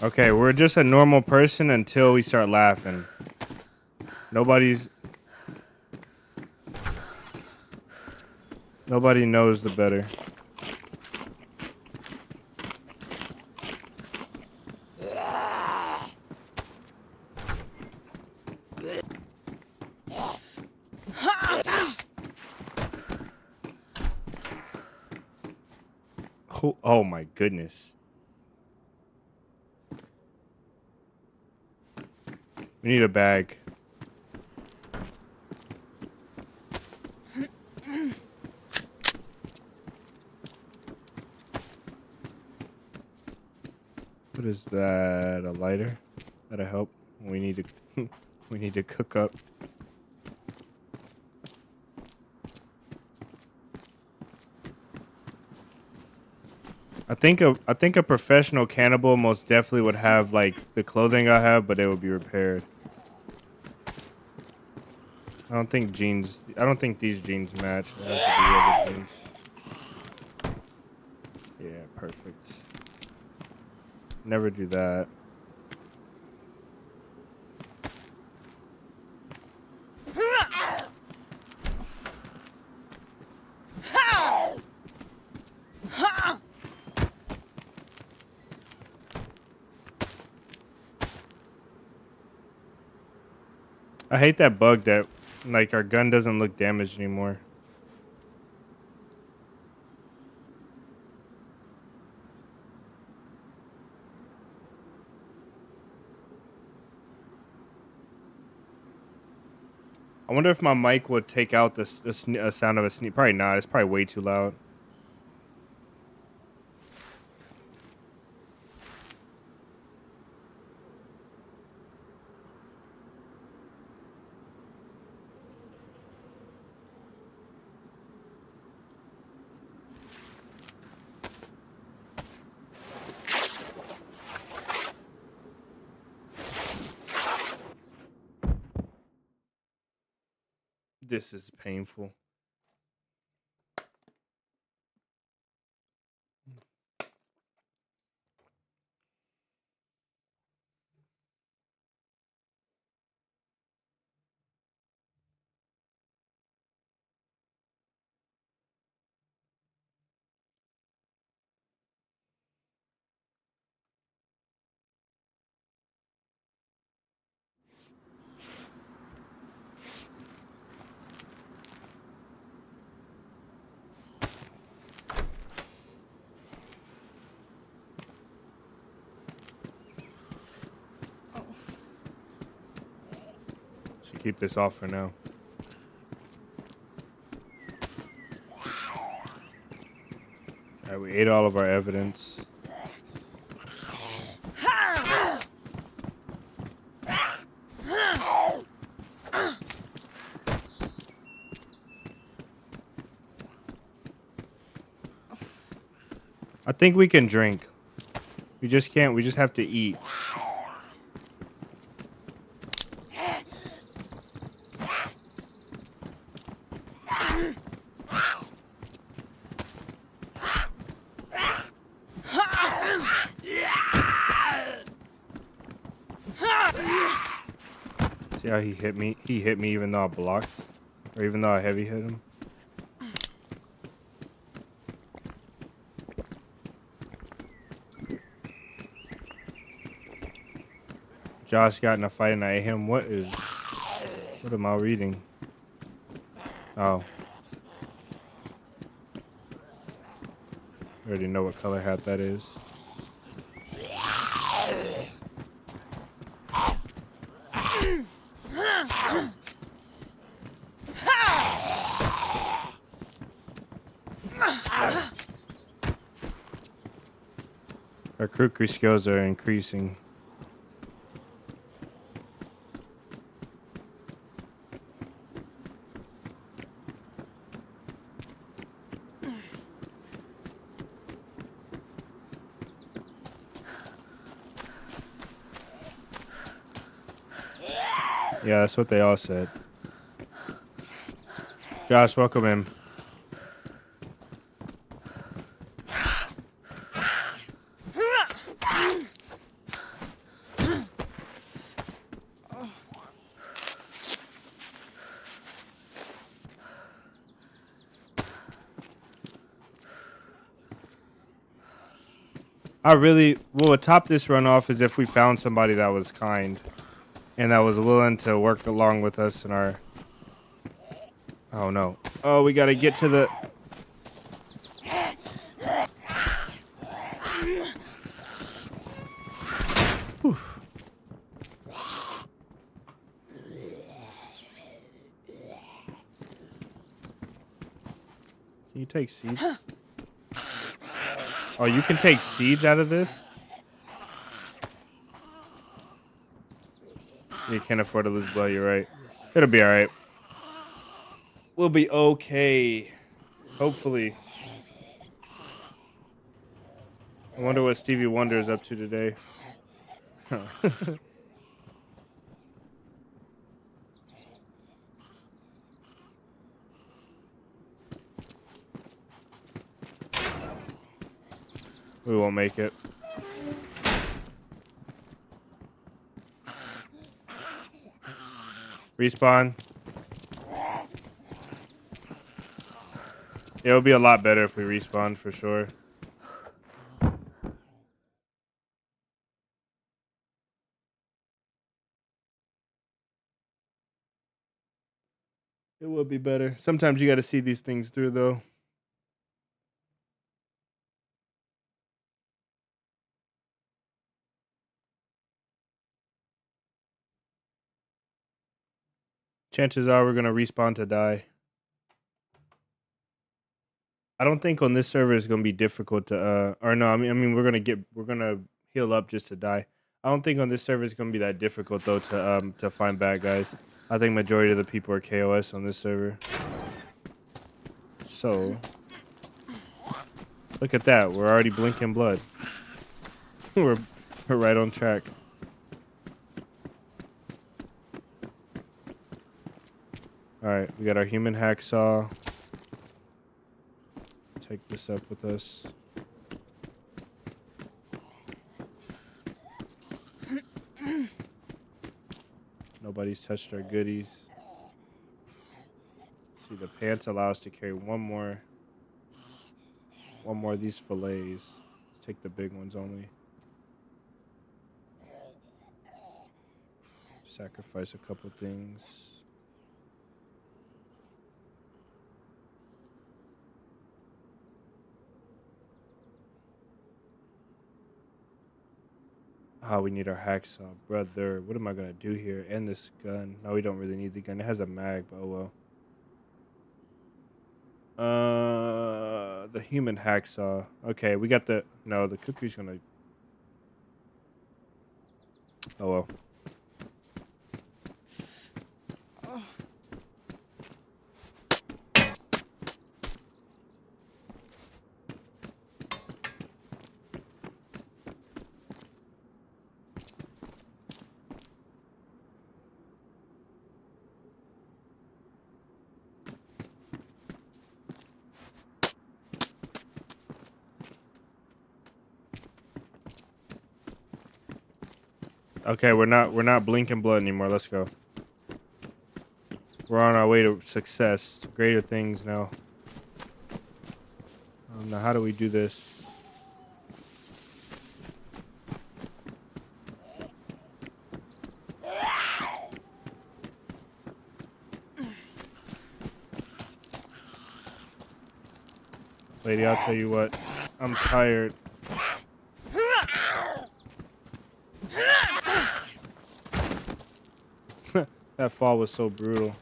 Okay, we're just a normal person until we start laughing. Nobody knows the better. Oh my goodness. We need a bag. What is that? A lighter? That'll help. We need to we need to cook up. I think a professional cannibal most definitely would have like the clothing I have, but it would be repaired. I don't think these jeans match. It has to be other jeans. Yeah, perfect. Never do that. I hate that bug that like our gun doesn't look damaged anymore. I wonder if my mic would take out the sound of a sneeze. Probably not. It's probably way too loud. This is painful. Should keep this off for now. Alright, we ate all of our evidence. I think we can drink. We just can't. We just have to eat. See how he hit me? He hit me even though I blocked. Or even though I heavy hit him. Josh got in a fight and I ate him. What am I reading? Oh. I already know what color hat that is. Our kukri skills are increasing. Yeah, that's what they all said. Josh, welcome in. What would top this run off is if we found somebody that was kind and that was willing to work along with us in our... Oh no. Oh, we gotta get to the... Whew. Can you take seeds? Oh, you can take seeds out of this? You can't afford to lose blood, you're right. It'll be alright. We'll be okay. Hopefully. I wonder what Stevie Wonder is up to today. We won't make it. Respawn. It would be a lot better if we respawn for sure. It would be better. Sometimes you got to see these things through though. Chances are we're gonna respawn to die. I don't think on this server it's gonna be difficult to or no, I mean we're gonna heal up just to die. I don't think on this server it's gonna be that difficult though to find bad guys. I think majority of the people are KOS on this server. So look at that, we're already blinking blood. we're right on track. Alright, we got our human hacksaw. Take this up with us. Nobody's touched our goodies. See, the pants allow us to carry one more of these fillets. Let's take the big ones only. Sacrifice a couple things. Oh, we need our hacksaw, brother. What am I gonna do here? And this gun. No, we don't really need the gun. It has a mag, but oh well. The a human hacksaw. Okay, we got the... No, the cookie's gonna... Oh, well. Okay, we're not blinking blood anymore. Let's go. We're on our way to success, to greater things now. Now, how do we do this? Lady, I'll tell you what. I'm tired. That fall was so brutal.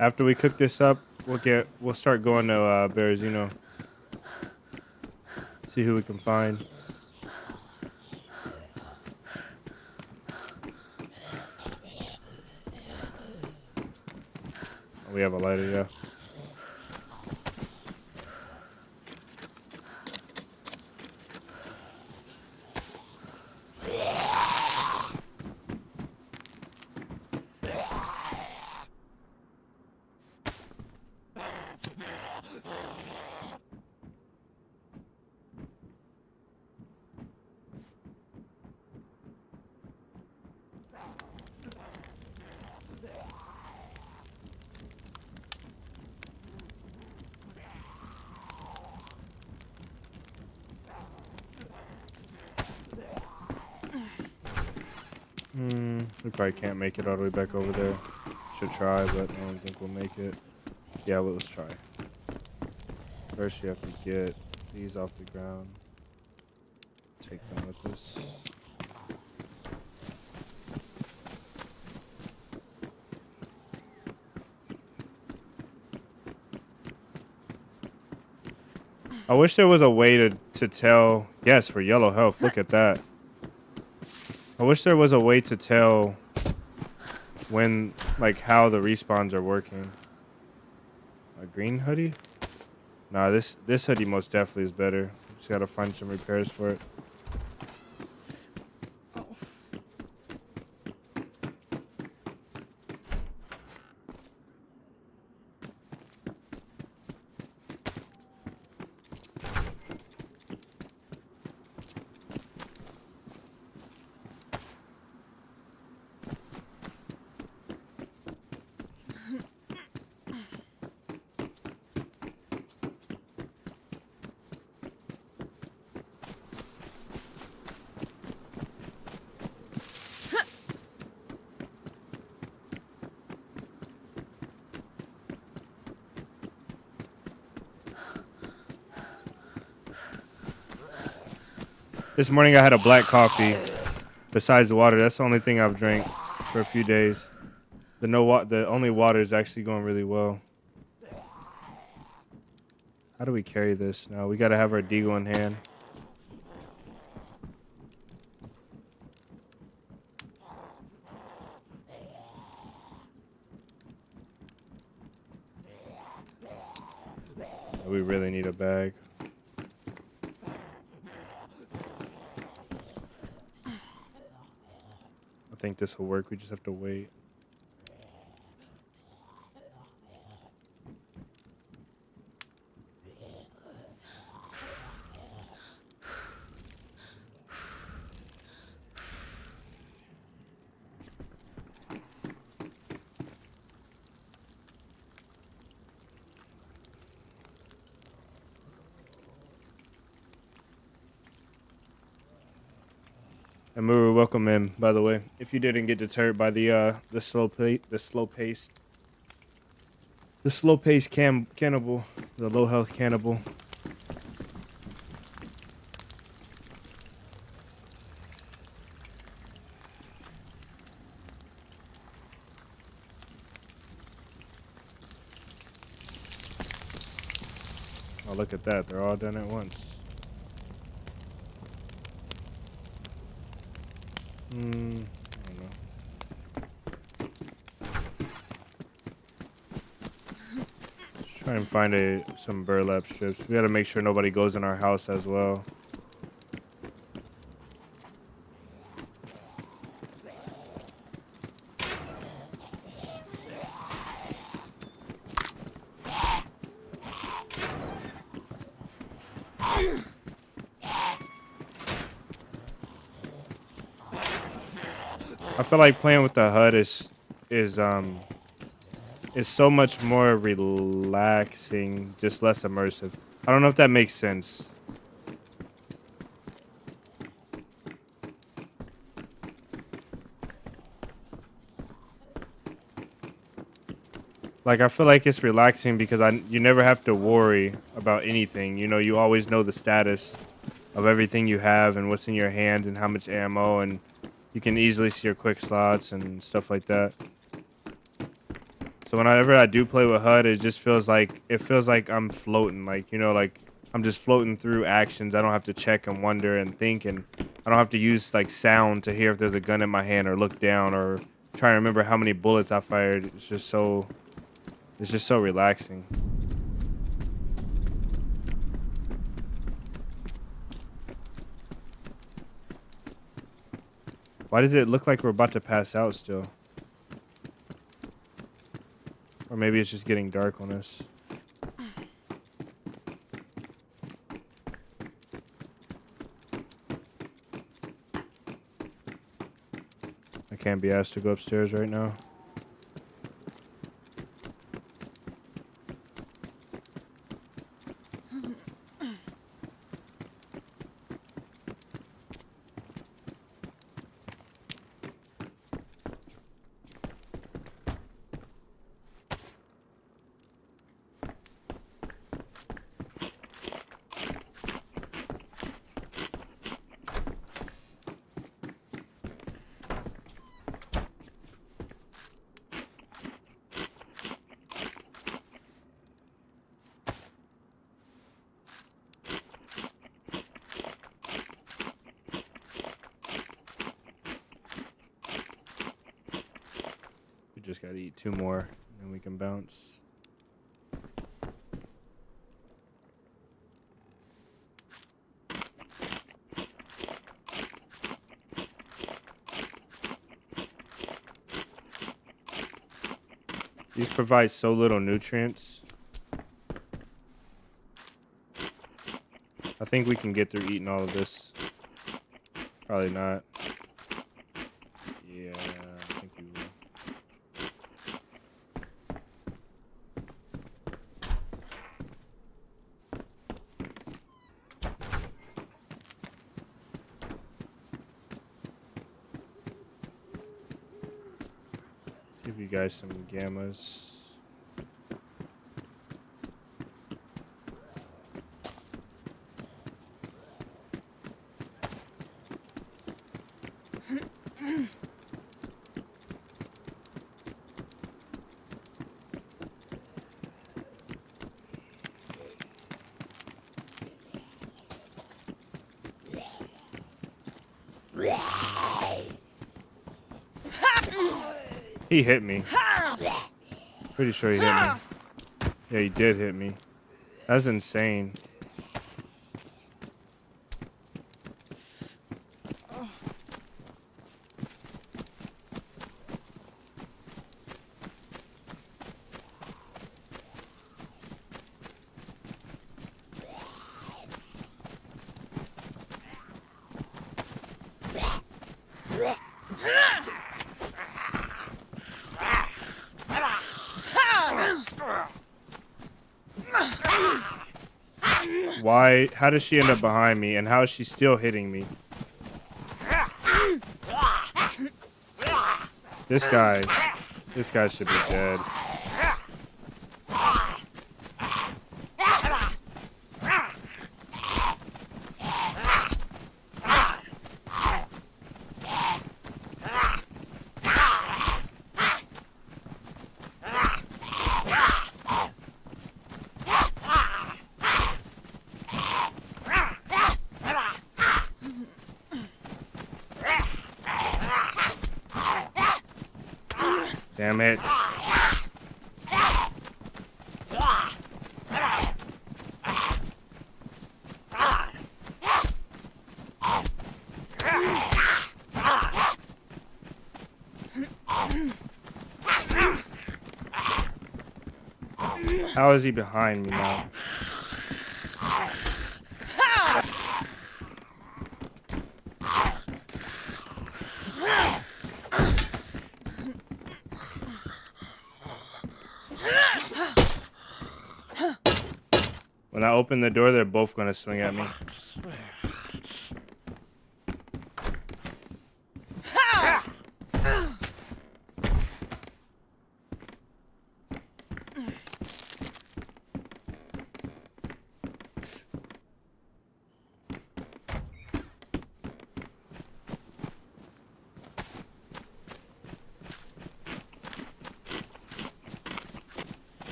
After we cook this up, we'll start going to 𝙏𝙤𝙙𝙧𝙚. See who we can find. We have a lighter, yeah. We probably can't make it all the way back over there. Should try, but I don't think we'll make it. Yeah, well, let's try. First, we have to get these off the ground. Take them with us. I wish there was a way to tell. Yes, for yellow health. Look at that. I wish there was a way to tell when, like, how the respawns are working. A green hoodie? Nah, this hoodie most definitely is better. Just gotta find some repairs for it. This morning I had a black coffee. Besides the water, that's the only thing I've drank for a few days. The only water is actually going really well. How do we carry this now? We gotta have our deagle in hand. We really need a bag. I think this will work. We just have to wait. And Muru, welcome in, by the way. If you didn't get deterred by the slow pace. The slow-paced cannibal, the low-health cannibal. Oh, look at that. They're all done at once. I don't know. Let's try and find some burlap strips. We gotta make sure nobody goes in our house as well. I feel like playing with the HUD is so much more relaxing, just less immersive. I don't know if that makes sense. Like, I feel like it's relaxing because you never have to worry about anything. You know, you always know the status of everything you have and what's in your hands and how much ammo, and you can easily see your quick slots and stuff like that. So whenever I do play with HUD, it just feels like I'm floating, like, you know, like I'm just floating through actions. I don't have to check and wonder and think, and I don't have to use like sound to hear if there's a gun in my hand or look down or try and remember how many bullets I fired. It's just so relaxing. Why does it look like we're about to pass out still? Or maybe it's just getting dark on us. I can't be asked to go upstairs right now. Just gotta eat 2 more, and then we can bounce. These provide so little nutrients. I think we can get through eating all of this. Probably not. Yeah, I think we will. Give you guys some gammas. He hit me. Pretty sure he hit me. Yeah, he did hit me. That's insane. Why? How does she end up behind me? And how is she still hitting me? This guy should be dead. Damn it. How is he behind me now? When I open the door, they're both gonna swing at me.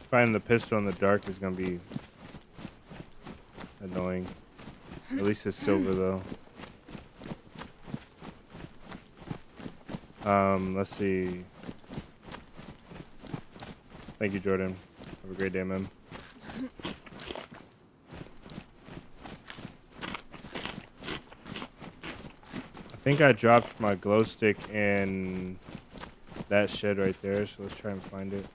Finding the pistol in the dark is gonna be annoying. At least it's silver though. Let's see. Thank you, Jordan. Have a great day, man. I think I dropped my glow stick in that shed right there, so let's try and find it.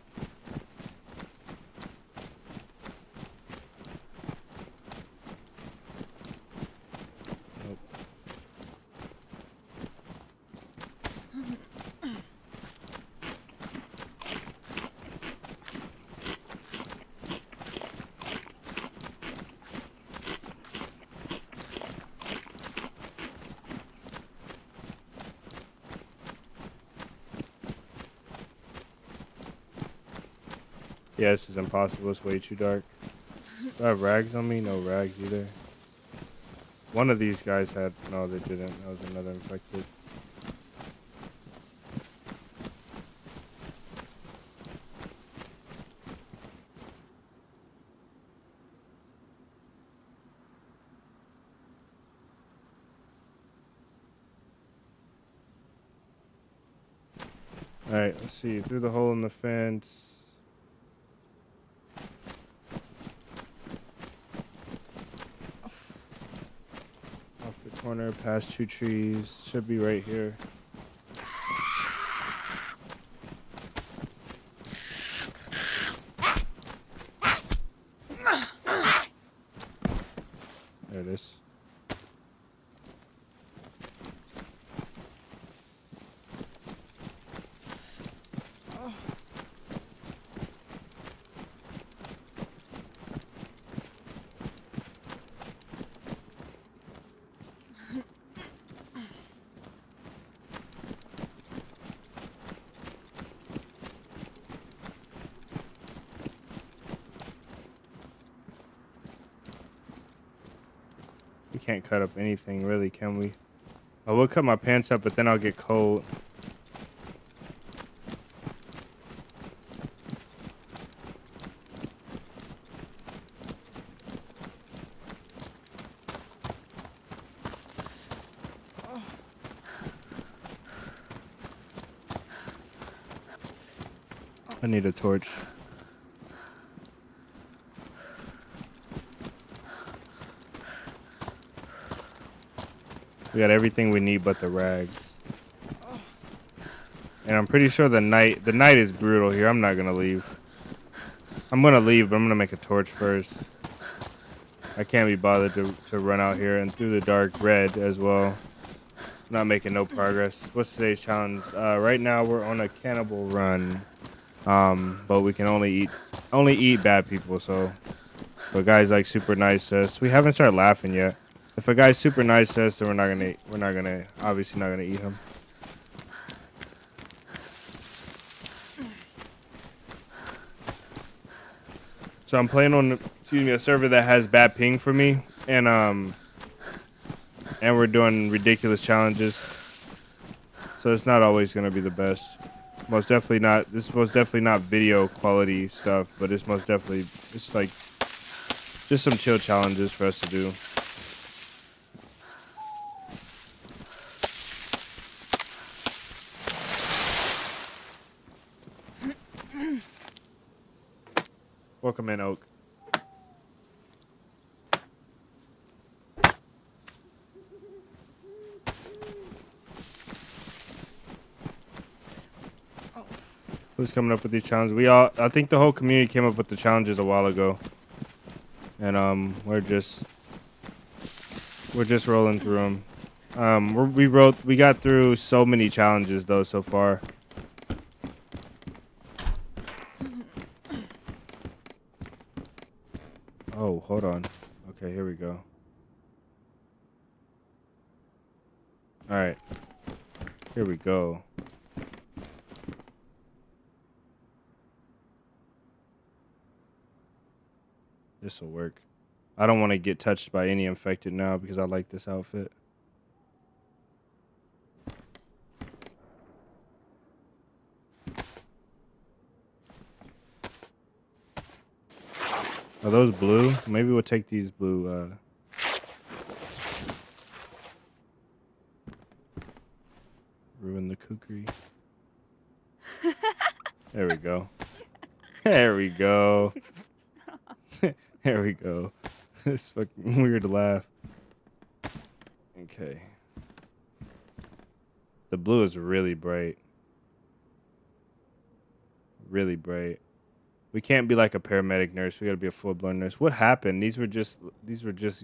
Yeah, this is impossible. It's way too dark. Do I have rags on me? No rags either. One of these guys had... No, they didn't. That was another infected. Alright, let's see. Through the hole in the fence. Corner past 2 trees, should be right here. There it is. We can't cut up anything, really, can we? I will cut my pants up, but then I'll get cold. I need a torch. We got everything we need but the rags. And I'm pretty sure the night is brutal here. I'm not gonna leave. I'm gonna leave, but I'm gonna make a torch first. I can't be bothered to run out here and through the dark red as well. Not making no progress. What's today's challenge? Right now we're on a cannibal run. But we can only eat bad people, so if a guy's like super nice to us, we haven't started laughing yet. If a guy's super nice to us, then we're obviously not gonna eat him. So I'm playing on a server that has bad ping for me, and we're doing ridiculous challenges. so it's not always gonna be the best. Most definitely not. This is most definitely not video quality stuff, but it's most definitely it's like just some chill challenges for us to do. Welcome in, Oak. Who's coming up with these challenges? I think the whole community came up with the challenges a while ago, and we're just rolling through them. We got through so many challenges though so far. Oh, hold on. Okay, here we go. All right, here we go. This will work. I don't want to get touched by any infected now because I like this outfit. Are those blue? Maybe we'll take these blue. Ruin the kukri. There we go. There we go. There we go. It's fucking weird to laugh. Okay. The blue is really bright. Really bright. We can't be like a paramedic nurse. We gotta be a full-blown nurse. What happened? These were just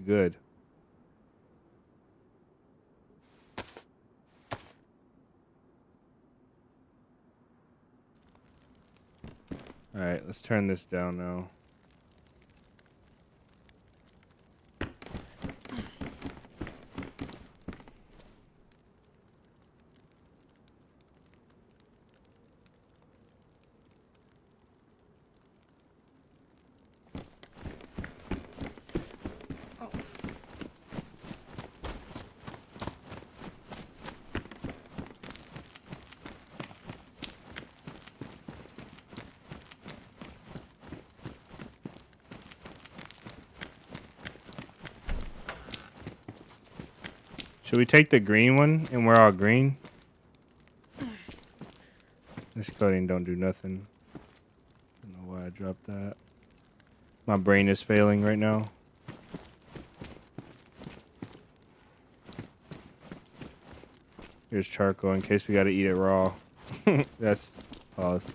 good. All right, let's turn this down now. Should we take the green one and we're all green? This coding don't do nothing. I don't know why I dropped that. My brain is failing right now. Here's charcoal in case we gotta eat it raw. That's pause.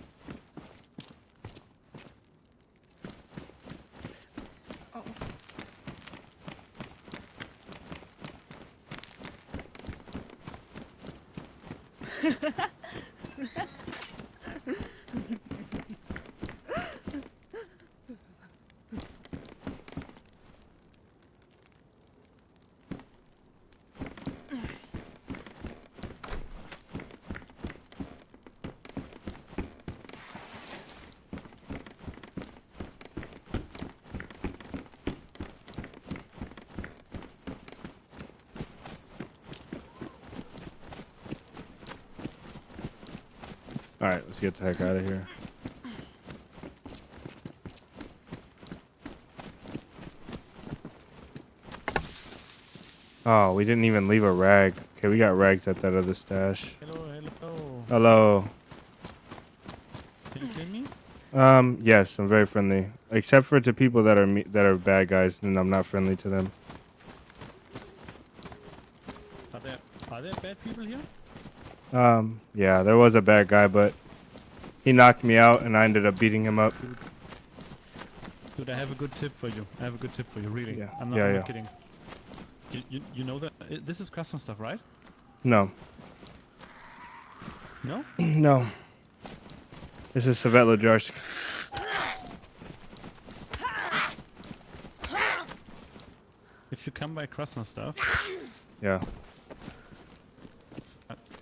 Alright, let's get the heck out of here. Oh, we didn't even leave a rag. Okay, we got rags at that other stash. Hello, hello. Hello. Can you hear me? Yes, I'm very friendly. Except for to people that are bad guys, then I'm not friendly to them. Are there bad people here? Yeah, there was a bad guy, but he knocked me out and I ended up beating him up. Dude, I have a good tip for you. I have a good tip for you, really. Yeah. I'm not kidding. You know that this is custom stuff, right? No. No? No. This is 𝙏𝙬𝙧𝙚. If you come by custom stuff, Yeah.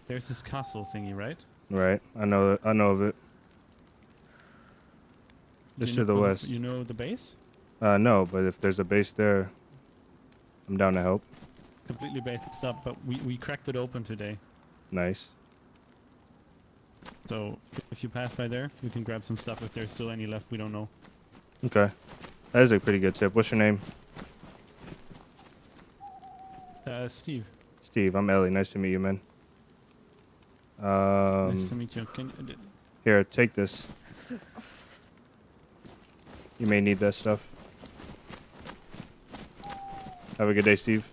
there's this castle thingy, right? Right. I know of it. Just to the west. You know the base? No, but if there's a base there, I'm down to help. Completely based up, but we cracked it open today. Nice. So if you pass by there, you can grab some stuff if there's still any left we don't know. Okay. That is a pretty good tip. What's your name? Steve. Steve. I'm Ellie. Nice to meet you, man. Nice to meet you. Here, take this. You may need that stuff. Have a good day, Steve.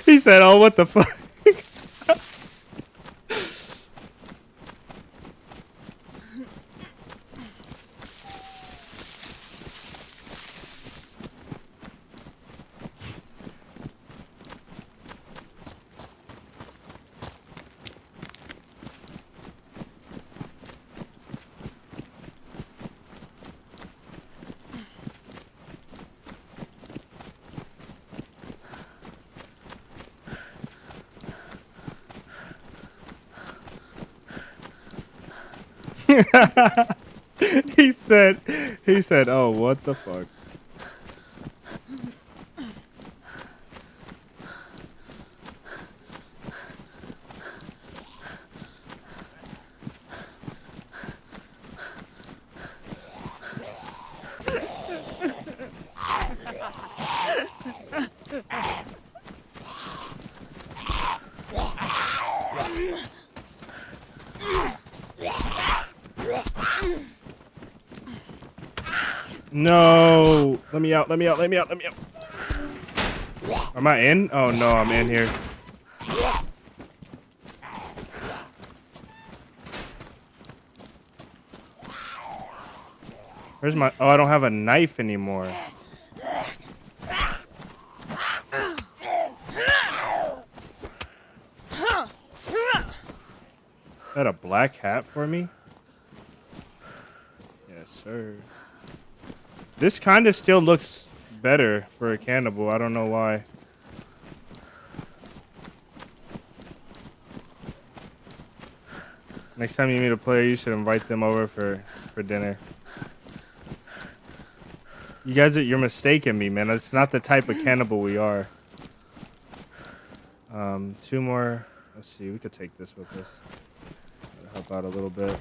He said, "Oh, what the fuck?" he said, "Oh, what the fuck?" No, let me out, let me out, let me out, let me out. Am I in? Oh no, I'm in here. Where's my, oh, I don't have a knife anymore. Is that a black hat for me? Yes, sir. This kind of still looks better for a cannibal. I don't know why. Next time you meet a player, you should invite them over for dinner. You guys, you're mistaking me, man. That's not the type of cannibal we are. Two more. Let's see. We could take this with us. Help out a little bit.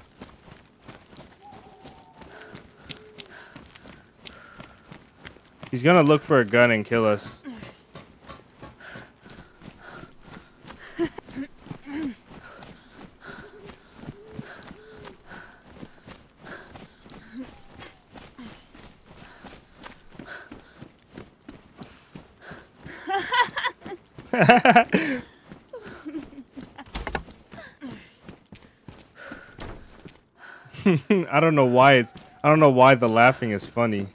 He's gonna look for a gun and kill us. I don't know why the laughing is funny.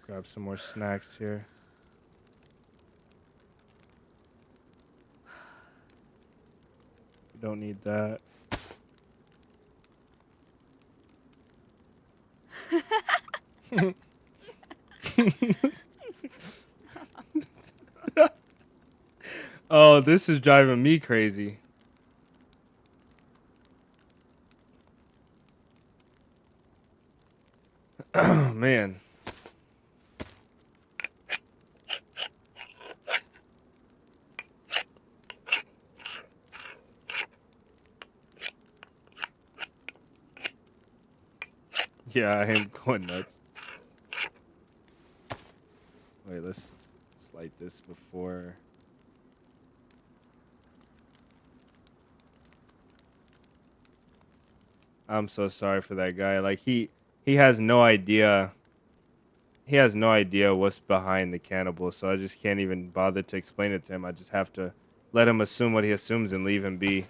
Grab some more snacks here. We don't need that. Oh, this is driving me crazy. Oh, man. Yeah, I am going nuts. Wait, let's light this before. I'm so sorry for that guy. Like he has no idea. He has no idea what's behind the cannibal, so I just can't even bother to explain it to him. I just have to let him assume what he assumes and leave him be.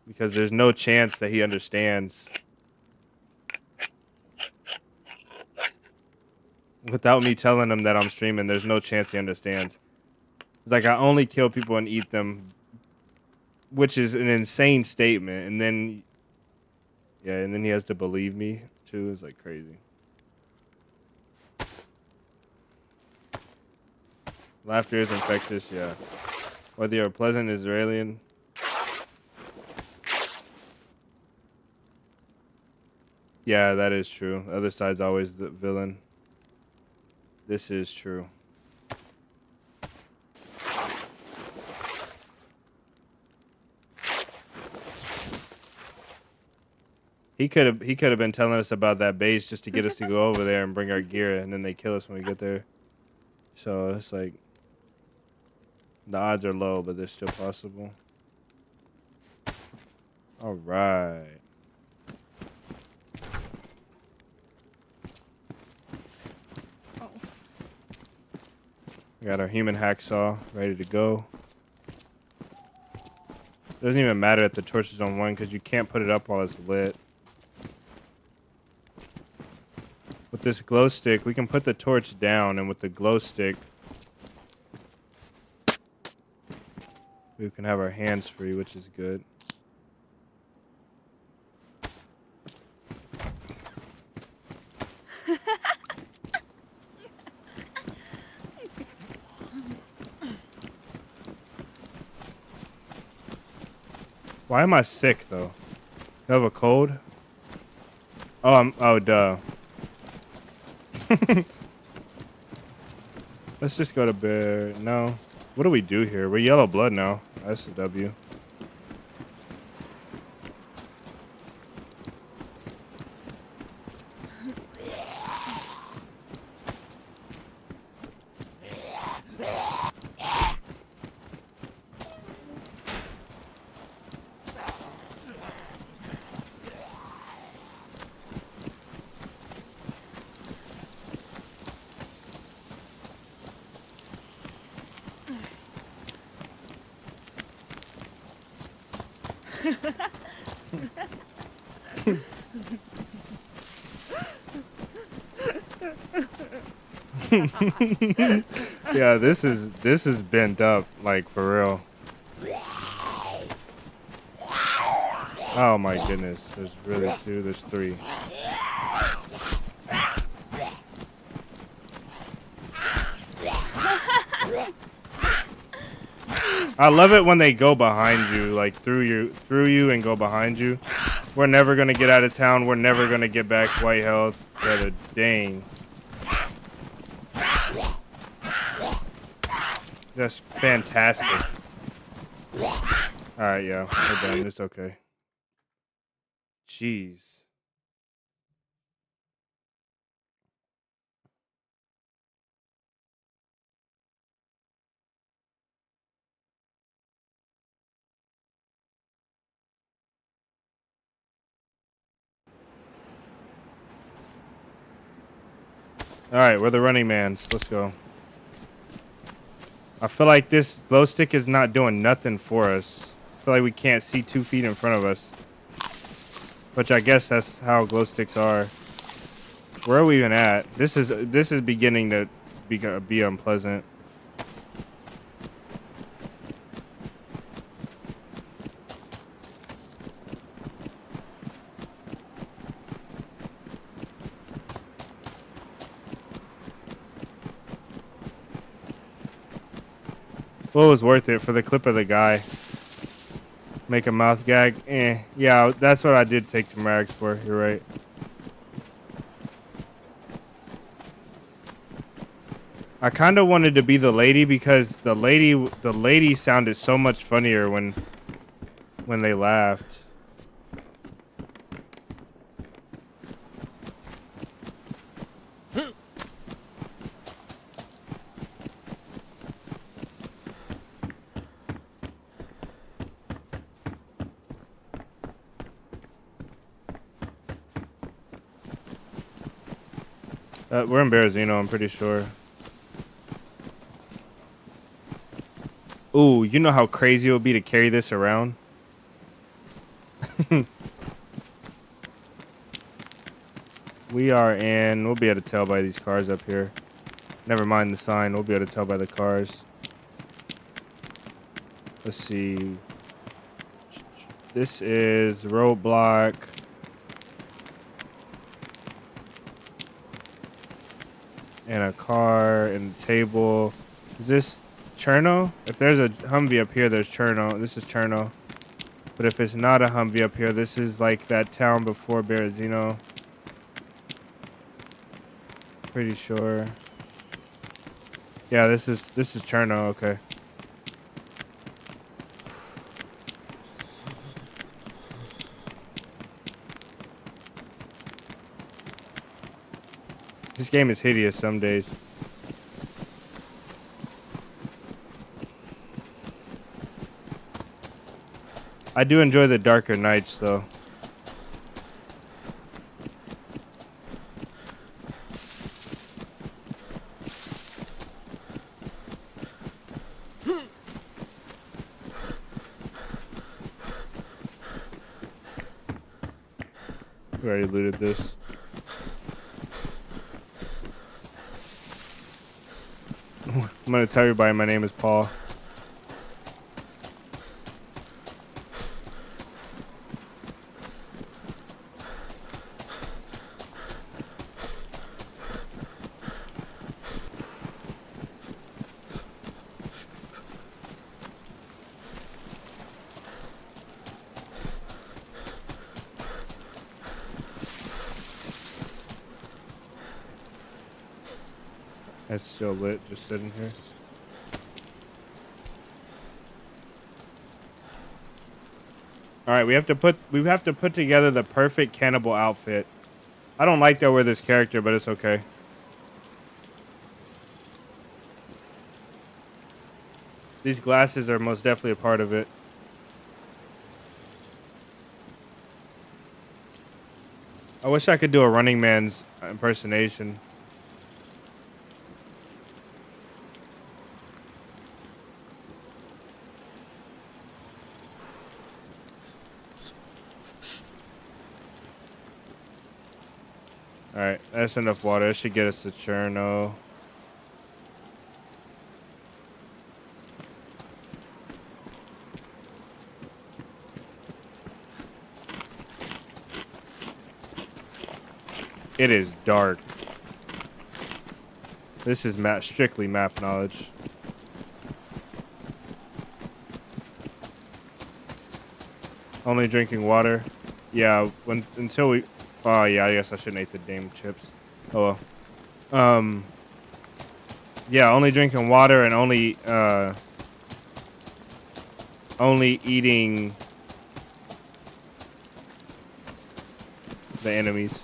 Because there's no chance that he understands. Without me telling him that I'm streaming, there's no chance he understands. It's like I only kill people and eat them, which is an insane statement. And then, yeah, and then he has to believe me too. It's like crazy. Laughter is infectious, yeah. Whether you're a pleasant Israeli. Yeah, that is true. The other side's always the villain. This is true. He could have been telling us about that base just to get us to go over there and bring our gear, and then they kill us when we get there. So it's like the odds are low, but they're still possible. All right. Oh. We got our human hacksaw ready to go. Doesn't even matter if the torch is on 1 because you can't put it up while it's lit. With this glow stick, we can put the torch down, and with the glow stick, we can have our hands free, which is good. Why am I sick, though? You have a cold? Oh, duh. Let's just go to bed. No. What do we do here? We're yellow blood now. That's a W. Yeah, this is bent up, like, for real. Oh my goodness, there's really 2, there's 3. I love it when they go behind you, like through you and go behind you. We're never gonna get out of town, we're never gonna get back white health. Brother, dang. That's fantastic. Alright, yeah, we're done. It's okay. Jeez. Alright, we're the running mans. Let's go. I feel like this glow stick is not doing nothing for us. I feel like we can't see 2 feet in front of us. Which I guess that's how glow sticks are. Where are we even at? This is beginning to be unpleasant. Well, it was worth it for the clip of the guy. Make a mouth gag. Yeah, that's what I did take turmeric for. You're right. I kind of wanted to be the lady because the lady sounded so much funnier when they laughed. We're in Berezino, I'm pretty sure. Ooh, you know how crazy it would be to carry this around? We'll be able to tell by these cars up here. Never mind the sign, we'll be able to tell by the cars. Let's see. This is roadblock. And a car and a table. Is this Cherno? If there's a Humvee up here, there's Cherno. This is Cherno. But if it's not a Humvee up here, this is like that town before Berezino. Pretty sure. Yeah, this is Cherno. Okay. This game is hideous some days. I do enjoy the darker nights, though. We already looted this. I'm gonna tell everybody my name is Paul. It's still lit, just sitting here. All right, we have to put together the perfect cannibal outfit. I don't like that we're this character, but it's okay. These glasses are most definitely a part of it. I wish I could do a Running Man's impersonation. Alright, that's enough water. It should get us to Cherno. It is dark. This is strictly map knowledge. Only drinking water. Yeah, until we... Oh, yeah, I guess I shouldn't eat the damn chips. Oh, well. Yeah, only drinking water and only eating the enemies.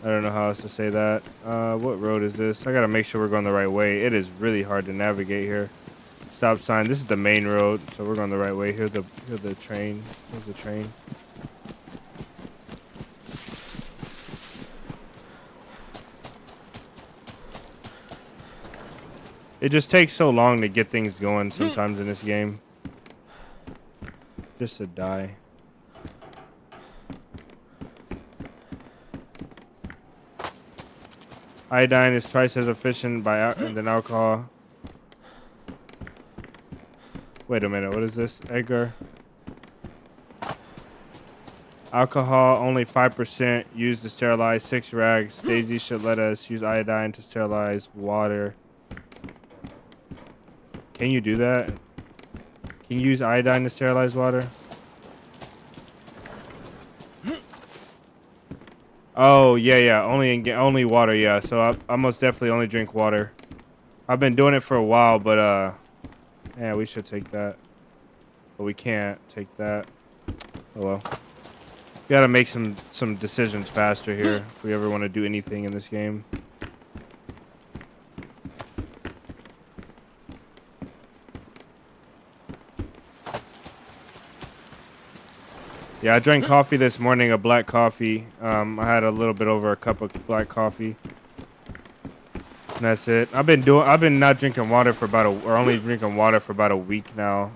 I don't know how else to say that. What road is this? I gotta make sure we're going the right way. It is really hard to navigate here. Stop sign. This is the main road, so we're going the right way. Here's the train. Here's the train. It just takes so long to get things going sometimes in this game. Just to die. Iodine is twice as efficient than alcohol. Wait a minute, what is this? Edgar. Alcohol, only 5% used to sterilize 6 rags. DayZ should let us use iodine to sterilize water. Can you do that? Can you use iodine to sterilize water? Oh, yeah. Only water, yeah. So I most definitely only drink water. I've been doing it for a while, but yeah, we should take that. But we can't take that. Oh well. We gotta make some decisions faster here if we ever want to do anything in this game. Yeah, I drank coffee this morning, a black coffee. I had a little bit over a cup of black coffee. And that's it. I've been not drinking water for or only drinking water for about a week now.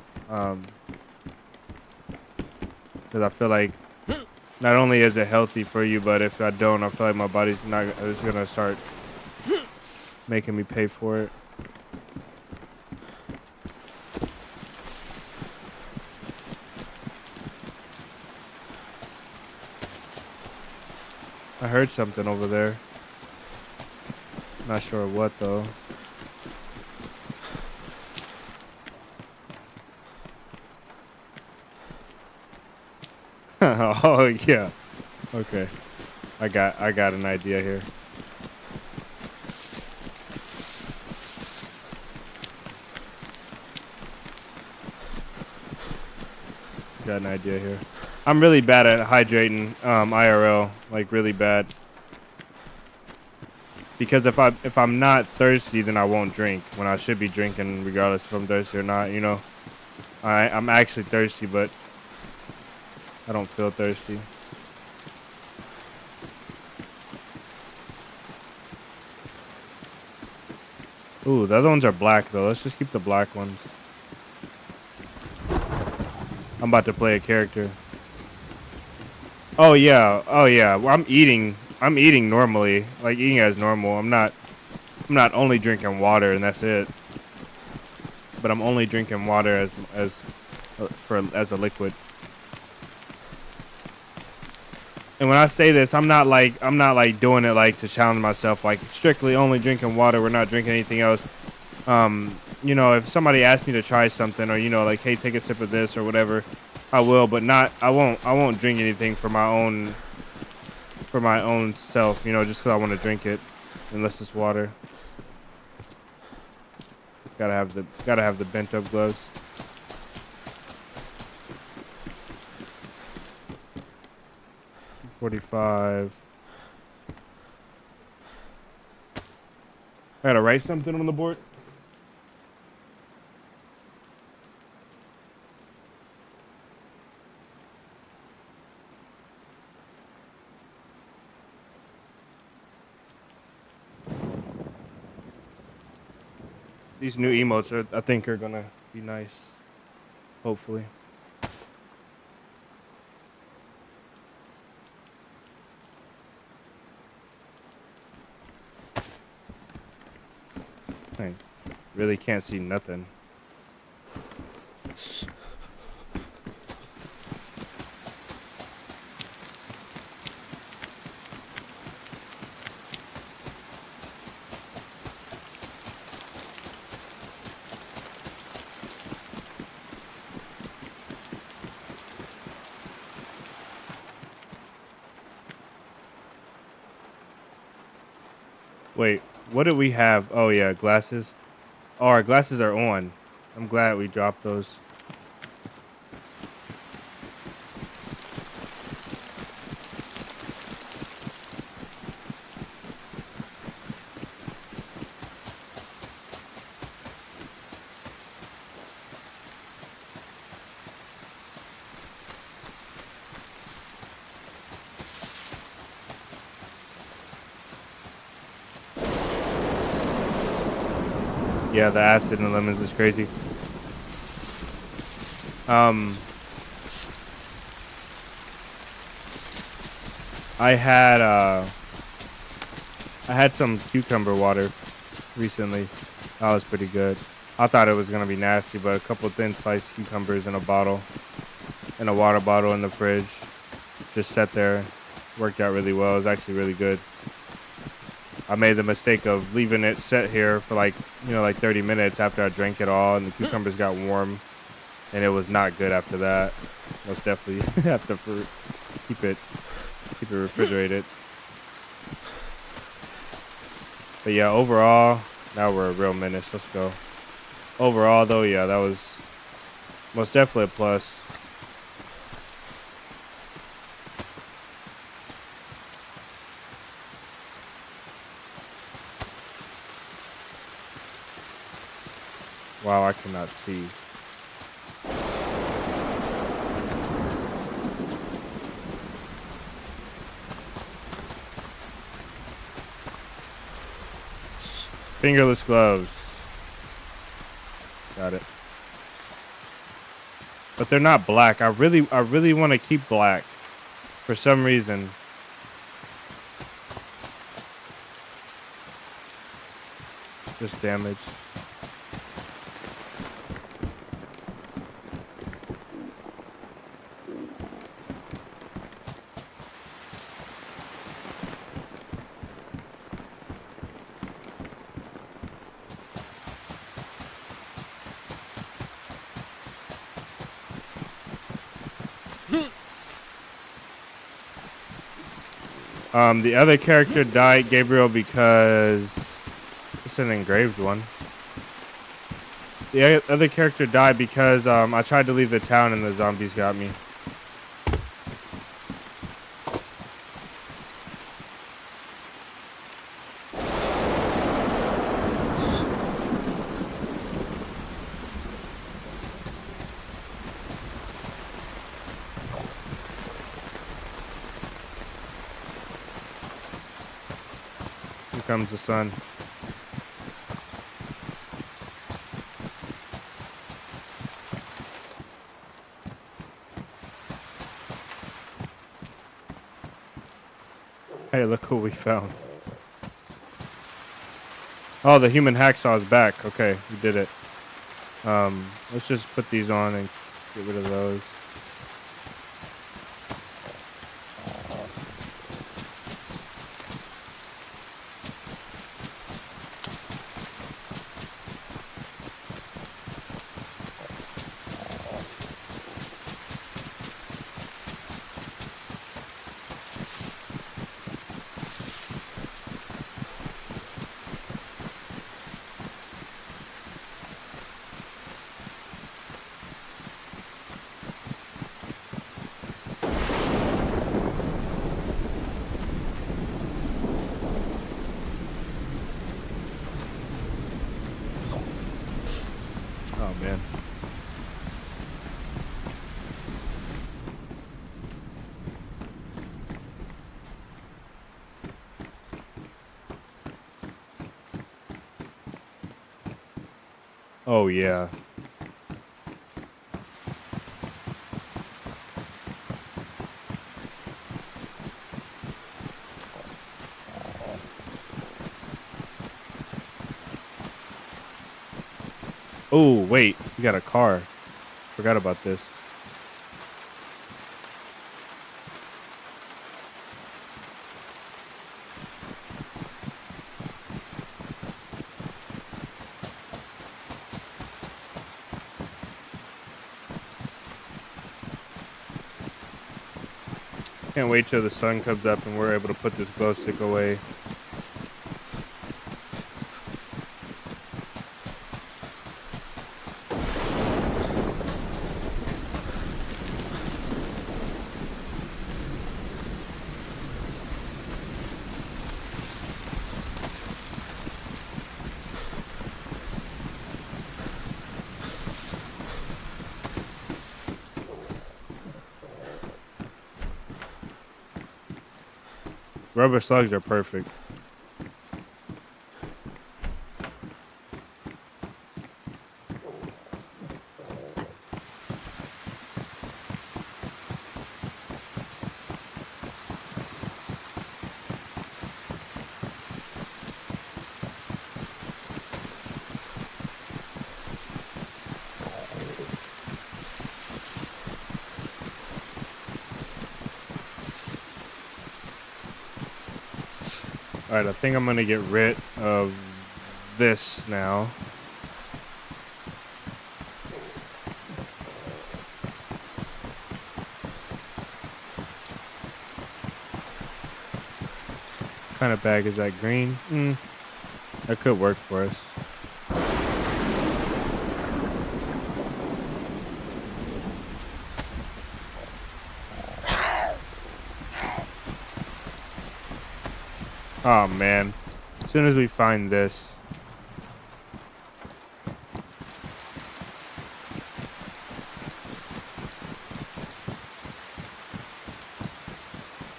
Because I feel like not only is it healthy for you, but if I don't, I feel like my body's is gonna start making me pay for it. I heard something over there. Not sure what though. Oh yeah. Okay. I got an idea here. Got an idea here. I'm really bad at hydrating IRL, like really bad. Because if I'm not thirsty, then I won't drink when I should be drinking, regardless if I'm thirsty or not. You know, I'm actually thirsty, but I don't feel thirsty. Ooh, the other ones are black though. Let's just keep the black ones. I'm about to play a character. Oh yeah, oh yeah. Well, I'm eating normally, like eating as normal. I'm not only drinking water and that's it. But I'm only drinking water as a liquid. And when I say this, I'm not like doing it like to challenge myself, like strictly only drinking water. We're not drinking anything else. You know, if somebody asks me to try something, or you know, like, hey, take a sip of this or whatever, I will, but not. I won't drink anything for my own self. You know, just because I want to drink it, unless it's water. Gotta have the bent up gloves. $45. I gotta write something on the board. These new emotes I think are gonna be nice. Hopefully. I really can't see nothing. Wait, what do we have? Oh yeah, glasses. Oh, our glasses are on. I'm glad we dropped those. Yeah, the acid in the lemons is crazy. I had some cucumber water recently. That was pretty good. I thought it was gonna be nasty, but a couple thin sliced cucumbers in a bottle, in a water bottle in the fridge, just sat there, worked out really well. It was actually really good. I made the mistake of leaving it set here for like 30 minutes after I drank it all, and the cucumbers got warm, and it was not good after that. Most definitely have to keep it refrigerated. But yeah, overall, now we're a real menace. Let's go. Overall, though, yeah, that was most definitely a plus. Wow, I cannot see. Fingerless gloves. Got it. But they're not black. I really want to keep black for some reason. Just damage. The other character died, Gabriel, because it's an engraved one. The other character died because I tried to leave the town and the zombies got me. Here comes the sun. Hey, look who we found. Oh, the human hacksaw is back. Okay, we did it. Let's just put these on and get rid of those. Oh, man. Oh, yeah. Oh, wait. We got a car. Forgot about this. Can't wait till the sun comes up and we're able to put this glow stick away. Rubber slugs are perfect. Alright, I think I'm gonna get rid of this now. What kind of bag is that? Green? That could work for us. Oh man, as soon as we find this.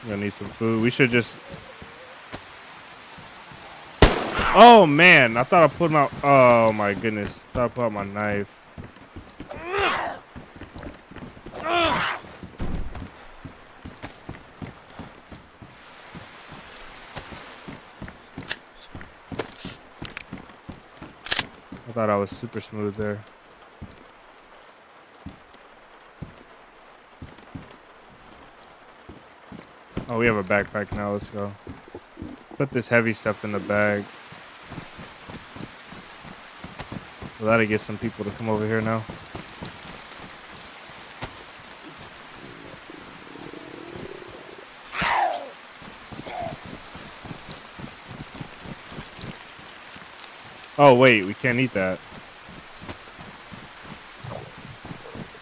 I'm gonna need some food. We should just... Oh man, I thought I put my... Oh my goodness, I thought I put out my knife. I thought I was super smooth there. Oh, we have a backpack now. Let's go. Put this heavy stuff in the bag. Well, that'll get some people to come over here now. Oh wait, we can't eat that.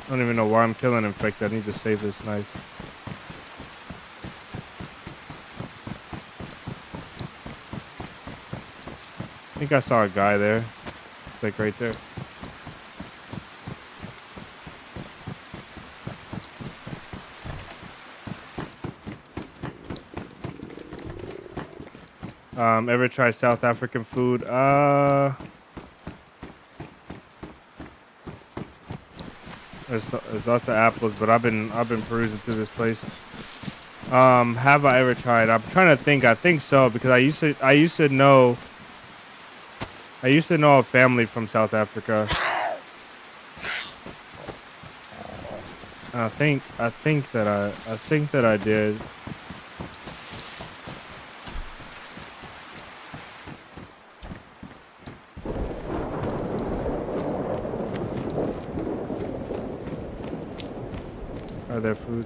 I don't even know why I'm killing infected. I need to save this knife. I think I saw a guy there. It's like right there. Ever try South African food? There's lots of apples, but I've been perusing through this place. Have I ever tried? I'm trying to think. I think so because I used to know a family from South Africa. And I think that I did. Are there food?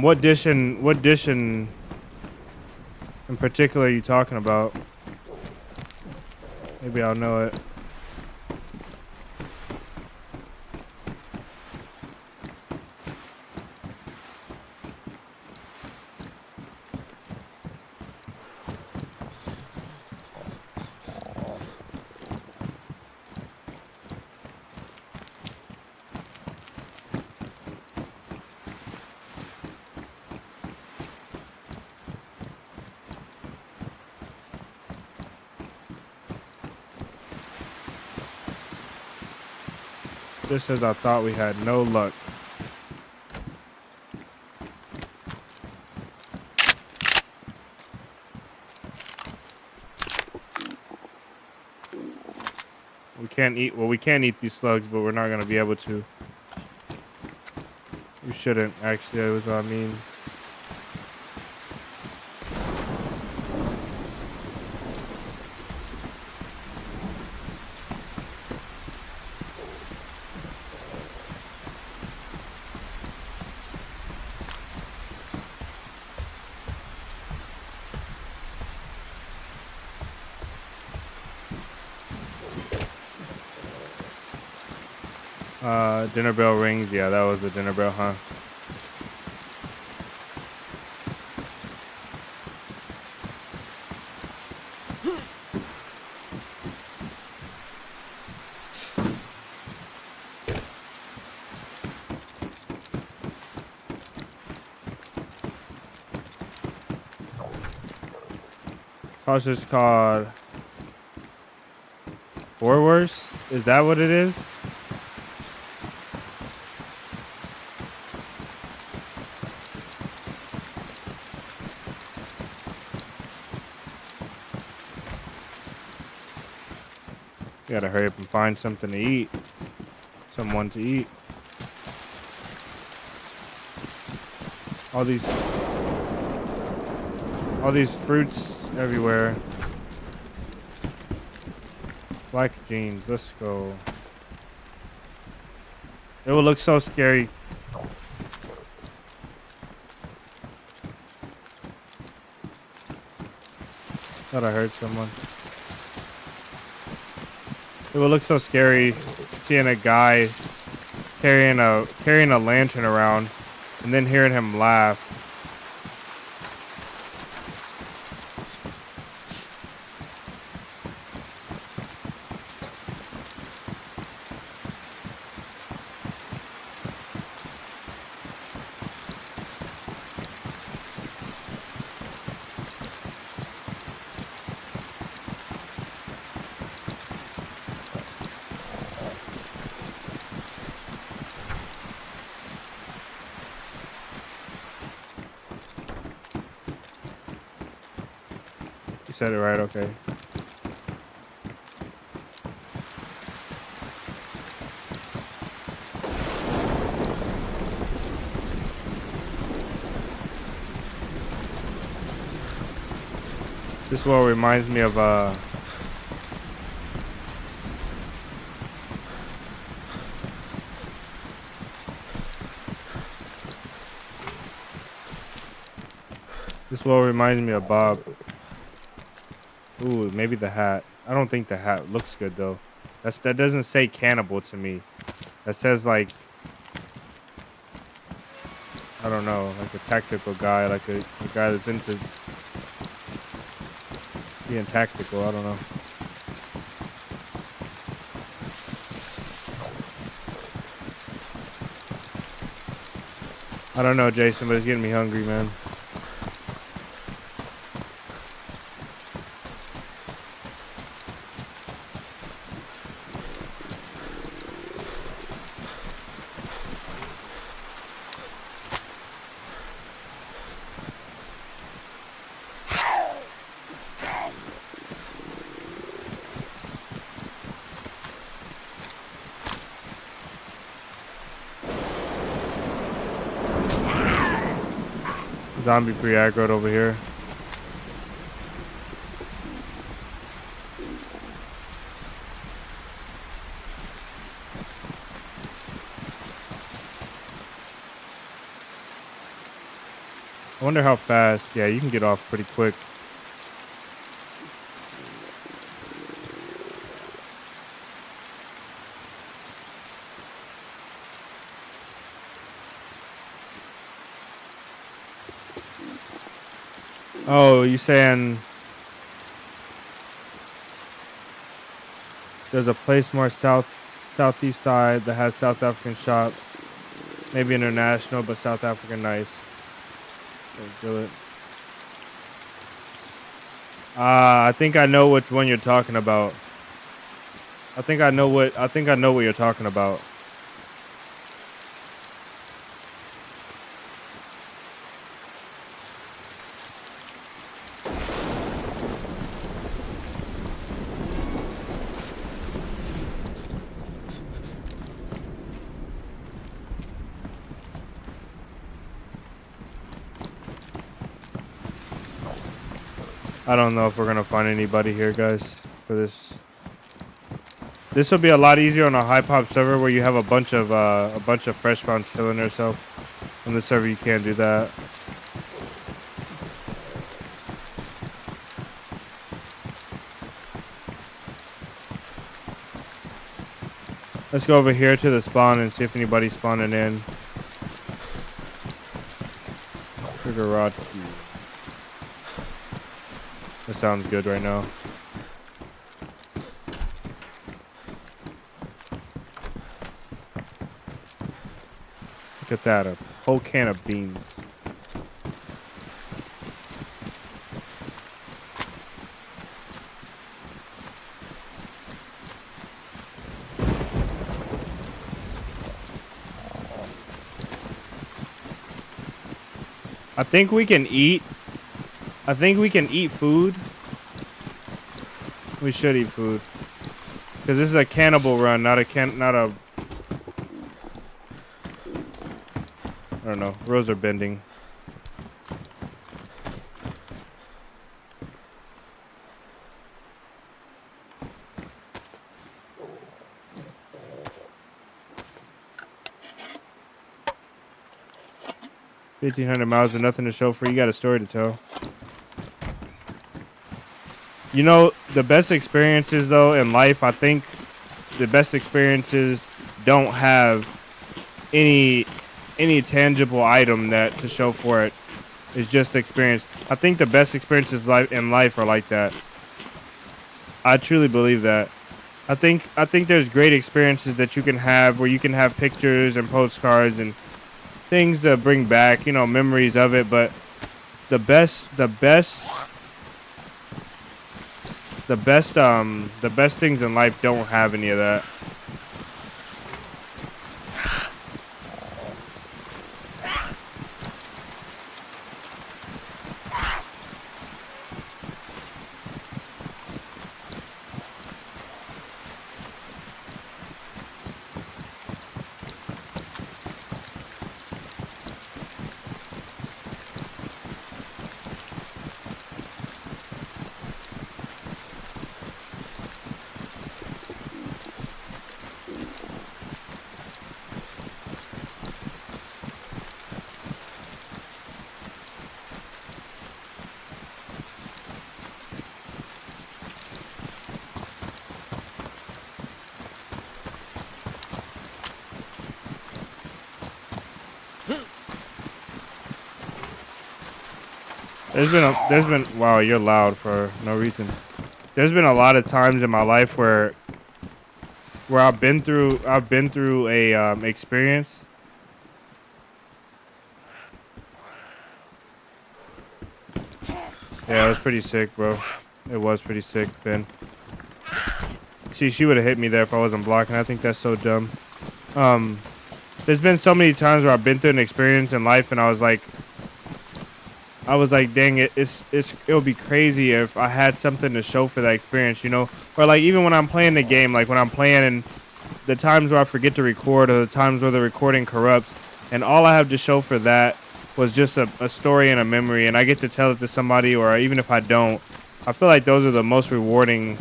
What dish in particular are you talking about? Maybe I'll know it. Just as I thought, we had no luck. We can't eat. Well, we can't eat these slugs, but we're not gonna be able to. We shouldn't. Actually, that was what I mean. Dinner bell rings. Yeah, that was the dinner bell, huh? House is called Boerewors. Is that what it is? Gotta hurry up and find something to eat. Someone to eat. All these fruits everywhere. Black jeans, let's go. It will look so scary. Thought I heard someone. It would look so scary seeing a guy carrying a lantern around and then hearing him laugh. You said it right, okay. This world reminds me of Bob. Ooh, maybe the hat. I don't think the hat looks good though. That doesn't say cannibal to me. That says like, I don't know, like a tactical guy, like a guy that's into being tactical. I don't know. I don't know, Jason, but it's getting me hungry, man. Zombie pre-aggroed over here. I wonder how fast. Yeah, you can get off pretty quick. Oh, you saying there's a place more southeast side that has South African shops, maybe international, but South African nice. Let's do it. I think I know which one you're talking about. I think I know what you're talking about. I don't know if we're gonna find anybody here, guys, for this. This will be a lot easier on a high pop server where you have a bunch of fresh spawns killing themselves. On this server, you can't do that. Let's go over here to the spawn and see if anybody's spawning in. Trigger rod. That sounds good right now. Look at that, a whole can of beans. I think we can eat food. We should eat food. Because this is a cannibal run, not a I don't know. Rows are bending. $1,500 with nothing to show for. You got a story to tell. You know, the best experiences though in life, I think the best experiences don't have any tangible item that to show for it. It's just experience. I think the best experiences in life are like that. I truly believe that. I think there's great experiences that you can have where you can have pictures and postcards and things to bring back, you know, memories of it, but the best things in life don't have any of that. There's been wow, you're loud for no reason. There's been a lot of times in my life where I've been through a experience. Yeah, it was pretty sick, bro. It was pretty sick, Ben. See, she would have hit me there if I wasn't blocking. I think that's so dumb. There's been so many times where I've been through an experience in life, and I was like, dang it, it would be crazy if I had something to show for that experience, you know? Or like even when I'm playing the game, like when I'm playing and the times where I forget to record or the times where the recording corrupts, and all I have to show for that was just a story and a memory, and I get to tell it to somebody, or even if I don't, I feel like those are the most rewarding.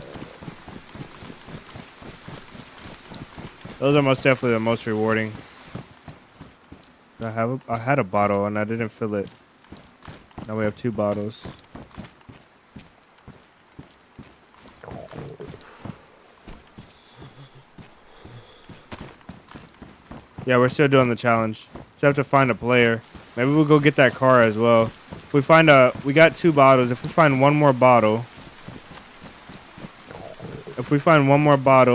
Those are most definitely the most rewarding. I had a bottle and I didn't fill it. Now we have 2 bottles. Yeah, we're still doing the challenge. Just have to find a player. Maybe we'll go get that car as well. If we find we got 2 bottles. If we find one more bottle,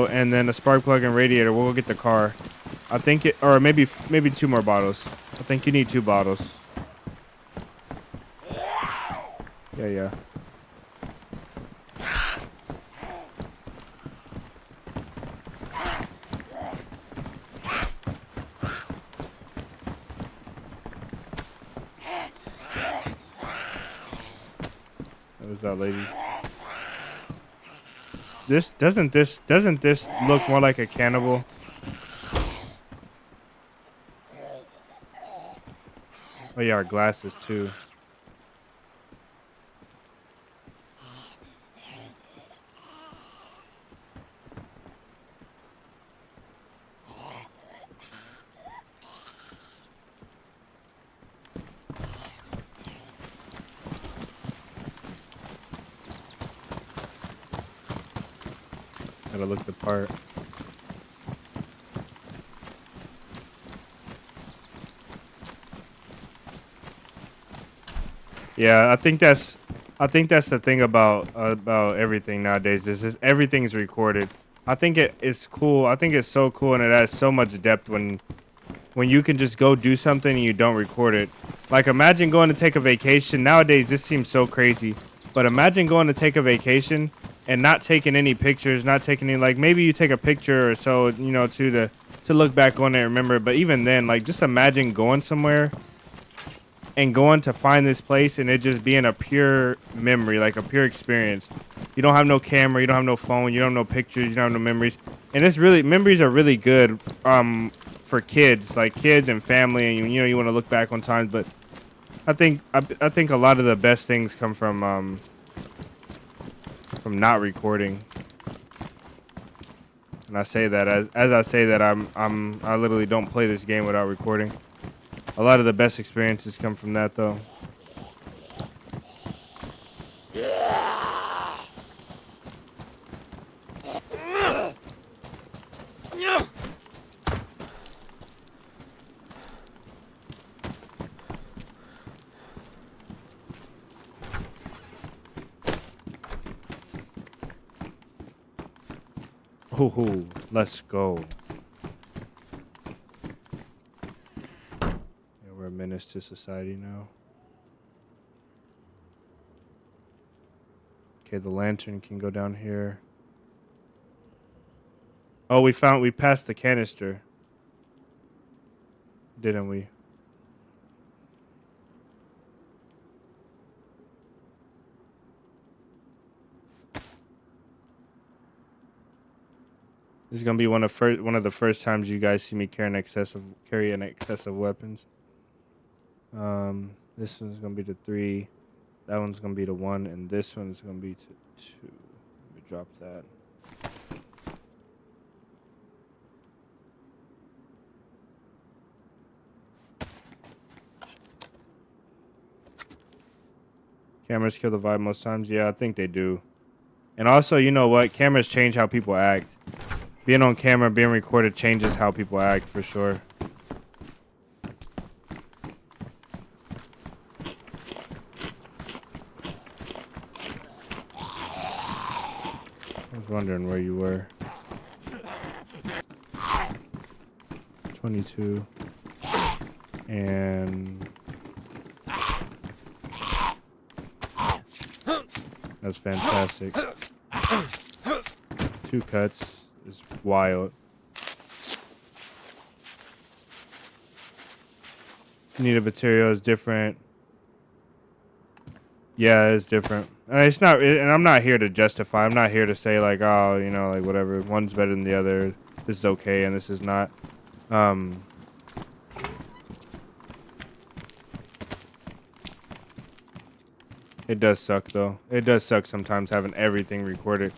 and then a spark plug and radiator, we'll go get the car. I think it, or maybe 2 more bottles. I think you need 2 bottles. Yeah. That was that lady. Doesn't this look more like a cannibal? Oh yeah, our glasses too. Gotta look the part. Yeah, I think that's the thing about everything nowadays. Is everything's recorded. I think it's cool. I think it's so cool, and it has so much depth when you can just go do something and you don't record it. Like imagine going to take a vacation. Nowadays this seems so crazy, but imagine going to take a vacation and not taking any pictures, not taking any, like maybe you take a picture or so, you know, to look back on it and remember. But even then, like just imagine going somewhere and going to find this place and it just being a pure memory, like a pure experience. You don't have no camera, you don't have no phone, you don't have no pictures, you don't have no memories. And it's really, memories are really good for kids, like kids and family, and you know, you want to look back on times. But I think a lot of the best things come from not recording. And I say that as I say that I literally don't play this game without recording. A lot of the best experiences come from that, though. Ooh, let's go. Yeah, we're a menace to society now. Okay, the lantern can go down here. Oh, we passed the canister. Didn't we? This is gonna be one of the first times you guys see me carry an excessive weapons. This one's gonna be the 3. That one's gonna be the 1, and this one's gonna be to 2. Let me drop that. Cameras kill the vibe most times. Yeah, I think they do. And also, you know what? Cameras change how people act. Being on camera, being recorded changes how people act for sure. wondering where you were. 22. And that's fantastic. 2 cuts is wild. Need a material is different. Yeah, it's different. It's not, and I'm not here to justify. I'm not here to say like, oh, you know, like whatever. One's better than the other. This is okay, and this is not. It does suck though. It does suck sometimes having everything recorded.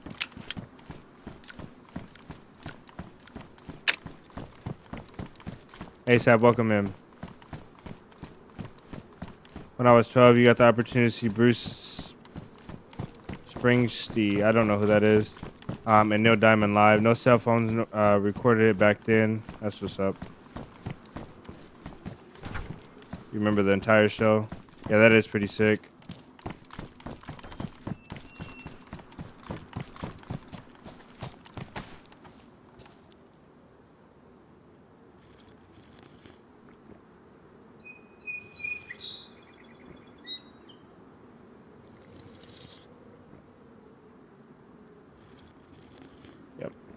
ASAP, welcome in. When I was 12, you got the opportunity to see Bruce Springsteen. I don't know who that is. And Neil Diamond live. No cell phones recorded it back then. That's what's up. You remember the entire show? Yeah, that is pretty sick.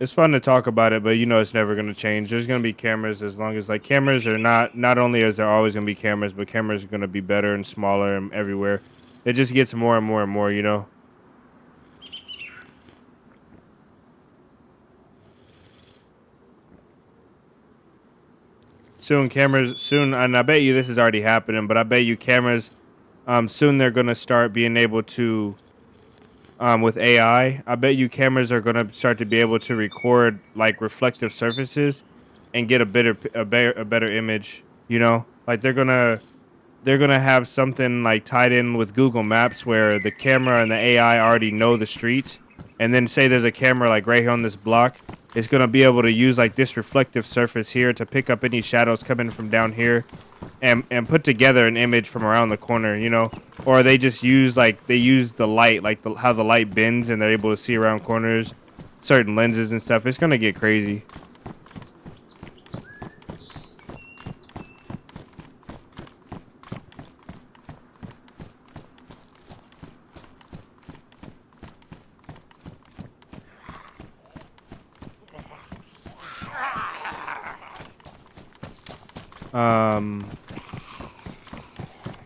It's fun to talk about it, but you know it's never going to change. There's going to be cameras as long as, like, cameras are not only is there always going to be cameras, but cameras are going to be better and smaller and everywhere. It just gets more and more and more, you know. Soon cameras, and I bet you this is already happening, but I bet you cameras, soon they're going to start being able to, with AI, I bet you cameras are going to start to be able to record like reflective surfaces and get a better image, you know? Like they're going to have something like tied in with Google Maps where the camera and the AI already know the streets, and then say there's a camera like right here on this block, it's going to be able to use like this reflective surface here to pick up any shadows coming from down here and put together an image from around the corner, you know? Or they just use the light, like how the light bends and they're able to see around corners, certain lenses and stuff. It's going to get crazy.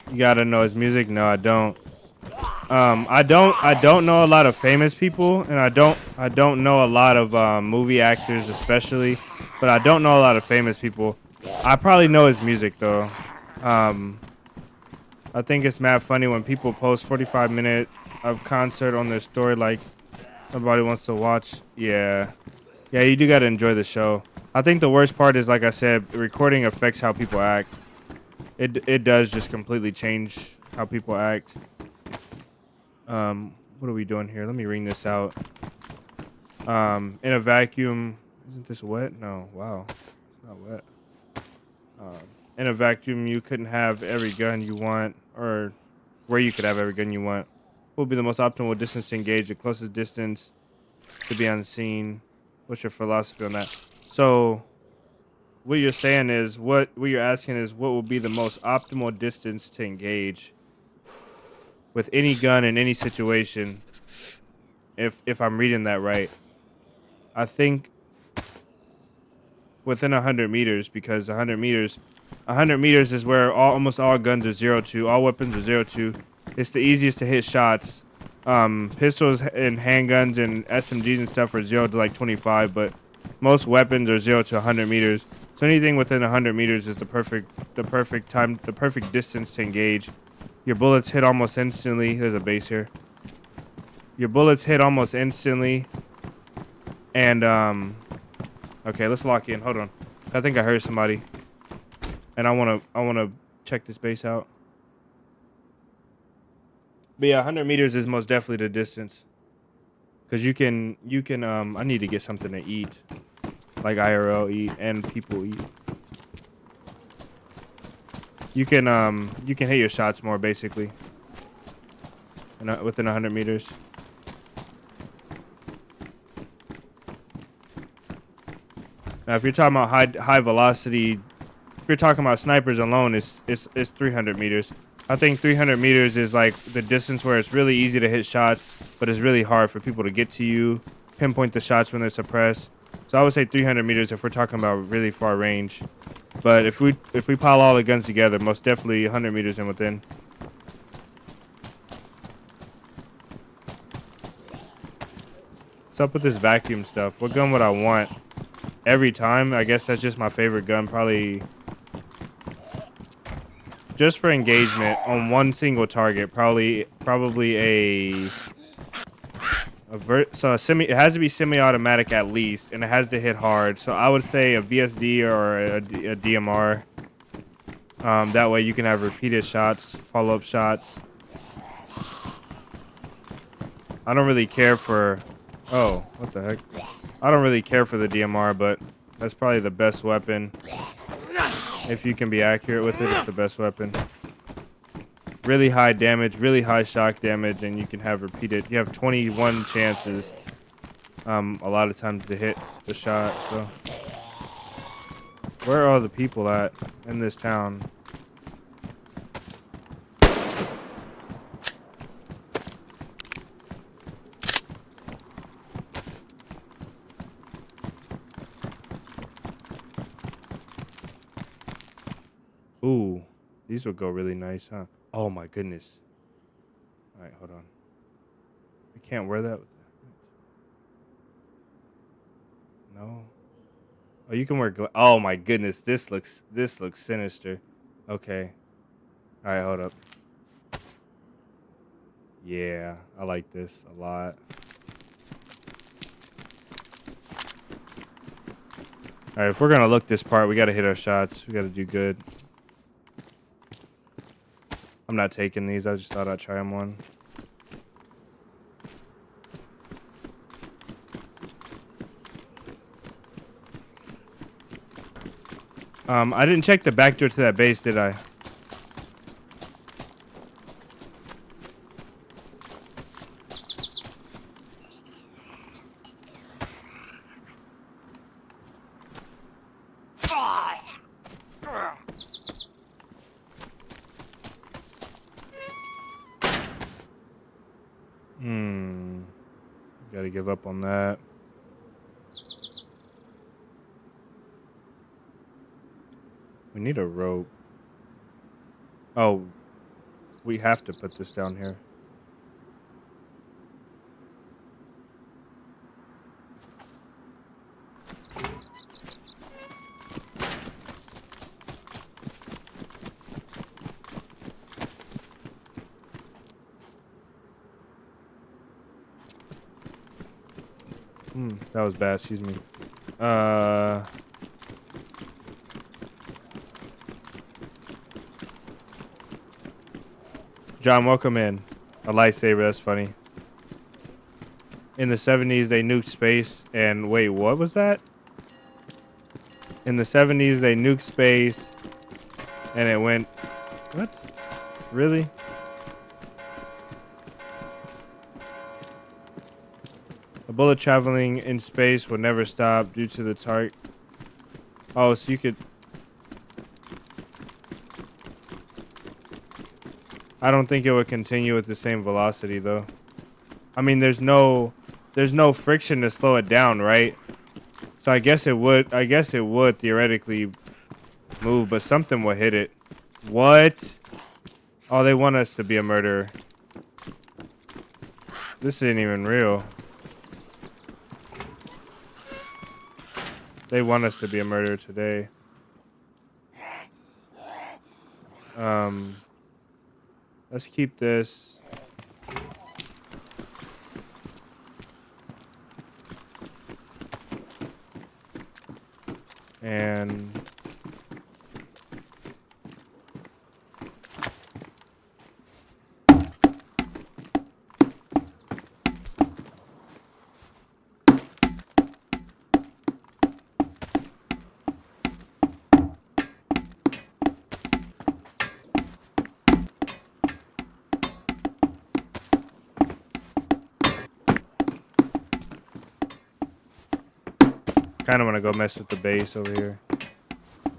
You gotta know his music. No, I don't. I don't know a lot of famous people, and I don't know a lot of movie actors especially, but I don't know a lot of famous people. I probably know his music though. I think it's mad funny when people post 45 minutes of concert on their story like nobody wants to watch. Yeah, you do gotta enjoy the show. I think the worst part is, like I said, recording affects how people act. It does just completely change how people act. What are we doing here? Let me ring this out. In a vacuum, isn't this wet? No, wow, it's not wet. In a vacuum, you couldn't have every gun you want, or where you could have every gun you want. What would be the most optimal distance to engage? The closest distance to be on the scene. What's your philosophy on that? So, what you're saying is, what you're asking is, what would be the most optimal distance to engage with any gun in any situation? If I'm reading that right, I think within 100 meters, because 100 meters is where almost all guns are 0-2, all weapons are 0-2. It's the easiest to hit shots. Pistols and handguns and SMGs and stuff are 0 to like 25, but most weapons are 0 to 100 meters. So anything within 100 meters is the perfect distance to engage. Your bullets hit almost instantly. There's a base here. Your bullets hit almost instantly. And okay, let's lock in. Hold on. I think I heard somebody. And I wanna check this base out. But yeah, 100 meters is most definitely the distance. Cause you can I need to get something to eat. Like IRL eat and people eat. You can hit your shots more basically. And within 100 meters. Now, if you're talking about high velocity, if you're talking about snipers alone, it's 300 meters. I think 300 meters is like the distance where it's really easy to hit shots, but it's really hard for people to get to you, pinpoint the shots when they're suppressed. So I would say 300 meters if we're talking about really far range. But if we pile all the guns together, most definitely 100 meters and within. What's up with this vacuum stuff? What gun would I want? Every time, I guess that's just my favorite gun. Probably just for engagement on one single target. Probably a semi. It has to be semi-automatic at least, and it has to hit hard. So I would say a VSD or a DMR. That way you can have repeated shots, follow-up shots. I don't really care for. Oh, what the heck? I don't really care for the DMR, but that's probably the best weapon. If you can be accurate with it, it's the best weapon. Really high damage, really high shock damage, and you can have repeated. You have 21 chances a lot of times to hit the shot. So where are all the people at in this town? Ooh, these would go really nice, huh? Oh my goodness. All right, hold on. We can't wear that. No. Oh, you can wear. Oh my goodness, this looks sinister. Okay. All right, hold up. Yeah, I like this a lot. All right, if we're gonna look this part, we gotta hit our shots. We gotta do good. I'm not taking these. I just thought I'd try them one. I didn't check the back door to that base, did I? Gotta give up on that. We need a rope. Oh, we have to put this down here. That was bad, excuse me. John, welcome in. A lightsaber, that's funny. In the 70s, they nuked space, and wait, what was that? In the 70s, they nuked space, and it went... What? Really? A bullet traveling in space would never stop due to the target. Oh, so you could... I don't think it would continue with the same velocity, though. I mean, there's no friction to slow it down, right? So I guess it would theoretically move, but something will hit it. What? Oh, they want us to be a murderer. This isn't even real. They want us to be a murderer today. Let's keep this. And kind of want to go mess with the base over here.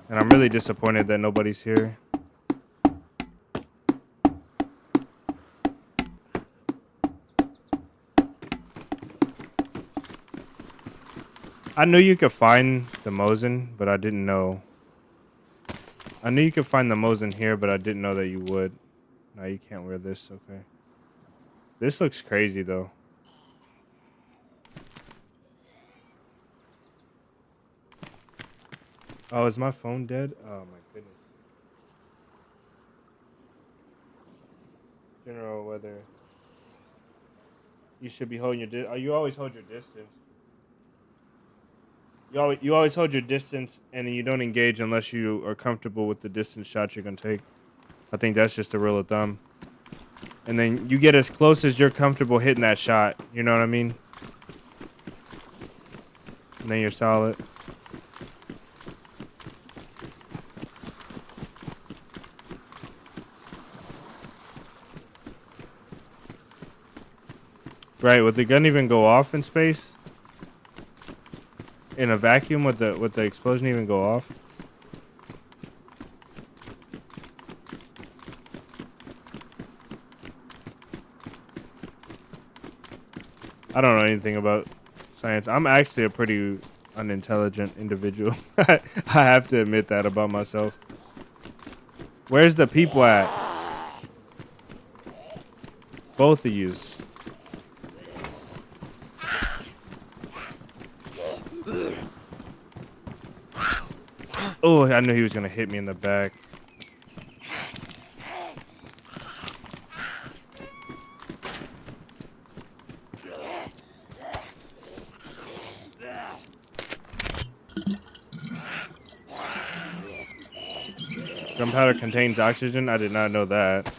And I'm really disappointed that nobody's here. I knew you could find the 𝙏𝙤𝙙𝙬𝙚, but I didn't know. I knew you could find the 𝙏𝙤𝙙𝙬 here, but I didn't know that you would. No, you can't wear this. Okay. This looks crazy, though. Oh, is my phone dead? Oh, my goodness. General weather. You should be holding your distance. You always hold your distance. You always hold your distance, and you don't engage unless you are comfortable with the distance shots you're going to take. I think that's just a rule of thumb. And then you get as close as you're comfortable hitting that shot. You know what I mean? And then you're solid. Right, would the gun even go off in space? In a vacuum, would the explosion even go off? I don't know anything about science. I'm actually a pretty unintelligent individual. I have to admit that about myself. Where's the people at? Both of yous. Oh, I knew he was gonna hit me in the back. Gunpowder contains oxygen? I did not know that.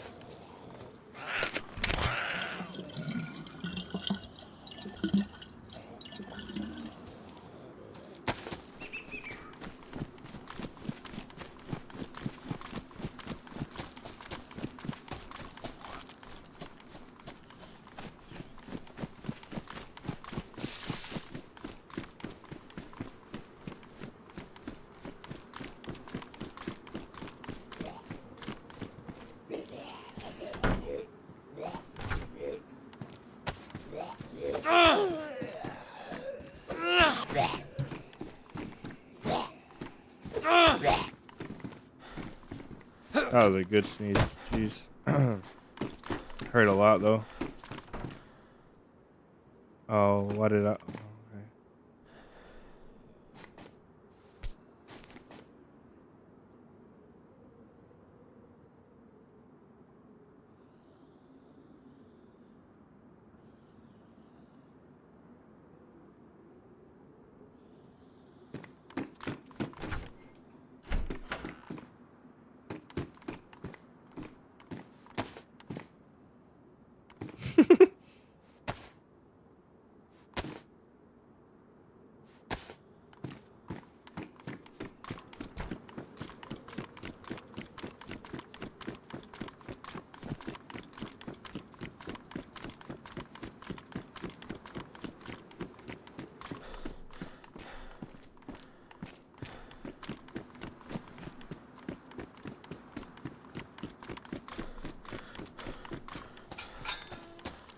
That was a good sneeze. Jeez. Hurt a lot, though. Oh, what did I... Okay.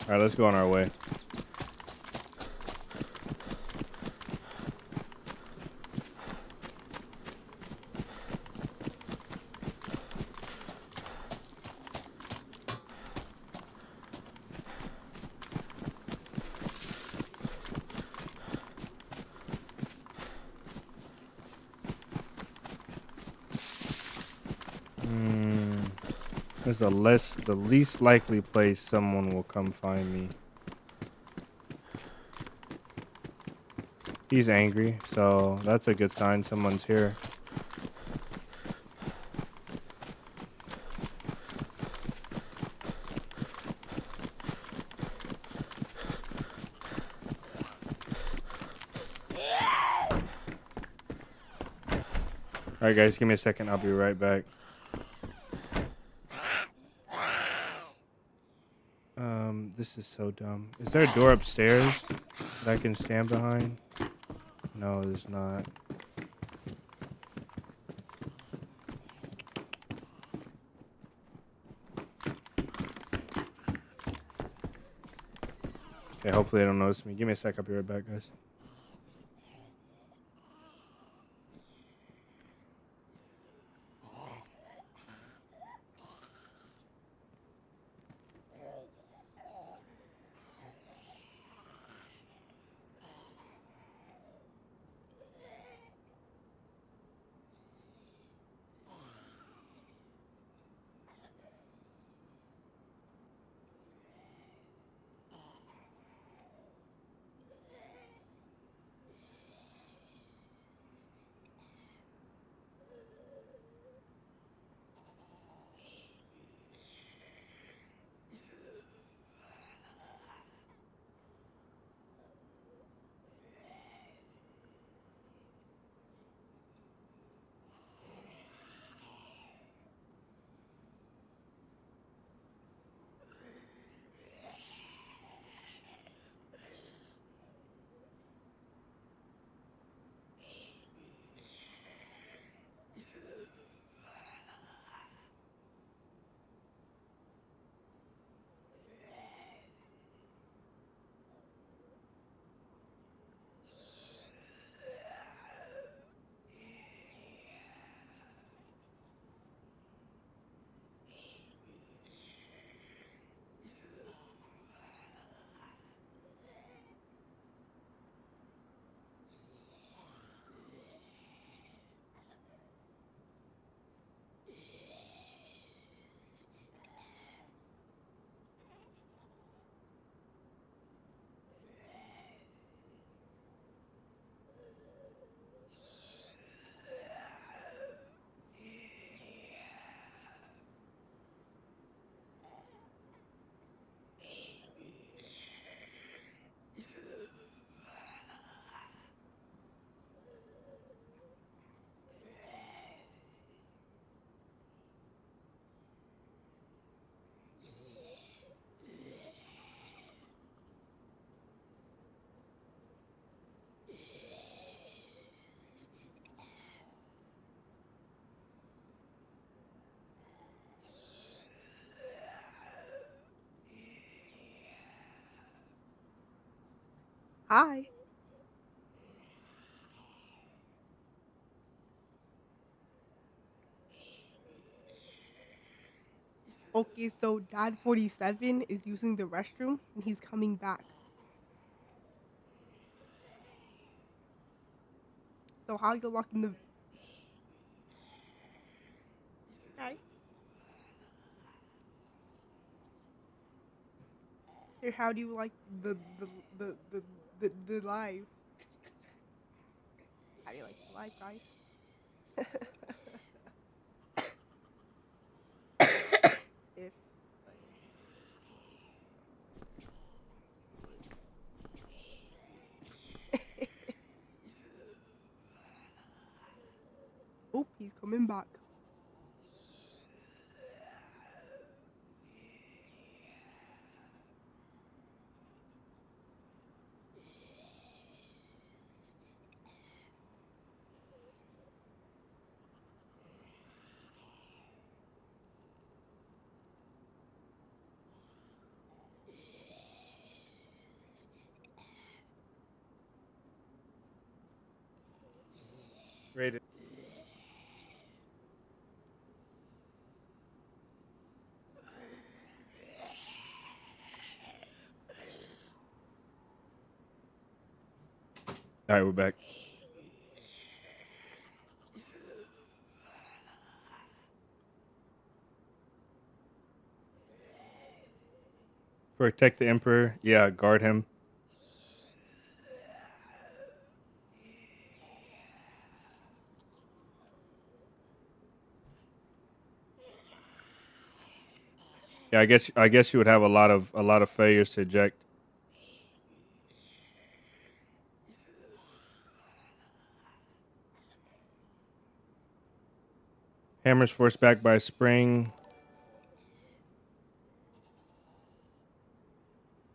All right, let's go on our way. This is the least likely place someone will come find me. He's angry, so that's a good sign someone's here. Alright guys, give me a second, I'll be right back. This is so dumb. Is there a door upstairs that I can stand behind? No, there's not. Okay, hopefully they don't notice me. Give me a sec. I'll be right back, guys. Hi. Okay, so Dad 47 is using the restroom and he's coming back. So how you locking the Okay. So how do you like the live? How do you like the live, guys? If Oh, he's coming back. Rated. All right, we're back. Protect the Emperor. Yeah, guard him. Yeah, I guess you would have a lot of failures to eject. Hammer's forced back by a spring.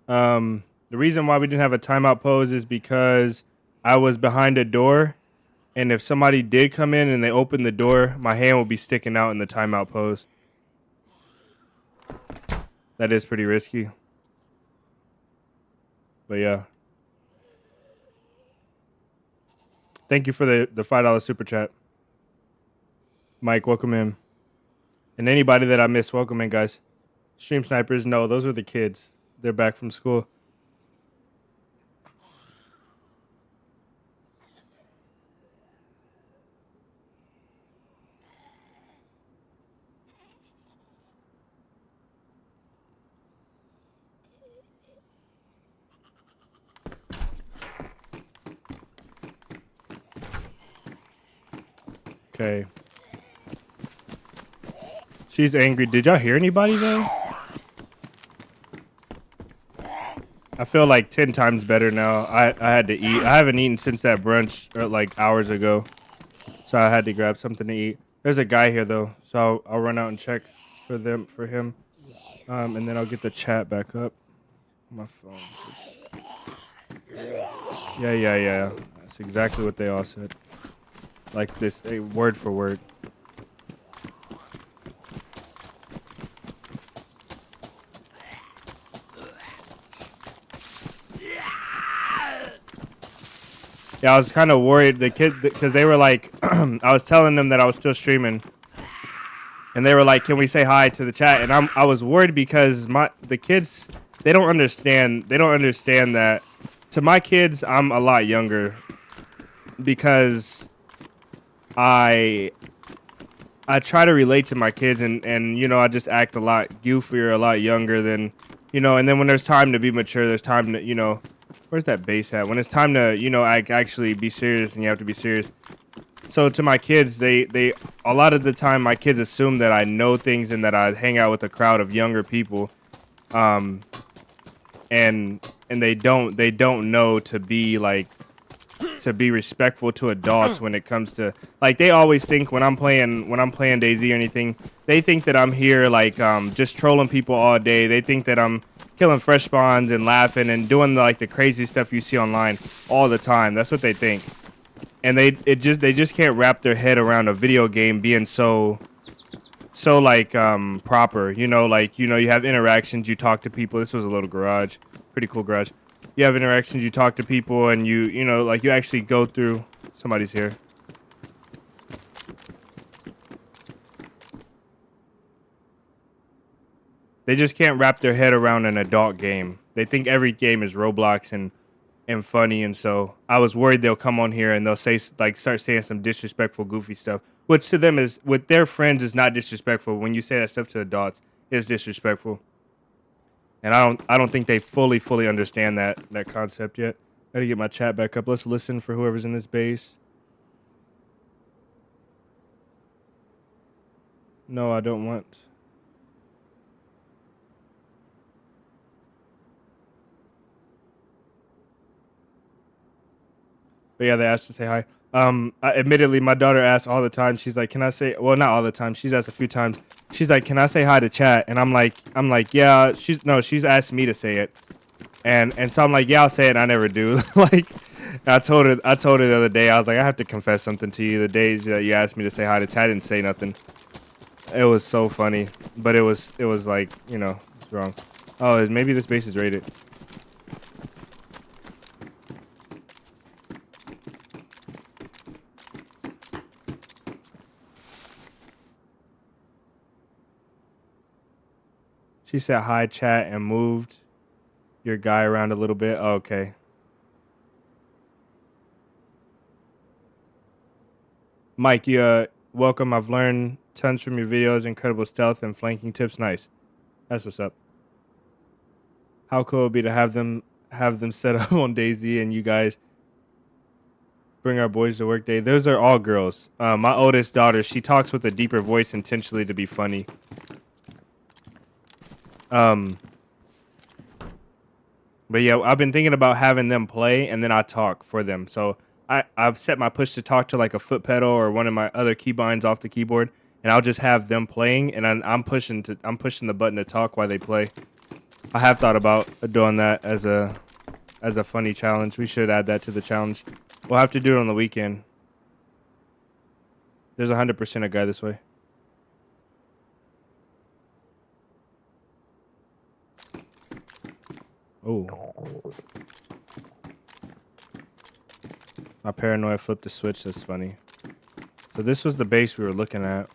The reason why we didn't have a timeout pose is because I was behind a door, and if somebody did come in and they opened the door, my hand would be sticking out in the timeout pose. That is pretty risky. But yeah. Thank you for the $5 super chat. Mike, welcome in. And anybody that I missed, welcome in, guys. Stream snipers, no, those are the kids. They're back from school. Okay. She's angry. Did y'all hear anybody though? I feel like 10 times better now. I had to eat. I haven't eaten since that brunch like hours ago. So I had to grab something to eat. There's a guy here though. So I'll run out and check for him. And then I'll get the chat back up. My phone. Yeah. That's exactly what they all said. Like this, word for word. Yeah, I was kind of worried, the kids, because they were like, I was telling them that I was still streaming, and they were like, "Can we say hi to the chat?" And I was worried because the kids, they don't understand that. To my kids, I'm a lot younger because I try to relate to my kids, and you know, I just act a lot goofier, a lot younger than, you know, and then when there's time to be mature, there's time to, you know, where's that bass at? When it's time to, you know, actually be serious, and you have to be serious. So to my kids, they a lot of the time my kids assume that I know things and that I hang out with a crowd of younger people, and they don't know to be like, to be respectful to adults when it comes to, like, they always think when I'm playing DayZ or anything, they think that I'm here like just trolling people all day. They think that I'm killing fresh spawns and laughing and doing the crazy stuff you see online all the time. That's what they think. And they just can't wrap their head around a video game being so like proper, you know, like, you know, you have interactions, you talk to people. This was a little garage, pretty cool garage. You have interactions, you talk to people, and you know, like, you actually go through. Somebody's here. They just can't wrap their head around an adult game. They think every game is Roblox and funny, and so I was worried they'll come on here and they'll say, like, start saying some disrespectful, goofy stuff, which to them is, with their friends, is not disrespectful. When you say that stuff to adults, it's disrespectful. And I don't think they fully understand that concept yet. Gotta get my chat back up. Let's listen for whoever's in this base. No, I don't want. But yeah, they asked to say hi. Admittedly, my daughter asks all the time. She's like, "Can I say?" Well, not all the time. She's asked a few times. She's like, "Can I say hi to chat?" And I'm like, "Yeah." She's asked me to say it, and so I'm like, "Yeah, I'll say it." And I never do. Like, I told her the other day. I was like, "I have to confess something to you. The days that you asked me to say hi to chat, I didn't say nothing." It was so funny, but it was like, you know, it's wrong. Oh, maybe this base is rated. She said hi, chat, and moved your guy around a little bit. Oh, okay. Mike, you welcome. I've learned tons from your videos. Incredible stealth and flanking tips. Nice. That's what's up. How cool it would be to have them set up on DayZ and you guys bring our boys to work day. Those are all girls. My oldest daughter, she talks with a deeper voice intentionally to be funny. But yeah, I've been thinking about having them play and then I talk for them. So I've set my push to talk to like a foot pedal or one of my other keybinds off the keyboard, and I'll just have them playing, and I'm pushing the button to talk while they play. I have thought about doing that as a funny challenge. We should add that to the challenge. We'll have to do it on the weekend. There's 100% a guy this way. Oh. My paranoia flipped the switch. That's funny. So this was the base we were looking at.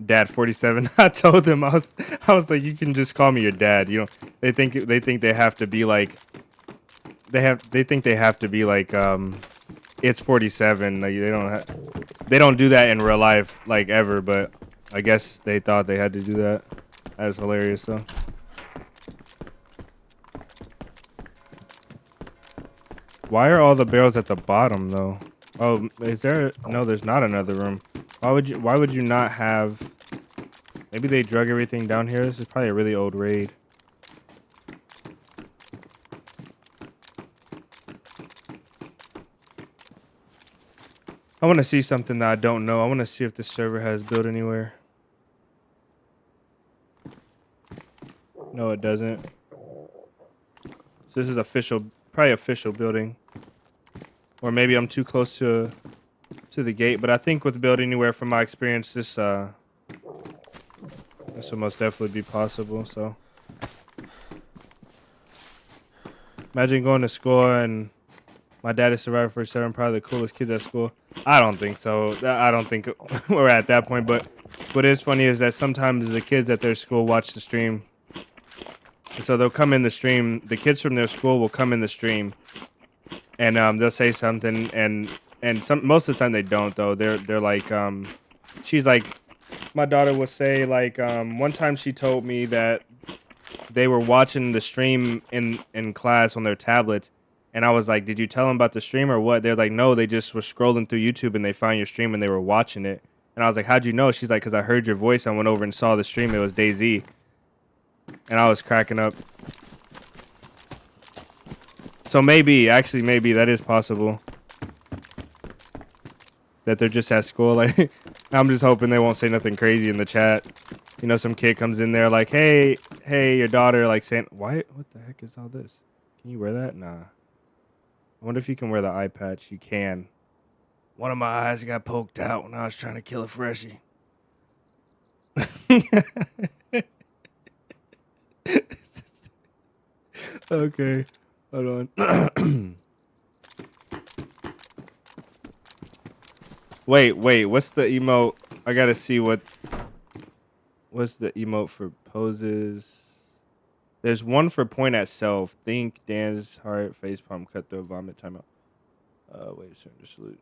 Dad 47. I told them I was like, you can just call me your dad. You know, they think they have to be like they think they have to be like it's 47. Like, they don't do that in real life like ever, but I guess they thought they had to do that. That's hilarious though. Why are all the barrels at the bottom though? Oh, is there? No, there's not another room. Why would you not have? Maybe they drug everything down here. This is probably a really old raid. I want to see something that I don't know. I want to see if this server has built anywhere. No, it doesn't. So this is official, probably official building. Or maybe I'm too close to the gate. But I think with build anywhere, from my experience, this will most definitely be possible. So imagine going to school and my dad is Survivor 47, probably the coolest kids at school. I don't think so. I don't think we're at that point. But what is funny is that sometimes the kids at their school watch the stream. So they'll come in the stream. The kids from their school will come in the stream, and they'll say something. And most of the time they don't though. They're like she's like, my daughter will say like one time she told me that they were watching the stream in class on their tablets. And I was like, did you tell them about the stream or what? They're like, no, they just were scrolling through YouTube and they found your stream and they were watching it. And I was like, how'd you know? She's like, because I heard your voice. I went over and saw the stream. It was DayZ. And I was cracking up. So maybe that is possible. That they're just at school. Like, I'm just hoping they won't say nothing crazy in the chat. You know, some kid comes in there like, hey, your daughter, like saying, what the heck is all this? Can you wear that? Nah. I wonder if you can wear the eye patch. You can. One of my eyes got poked out when I was trying to kill a freshie. Okay. Hold on. Wait. What's the emote? I gotta see what's the emote for poses. There's one for point at self. Think, dance, heart, facepalm, cutthroat, vomit, timeout. Wait, surrender, salute.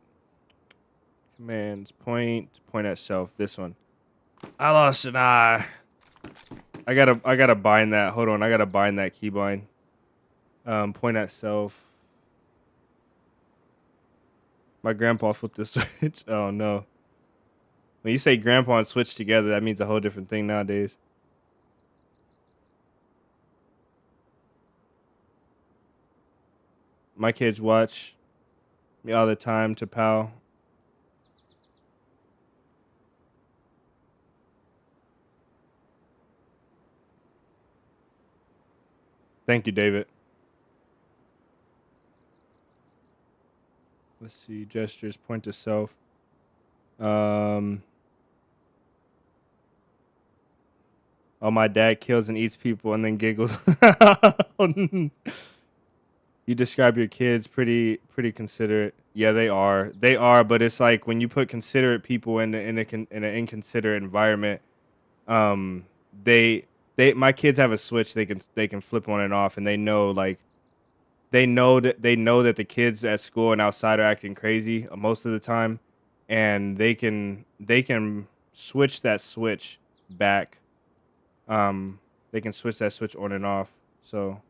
Commands, point at self. This one. I lost an eye. I gotta bind that. Hold on, I gotta bind that keybind. Point at self. My grandpa flipped the switch. Oh no. When you say grandpa and switch together, that means a whole different thing nowadays. My kids watch me all the time to pal. Thank you, David. Let's see. Gestures, point to self. Oh, my dad kills and eats people and then giggles. You describe your kids pretty considerate. Yeah, they are. They are, but it's like when you put considerate people in an inconsiderate environment, my kids have a switch they can flip on and off, and they know that the kids at school and outside are acting crazy most of the time, and they can switch that switch back. They can switch that switch on and off. So,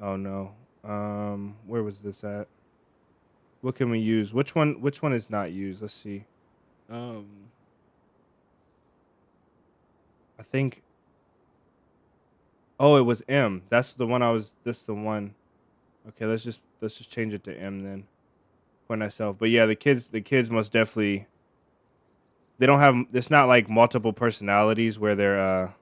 oh no. Where was this at? What can we use? Which one is not used? Let's see. I think. Oh, it was M. That's the one That's the one. Okay, let's just change it to M then. Point at self. But yeah, the kids most definitely. they don't have. It's not like multiple personalities where they're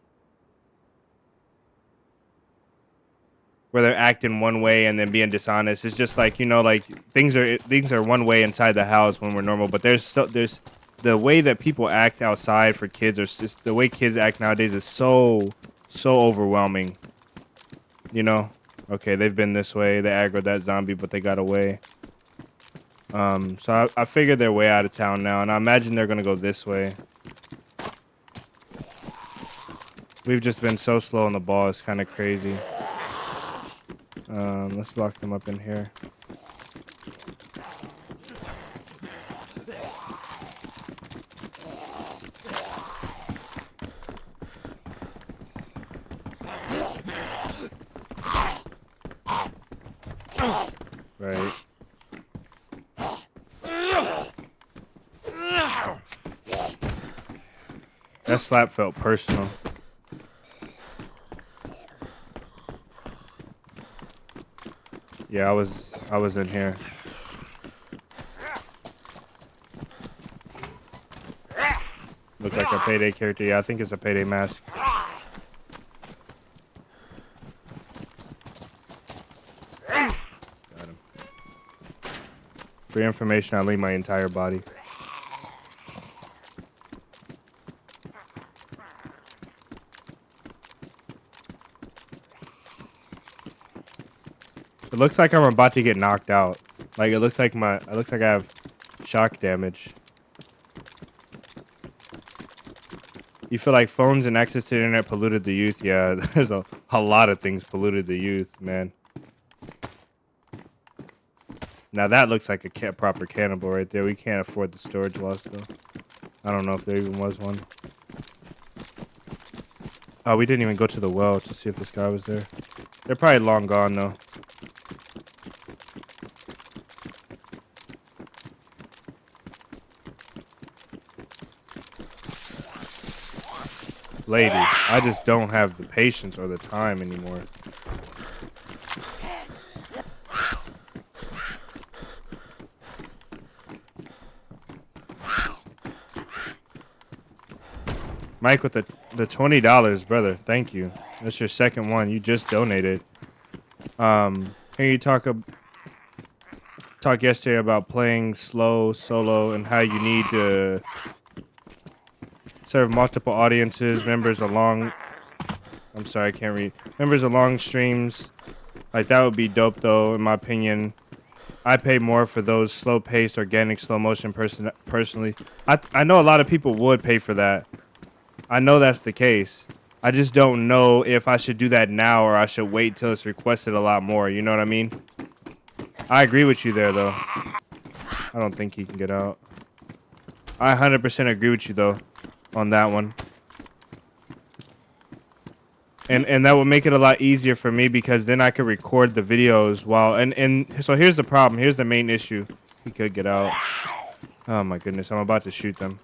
acting one way and then being dishonest. It's just like, you know, like things are one way inside the house when we're normal, but there's the way that people act outside for kids, or just the way kids act nowadays is so overwhelming. You know? Okay, they've been this way. They aggroed that zombie, but they got away. So I figured they're way out of town now, and I imagine they're gonna go this way. We've just been so slow on the ball, it's kind of crazy. Let's lock them up in here. Right. That slap felt personal. Yeah, I was in here. Look like a Payday character. Yeah, I think it's a Payday mask. Got him. For your information, I leave my entire body. It looks like I'm about to get knocked out. Like it looks like I have shock damage. You feel like phones and access to the internet polluted the youth? Yeah, there's a lot of things polluted the youth, man. Now that looks like a proper cannibal right there. We can't afford the storage loss though. I don't know if there even was one. Oh, we didn't even go to the well to see if this guy was there. They're probably long gone though. Lady, I just don't have the patience or the time anymore. Mike with the $20, brother. Thank you. That's your second one. You just donated. Here you talk yesterday about playing slow solo and how you need to serve multiple audiences, members along. I'm sorry, I can't read. Members of long streams. Like that would be dope though, in my opinion. I pay more for those slow-paced, organic, slow-motion personally. I know a lot of people would pay for that. I know that's the case. I just don't know if I should do that now or I should wait till it's requested a lot more. You know what I mean? I agree with you there, though. I don't think he can get out. I 100% agree with you, though, on that one. And that would make it a lot easier for me because then I could record the videos while... And so here's the problem. Here's the main issue. He could get out. Oh, my goodness. I'm about to shoot them.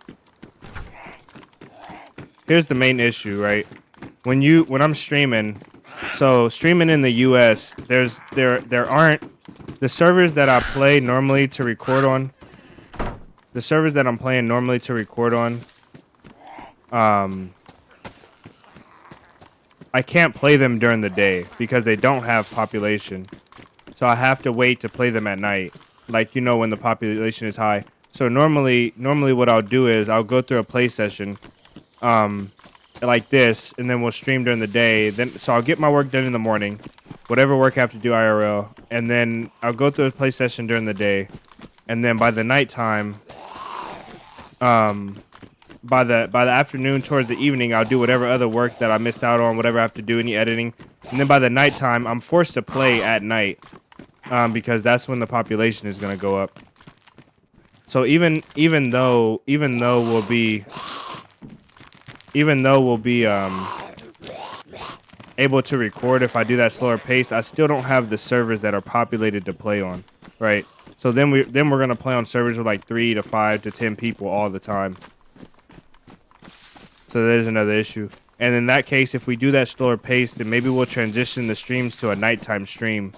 Here's the main issue, right? When I'm streaming, so streaming in the US, there aren't the servers that I play normally to record on. The servers that I'm playing normally to record on, I can't play them during the day because they don't have population. So I have to wait to play them at night, like, you know, when the population is high. So normally what I'll do is I'll go through a play session like this, and then we'll stream during the day. So I'll get my work done in the morning, whatever work I have to do IRL, and then I'll go through a play session during the day, and then by the nighttime, by the afternoon towards the evening, I'll do whatever other work that I missed out on, whatever I have to do, any editing, and then by the nighttime, I'm forced to play at night because that's when the population is going to go up. So even though we'll be able to record if I do that slower pace, I still don't have the servers that are populated to play on, right? So then we're gonna play on servers with like 3 to 5 to 10 people all the time. So there's another issue. And in that case, if we do that slower pace, then maybe we'll transition the streams to a nighttime stream,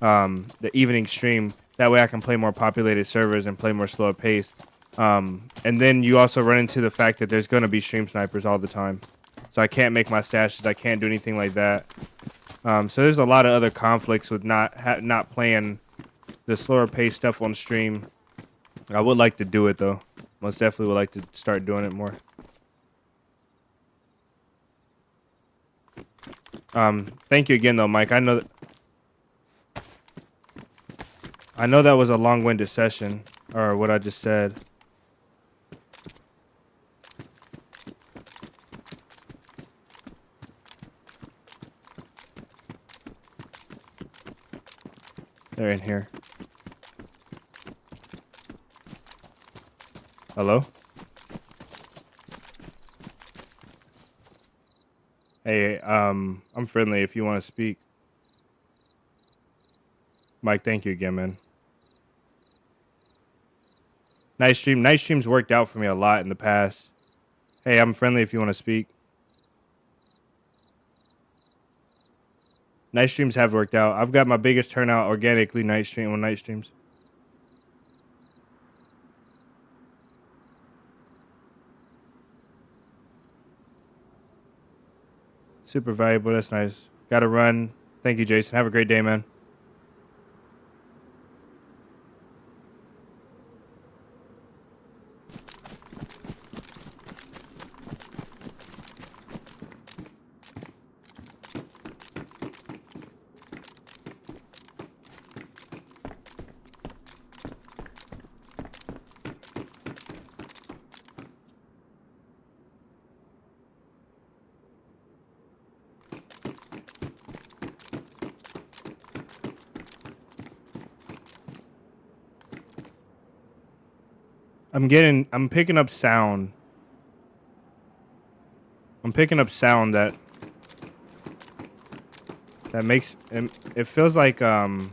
the evening stream. That way I can play more populated servers and play more slower pace. And then you also run into the fact that there's going to be stream snipers all the time. So I can't make my stashes. I can't do anything like that. So there's a lot of other conflicts with not playing the slower pace stuff on stream. I would like to do it though. Most definitely would like to start doing it more. Thank you again though, Mike. I know that was a long-winded session, or what I just said. They're in here. Hello? Hey, I'm friendly if you want to speak. Mike, thank you again, man. Nice stream. Night streams worked out for me a lot in the past. Hey, I'm friendly if you want to speak. Night streams have worked out. I've got my biggest turnout organically on night streams. Super valuable. That's nice. Gotta run. Thank you, Jason. Have a great day, man. I'm picking up sound. I'm picking up sound that makes it feels like I'm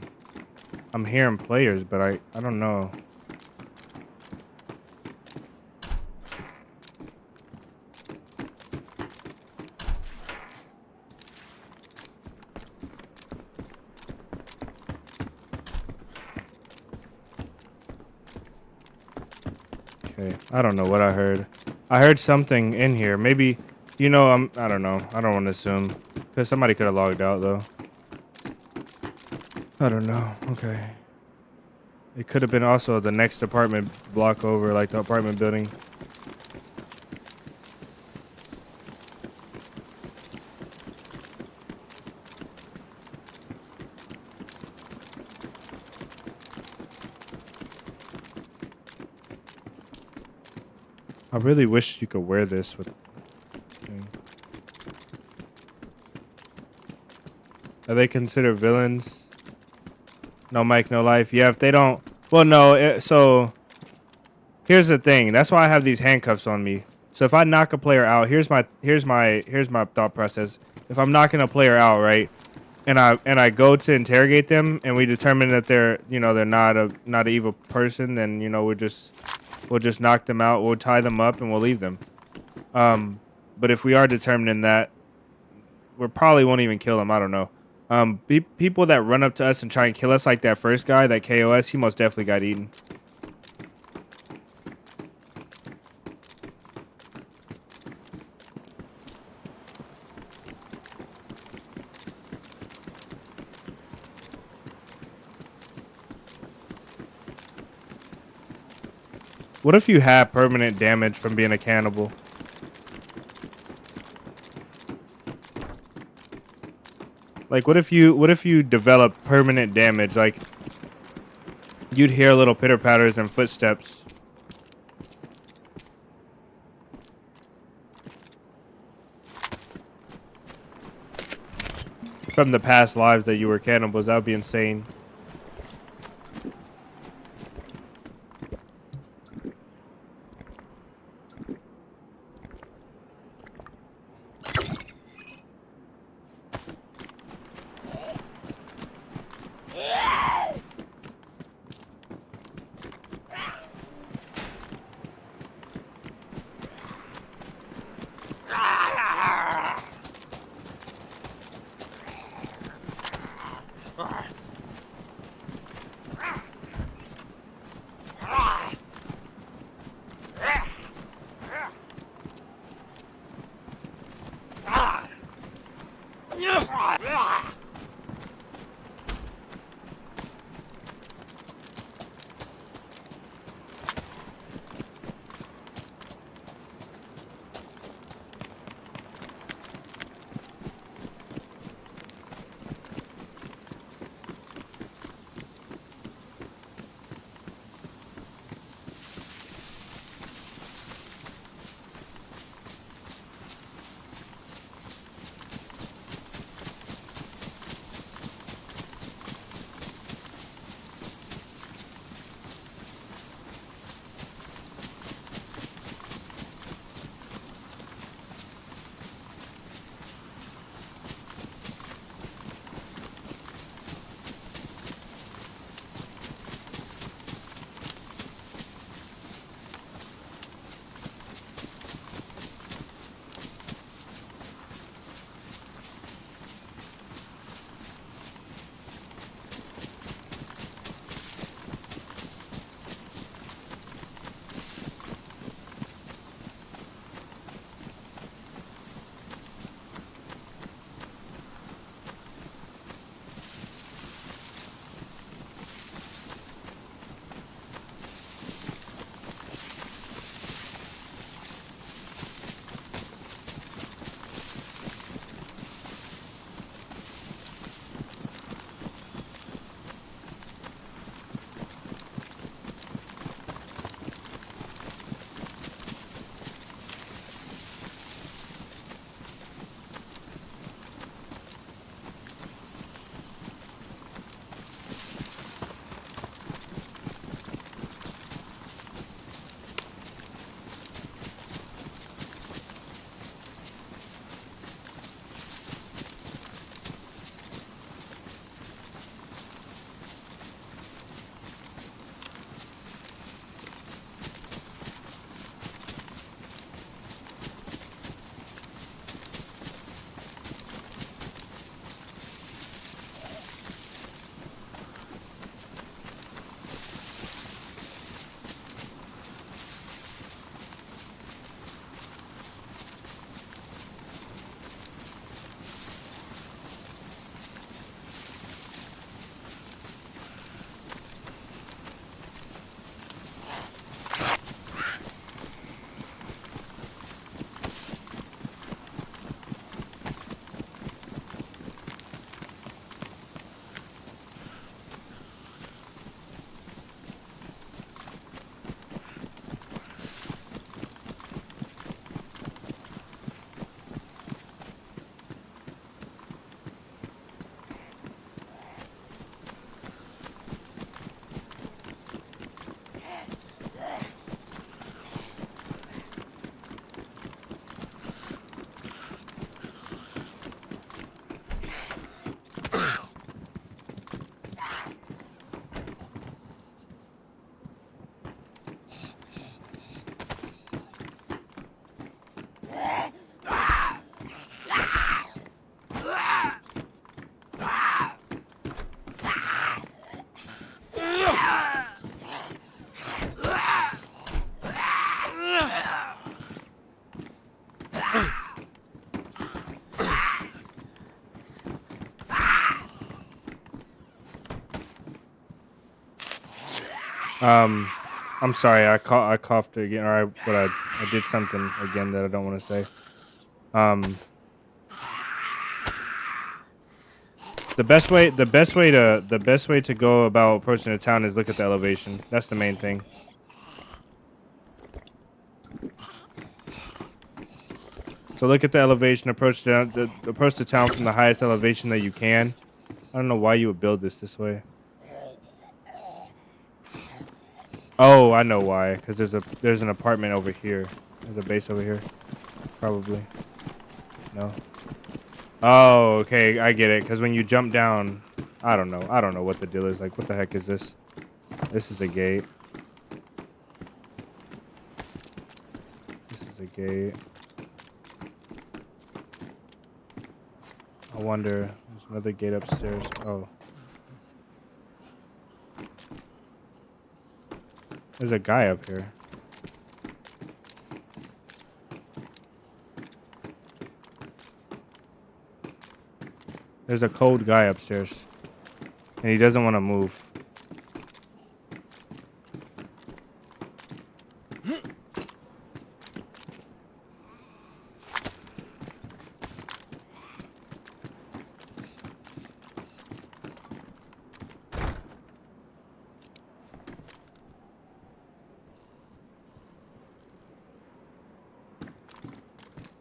hearing players, but I don't know. Okay, I don't know what I heard. I heard something in here. Maybe, you know, I don't know. I don't want to assume. Because somebody could have logged out, though. I don't know. Okay. It could have been also the next apartment block over, like the apartment building. I really wish you could wear this with... Are they considered villains? No Mike, no life. Yeah, if they don't... Well, no, so... Here's the thing. That's why I have these handcuffs on me. So if I knock a player out, here's my thought process. If I'm knocking a player out, right, and I go to interrogate them, and we determine that they're not an evil person, then we'll just knock them out. We'll tie them up and we'll leave them. But if we are determining that, we probably won't even kill them. I don't know. People that run up to us and try and kill us, like that first guy, that KOS, he most definitely got eaten. What if you have permanent damage from being a cannibal? Like, what if you develop permanent damage? Like, you'd hear little pitter patters and footsteps. From the past lives that you were cannibals. That would be insane. I'm sorry. I coughed again, but I did something again that I don't want to say. The best way to go about approaching the town is look at the elevation. That's the main thing. So look at the elevation. Approach the town from the highest elevation that you can. I don't know why you would build this way. Oh, I know why. Because there's an apartment over here. There's a base over here. Probably. No. Oh, okay. I get it. Because when you jump down, I don't know. I don't know what the deal is. Like, what the heck is this? This is a gate. This is a gate. I wonder. There's another gate upstairs. Oh. There's a guy up here. There's a cold guy upstairs, and he doesn't want to move.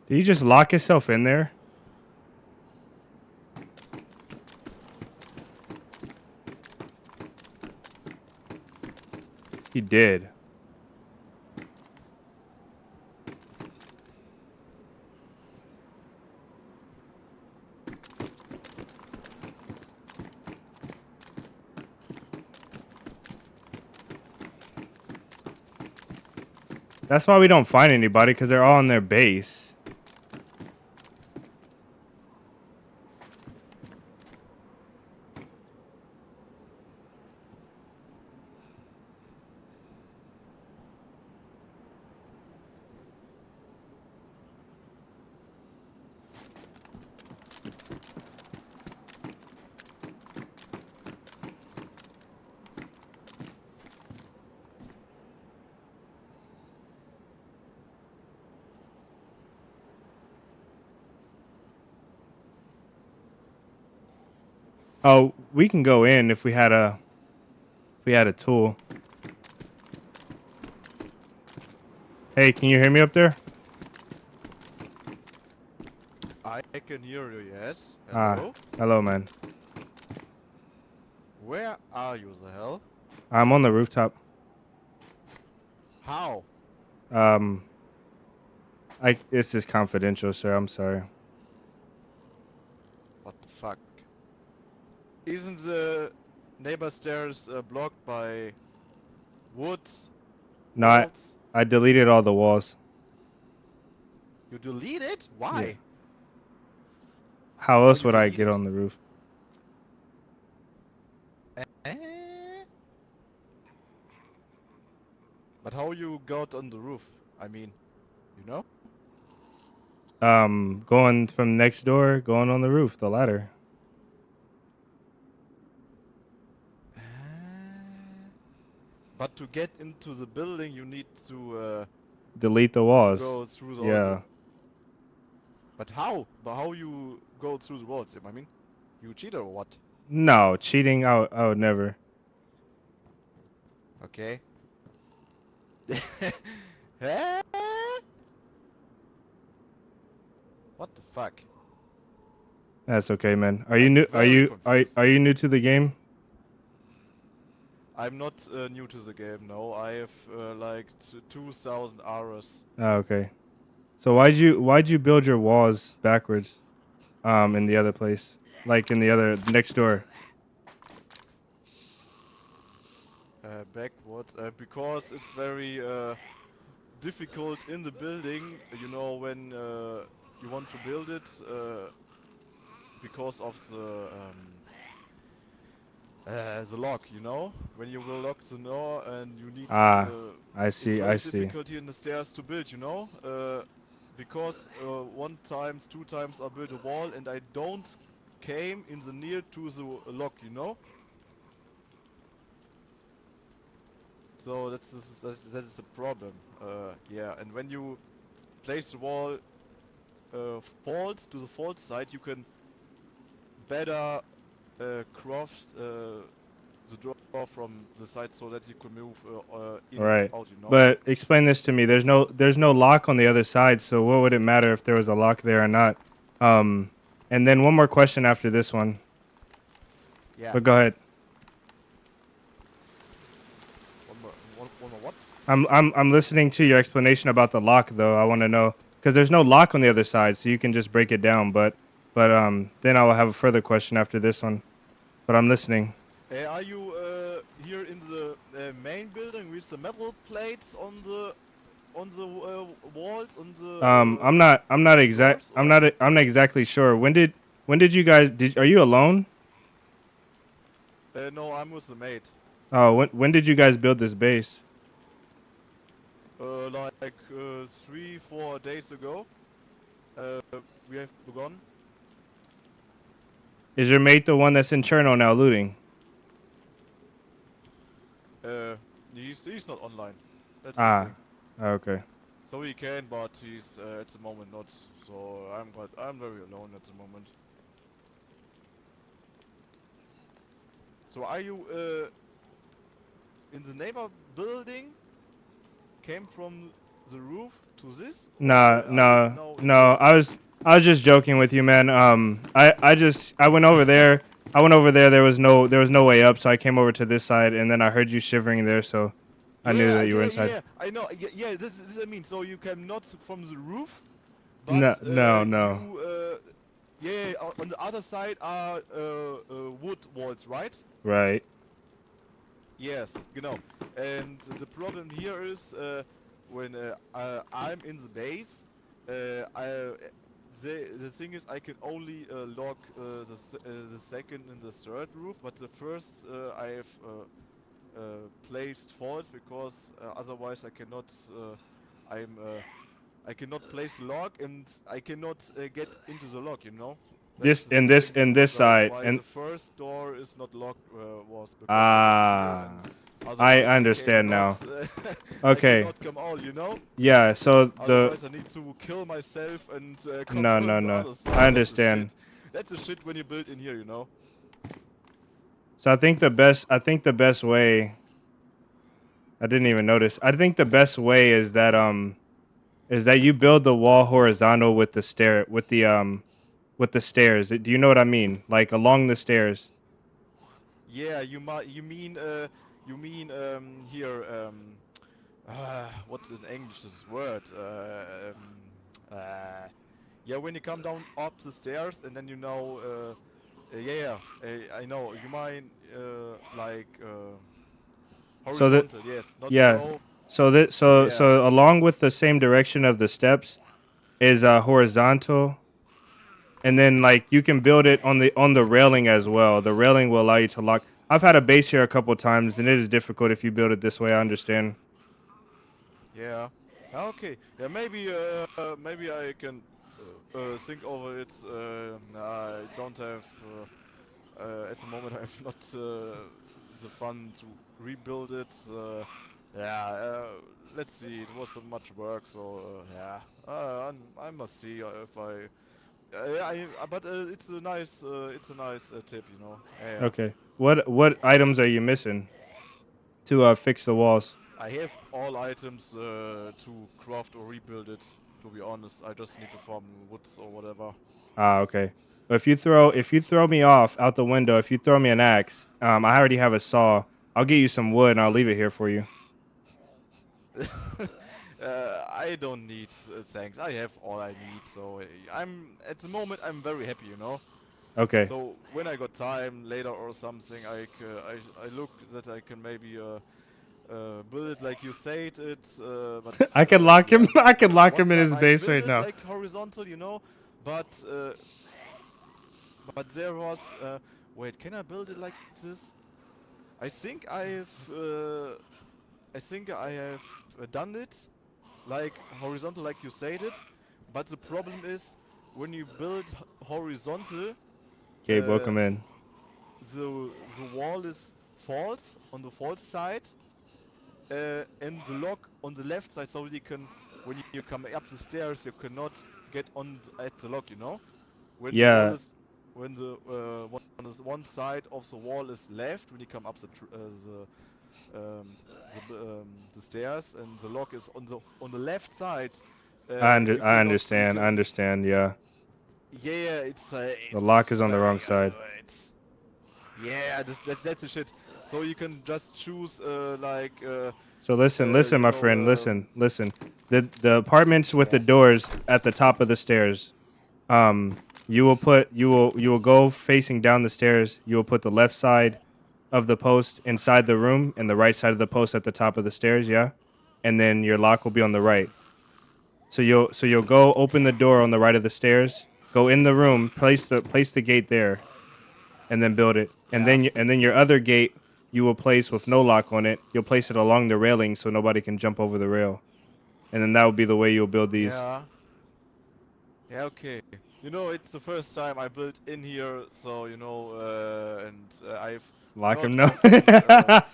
Did he just lock himself in there? He did. That's why we don't find anybody, because they're all on their base. Oh, we can go in if we had a tool. Hey, can you hear me up there? I can hear you, yes. Ah, Hello? hello, man. Where are you, the hell? I'm on the rooftop. How? This is confidential, sir. I'm sorry. What the fuck? Isn't the neighbor stairs blocked by wood? No, walls? I deleted all the walls. You delete it? Why? Yeah. How else you would I delete get it? on the roof? Eh? But how you got on the roof? I mean, you know? Going from next door, going on the roof, the ladder. But to get into the building, you need to Delete the walls. go through the Yeah. But how? But how you go through the walls? I mean, you cheat or what? No, cheating. I would never. Okay. Eh? What the fuck? That's okay, man. Are you new? Are very you confused. are you new to the game? I'm not new to the game. No, I have like 2,000 hours. Oh, okay. So why'd you build your walls backwards? In the other place, like in the other next door. Backwards, because it's very difficult in the building. You know, when you want to build it, because of the lock. You know, when you will lock the door and you need. Ah, I It's see. very I see. difficult here in the stairs to build. You know, because one times, two times I built a wall and I don't came in the near to the lock. You know. So that is a problem. Yeah, and when you place the wall false to the false side, you can better craft the door from the side so that you can move in Right. and out. You know. But explain this to me. There's no lock on the other side. So what would it matter if there was a lock there or not? And then one more question after this one. Yeah. But go ahead. One more what? I'm listening to your explanation about the lock though. I want to know because there's no lock on the other side, so you can just break it down. But then I will have a further question after this one. But I'm listening. Are you here in the main building with the metal plates on the walls on the? I'm not exact. doors, or- I'm not exactly sure. When did you guys are you alone? No, I'm with the mate. Oh, when did you guys build this base? Like 3-4 days ago, we have begun. Is your mate the one that's in Cherno now looting? He's not online. That's the Ah, thing. okay. So he can, but he's at the moment not. So I'm very alone at the moment. So are you in the neighbor building? Came from the roof to this? Or No, are you no, now in no. I was just joking with you, man. I went over there. There was no way up, so I came over to this side, and then I heard you shivering there, so I knew that you were inside. Yeah, I know. Yeah, this I mean. So you came not from the roof, but No, no, no. yeah, on the other side are wood walls, right? Right. Yes, genau. And the problem here is when I'm in the base, the thing is I can only lock the second and the third roof, but the first I've placed false because otherwise I cannot. I cannot place the lock and I cannot get into the lock. You know. That's This the thing. in this side, Why and the first door is not locked was because I was here and I otherwise understand now. I Okay. cannot come out, you know? Yeah. So Otherwise I need to kill myself and come no, from no, the no. other side. I understand. That's the shit when you build in here, you know? So I think the best way. I didn't even notice. I think the best way is that you build the wall horizontal with the with the stairs. Do you know what I mean? Like along the stairs. Yeah, you mean here what's in English this word? Yeah, when you come down up the stairs and then you know yeah, I know. You mean like So that horizontal, yes, not yeah. so. Yeah, So along with the same direction of the steps is horizontal, and then like you can build it on the railing as well. The railing will allow you to lock. I've had a base here a couple times, and it is difficult if you build it this way. I understand. yeah. Okay, yeah, maybe I can think over it. I don't have at the moment. I have not the fun to rebuild it. Yeah, let's see. It was so much work, so yeah. I must see if I. But it's a nice tip, you know. Yeah. Okay. What items are you missing to fix the walls? I have all items to craft or rebuild it. To be honest, I just need to farm woods or whatever. Ah, okay. But if you throw me off out the window, if you throw me an axe, I already have a saw. I'll get you some wood and I'll leave it here for you. I don't need thanks. I have all I need. So I'm at the moment I'm very happy, you know. Okay. So when I got time later or something, I look that I can maybe build it like you said it. But I can lock him. yeah. I can lock One him in time his I base built right it now. like horizontal, you know, but there was wait, can I build it like this? I think I have done it like horizontal, like you said it. But the problem is when you build horizontal, Okay, uh, welcome in. the wall is false on the false side, and the lock on the left side, so you can when you come up the stairs, you cannot get on at the lock. You know, when the wall Yeah. is when the one side of the wall is left when you come up the stairs, and the lock is on the left side. You I cannot. You understand. I can. understand. Yeah. Yeah, The lock it's is on the wrong very side. it's yeah. That's the shit. So you can just choose like So listen, you my know friend, listen. The apartments with the doors at the top of the stairs. You will go facing down the stairs. You will put the left side of the post inside the room and the right side of the post at the top of the stairs, yeah? And then your lock will be on the right. So you'll go open the door on the right of the stairs, go in the room, place the gate there, and then build it. And yeah. then your other gate you will place with no lock on it. You'll place it along the railing so nobody can jump over the rail. And then that will be the way you'll build these. Yeah. Yeah, okay. You know, it's the first time I built in here, so you know, I've Lock not him, no. often,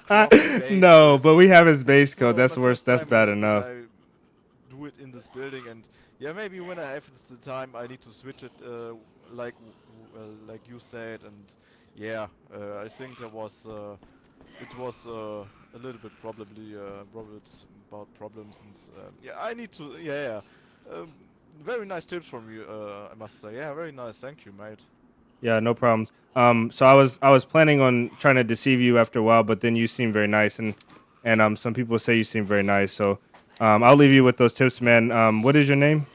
crafted No, bases. but we have his base So code. That's my worse. first That's time bad that enough. I do it in this building, and yeah, maybe when I have the time, I need to switch it, like you said, and yeah, I think there was it was a little bit probably about problems, and yeah, I need to very nice tips from you, I must say. Yeah, very nice. Thank you, mate. Yeah, no problems. So I was planning on trying to deceive you after a while, but then you seem very nice, and some people say you seem very nice. So I'll leave you with those tips, man. What is your name?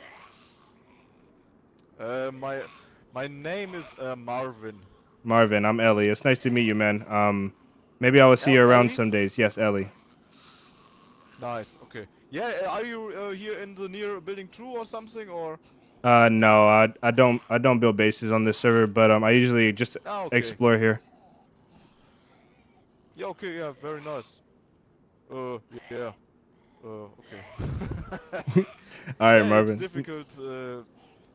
My name is Marvin. Marvin. I'm Ellie. It's nice to meet you, man. Maybe I will see you around Ellie? some days. Yes, Ellie. Nice. Okay. Yeah. Are you here in the near building 2 or something, or? No, I don't build bases on this server, but I usually just Ah, okay. explore here. Yeah. Okay. Yeah. Very nice. Uh. Yeah. Okay. All right, Yeah. It's Marvin. difficult.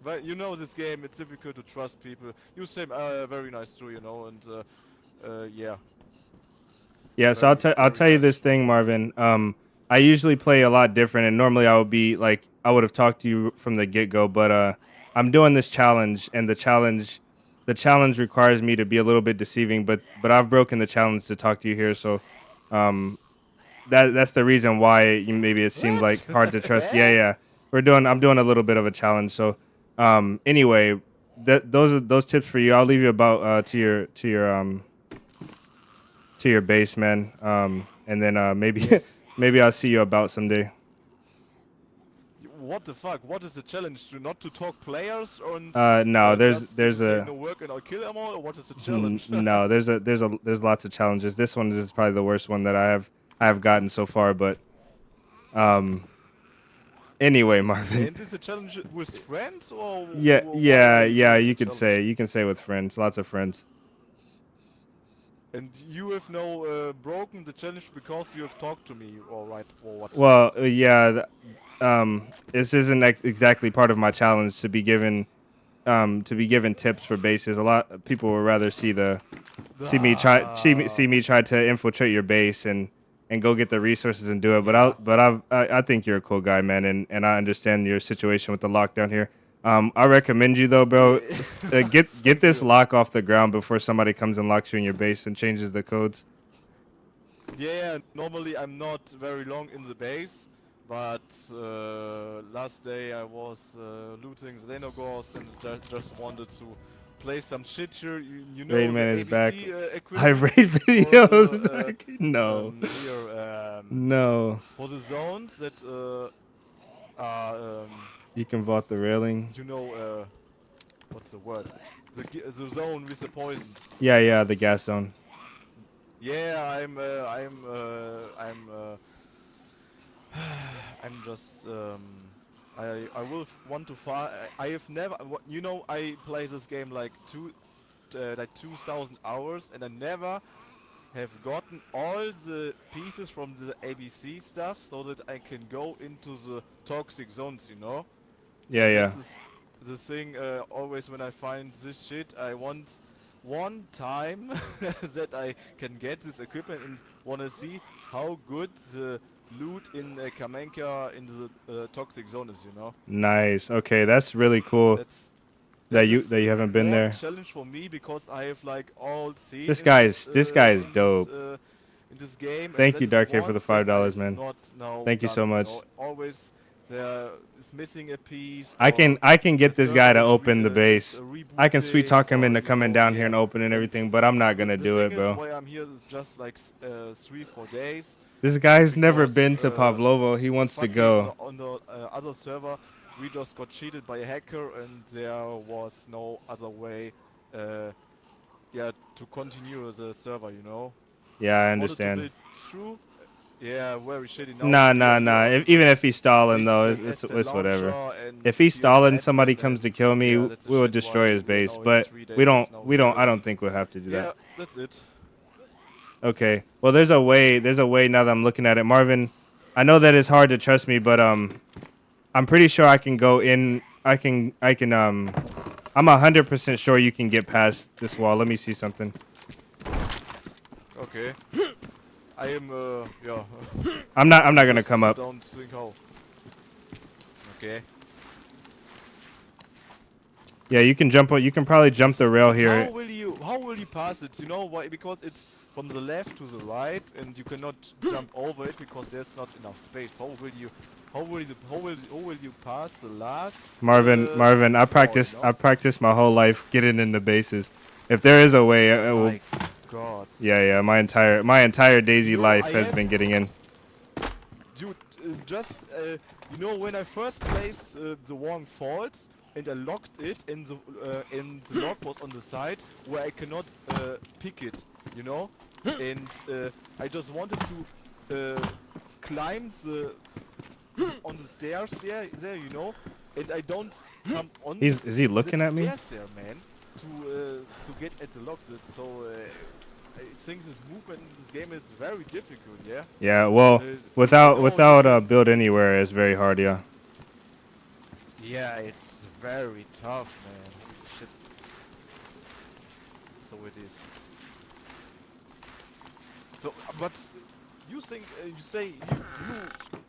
But you know this game. It's difficult to trust people. You seem very nice too. You know, and yeah. Yeah, so I'll Very tell you nice. this thing, Marvin. I usually play a lot different, and normally I would be like I would have talked to you from the get go, but I'm doing this challenge, and the challenge requires me to be a little bit deceiving, but I've broken the challenge to talk to you here, so um that's the reason why maybe it seemed What? like hard to trust. Yeah, Eh? yeah, I'm doing a little bit of a challenge, so anyway, those are those tips for you. I'll leave you about to your base, man. And then maybe Yes. maybe I'll see you about someday. What the fuck? What is the challenge? To not to talk players and No, just to there's say a no work and I'll kill them all? Or what is the challenge? no, there's lots of challenges. This one is probably the worst one that I have gotten so far. But anyway, Marvin. And is the challenge with friends or Yeah, why are you yeah. doing the You challenge? can say with friends, lots of friends. And you have no broken the challenge because you have talked to me, all right, or what? Well, yeah. This isn't exactly part of my challenge to be given tips for bases. A lot of people would rather see me try to infiltrate your base and go get the resources and do it. Yeah. I think you're a cool guy, man, and I understand your situation with the lockdown here. I recommend you though, bro. Get Thank this you. lock off the ground before somebody comes and locks you in your base and changes the codes. Yeah, normally I'm not very long in the base, but last day I was looting the Leno Ghost and just wanted to play some shit here. You know the Raidman is back. ABC I equipment raid for videos. the, No, here, no. for the zones that are You can vault the railing. you know what's the word? The zone with the poison. Yeah, yeah, the gas zone. Yeah, I'm just I will want to find. I have never, you know, I play this game like 2,000 hours, and I never have gotten all the pieces from the ABC stuff, so that I can go into the toxic zones. You know. Yeah, And yeah. that's the thing. Always when I find this shit, I want one time that I can get this equipment and wanna see how good the loot in Kamenka in the toxic zone is. You know. Nice. Okay, that's really cool That's that this is you haven't been one there. challenge for me because I have like all seen This in guy's dope. in this game. Thank and you, that is Dark Hair, for one the thing $5, I've man. Not now Thank you done, so much. know. Always there is missing a piece. I can get the this guy to server is open the base. I can sweet talk him rebooting, into or, coming you know, down here and opening And everything, but I'm not the gonna do thing it, is bro. why I'm here just like 3-4 days. This guy's never Because, been to Pavlovo. He wants to fucking go. on the other server, we just got cheated by a hacker, and there was no other way, yeah, to continue the server. You know. Yeah, I Wanted to understand. build through. Yeah, very shitty. Now Nah, we are nah, here nah. on Even the if he's stalling though, DayZ asset it's whatever. launcher, and If he's here's an stalling, somebody admin, comes to and kill me, yeah, we that's the will shit destroy why his we base. know in But 3 days there's no way I don't and think we'll have to do yeah, that. that's it. Okay. Well, there's a way now that I'm looking at it, Marvin. I know that it's hard to trust me, but I'm pretty sure I can go in. I'm I'm 100% sure you can get past this wall. Let me see something. Okay. I am, yeah. I'm not gonna just come up. Don't think how. Okay. Yeah, you can jump. You can probably jump the rail But here. how will you pass it? You know why? Because it's from the left to the right, and you cannot jump over it because there's not enough space. How will you pass the last? Marvin, I wall, you know? practiced my whole life getting into bases. If there is a way, it will. My God. Yeah. My entire DayZ You know, life I has have, been getting in. dude, you know, when I first placed the wrong faults and I locked it, and the lock was on the side where I cannot pick it, you know, and I just wanted to climb on the stairs there, you know, and I don't come on. Is he looking the at me? stairs there, man, to get at the lock. So I think this movement in this game is very difficult, yeah. Yeah. Well, I know you can- build anywhere is very hard. Yeah. Yeah, it's very tough, man. Shit. So it is. So, but you think you say you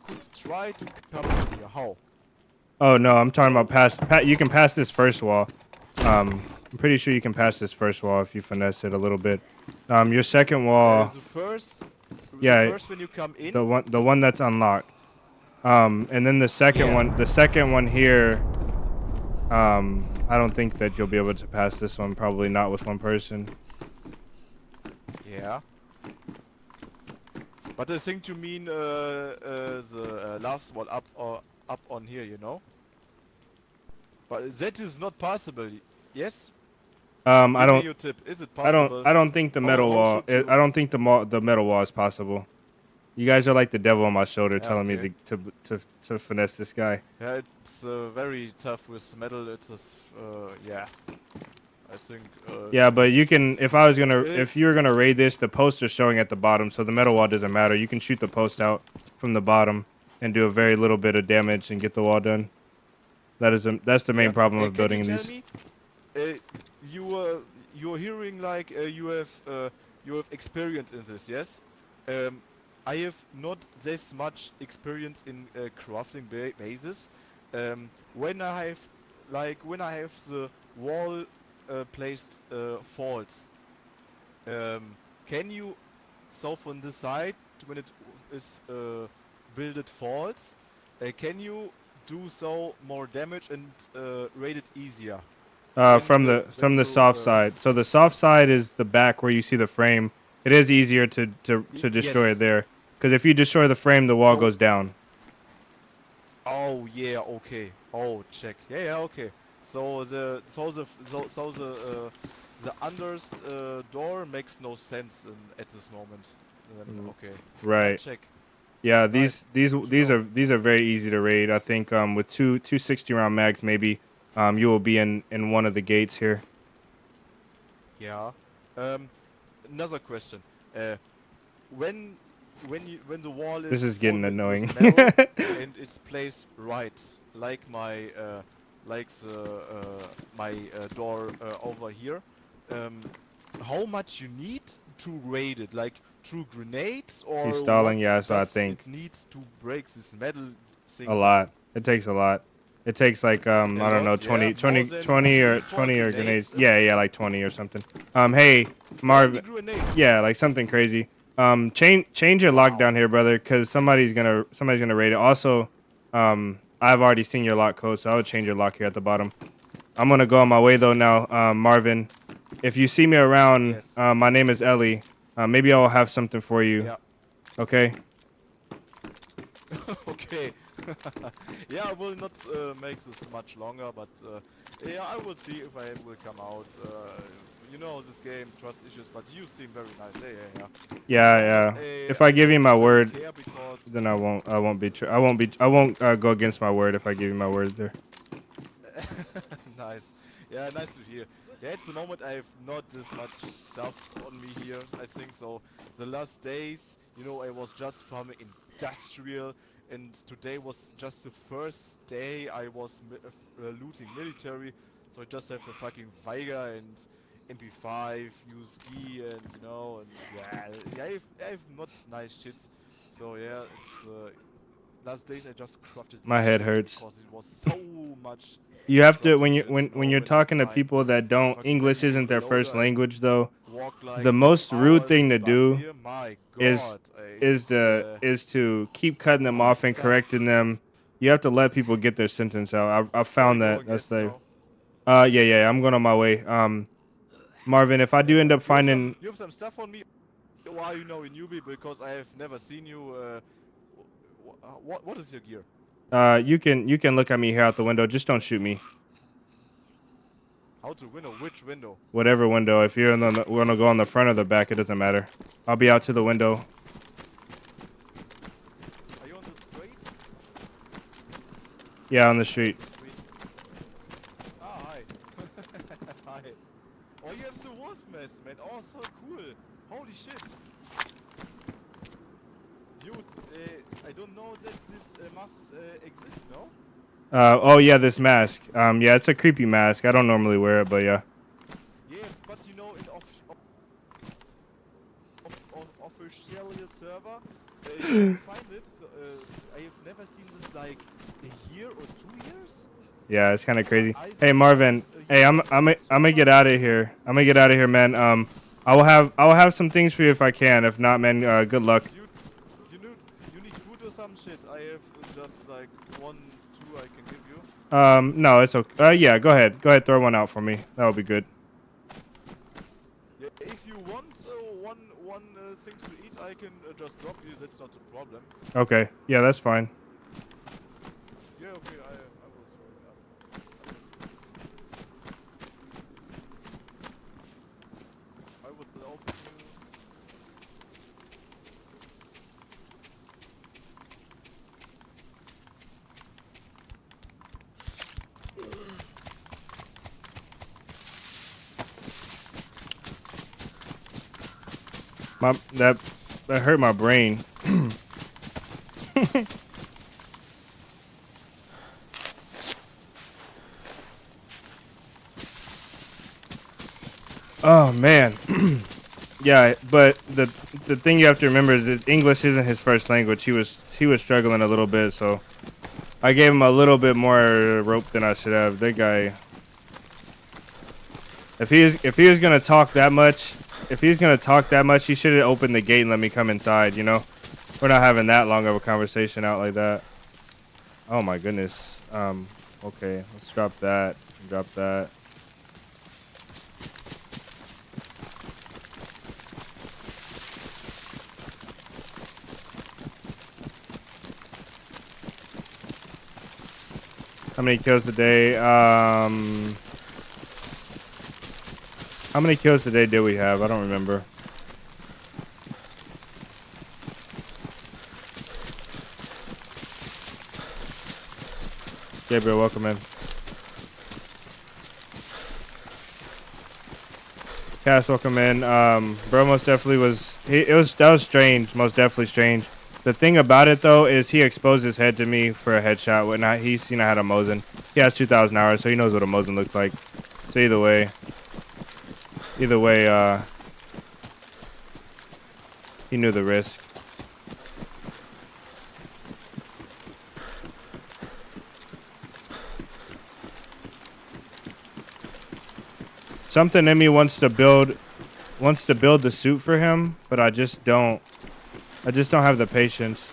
could try to come in here? How? Oh no, I'm talking about you can pass this first wall. I'm pretty sure you can pass this first wall if you finesse it a little bit. Your second wall. The first. Yeah, The first when you come in. the one that's unlocked. And then the second one here. I don't think that you'll be able to pass this one. Probably not with one person. Yeah. But I think you mean the last wall up on here, you know. But that is not possible. Yes. I Give me don't. your tip. Is it possible? I don't think the metal how wall. should you- I don't think the metal wall is possible. You guys are like the devil on my shoulder, Yeah, telling okay. me to finesse this guy. Yeah, it's very tough with metal. It's yeah. I think. Yeah, but you can. If you're gonna raid this, the posts are showing at the bottom, so the metal wall doesn't matter. You can shoot the post out from the bottom and do a very little bit of damage and get the wall done. That's the main problem of building can you these. tell me, you're hearing like you have experience in this, yes? I have not this much experience in crafting bases. When I have the wall placed faults, can you so from the side when it is builded faults, can you do so more damage and raid it easier? From the soft side. So the soft side is the back where you see the frame. It is easier to destroy yes. it there, because if you destroy the frame, the wall So- goes down. Oh yeah, okay. Oh check. Yeah, okay. So the underst door makes no sense at this moment. Okay. Right. Check. Yeah, Nice. these are very easy to raid. I think with two 60-round mags maybe you will be in one of the gates here. Yeah. Another question. When the wall is This is getting full with annoying. metal and it's placed right, like my door over here, how much you need to raid it? Like through grenades or He's stalling, what yeah, that's what I does think. it needs to break this metal thing? A lot. It takes a lot. It takes like I don't know, lot? 20 Yeah, 20 more than 20 or 3-4 20 or grenades? grenades. Yeah, like 20 or something. Hey, Marvin. Grenades. Yeah, like something crazy. Change your lock Wow. down here, brother, because somebody's gonna raid it. Also, I've already seen your lock code, so I would change your lock here at the bottom. I'm gonna go on my way though now, Marvin. If you see me around, Yes. my name is Ellie. Maybe I'll have something for you. Yeah. Okay. Okay. Yeah, I will not make this much longer, but yeah, I will see if I will come out. You know this game, trust issues, but you seem very nice. Yeah. If I give you my word, care because then I won't go against my word if I give you my word there. nice. Yeah, nice to hear. Yeah, at the moment I have not this much stuff on me here. I think so. The last days, you know, I was just farming industrial, and today was just the first day I was looting military. So I just have to fucking Weiger and MP5, use ski, and you know, and yeah, I have not nice shits. So yeah, it's last days I just crafted My this head shit hurts. because it was so much. You have to Crafting shit, you when know, you're when I talking to find people that don't fucking English isn't navigable their first loader and language though. walk like The 2 most rude hours thing to above do here. My is God, it's to keep cutting them off it's and kind of correcting them. You have to let people get their sentence out. I sorry, found go that. again, That's you safe. know. Yeah, I'm going on my way. Marvin, if I do end up finding, You have some stuff on me. Why you know a newbie? Because I have never seen you. What is your gear? you can look at me here out the window. Just don't shoot me. How to window? Which window? Whatever window. If you're gonna go on the front or the back, it doesn't matter. I'll be out to the window. Are you on the street? Yeah, on the street. Ah, hi. Hi. Oh, you have the wolf mask, man. Oh, so cool. Holy shit. Dude, I don't know that this must exist, no? Oh yeah, this mask. Yeah, it's a creepy mask. I don't normally wear it, but yeah. Yeah, but you know, in official server, you can find it. So, I have never seen this like a year or 2 years. Yeah, it's kind of crazy. Hey Marvin, hey, I'm gonna get out of here. I'm gonna get out of here, man. I will have some things for you if I can. If not, man, good luck. You need food or some shit. I have just like 1, 2 I can give you. No, it's okay. Yeah, go ahead. Go ahead, throw one out for me. That would be good. Yeah, if you want one thing to eat, I can just drop you. That's not a problem. Okay. Yeah, that's fine. Yeah, okay. I will throw it up. I would open you. That hurt my brain. Oh man. Yeah, but the thing you have to remember is that English isn't his first language. He was struggling a little bit, so I gave him a little bit more rope than I should have. That guy, if he was gonna talk that much, he should have opened the gate and let me come inside. You know, we're not having that long of a conversation out like that. Oh my goodness. Okay, let's drop that. Drop that. How many kills a day? How many kills a day did we have? I don't remember. Gabriel, welcome in. Cass, welcome in. Bro, most definitely was. That was strange. Most definitely strange. The thing about it though is he exposed his head to me for a headshot. Whatnot. He's seen I had a Mosin. He has 2,000 hours, so he knows what a Mosin looks like. So either way, he knew the risk. Something in me wants to build the suit for him, but I just don't have the patience.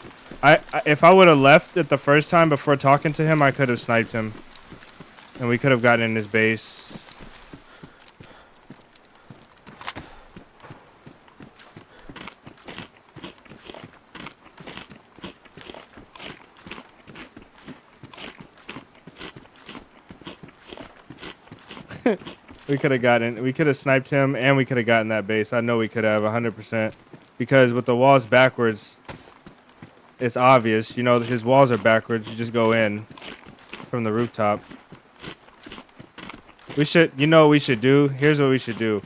If I would have left it the first time before talking to him, I could have sniped him, and we could have gotten in his base. We could have sniped him, and we could have gotten that base. I know we could have 100%, because with the walls backwards, it's obvious. You know, his walls are backwards. You just go in from the rooftop. You know what we should do? Here's what we should do.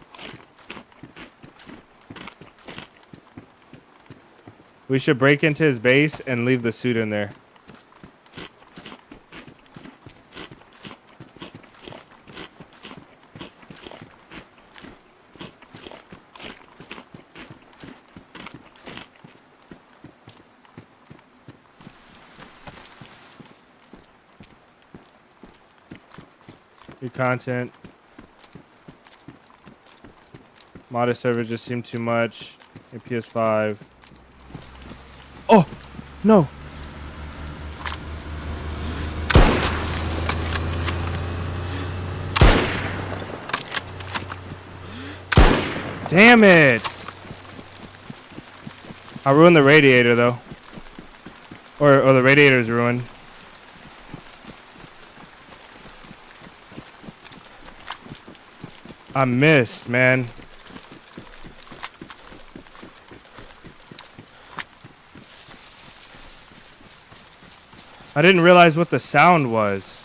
We should break into his base and leave the suit in there. Good content. Modest server just seemed too much. A PS5. Oh! No! Damn it! I ruined the radiator though. Or the radiator's ruined. I missed, man. I didn't realize what the sound was.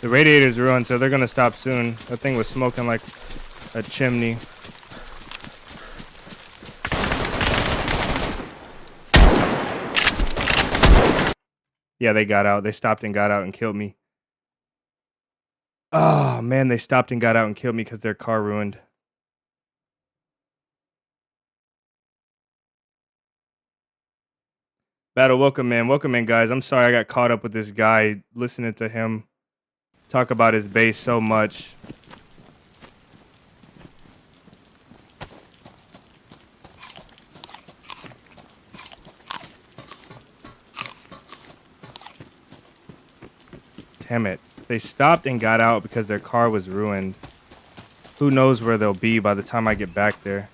The radiator's ruined, so they're gonna stop soon. That thing was smoking like a chimney. Yeah, they got out. They stopped and got out and killed me. Oh, man, they stopped and got out and killed me because their car ruined. Battle, welcome, man. Welcome in, guys. I'm sorry I got caught up with this guy listening to him talk about his base so much. Damn it. They stopped and got out because their car was ruined. Who knows where they'll be by the time I get back there.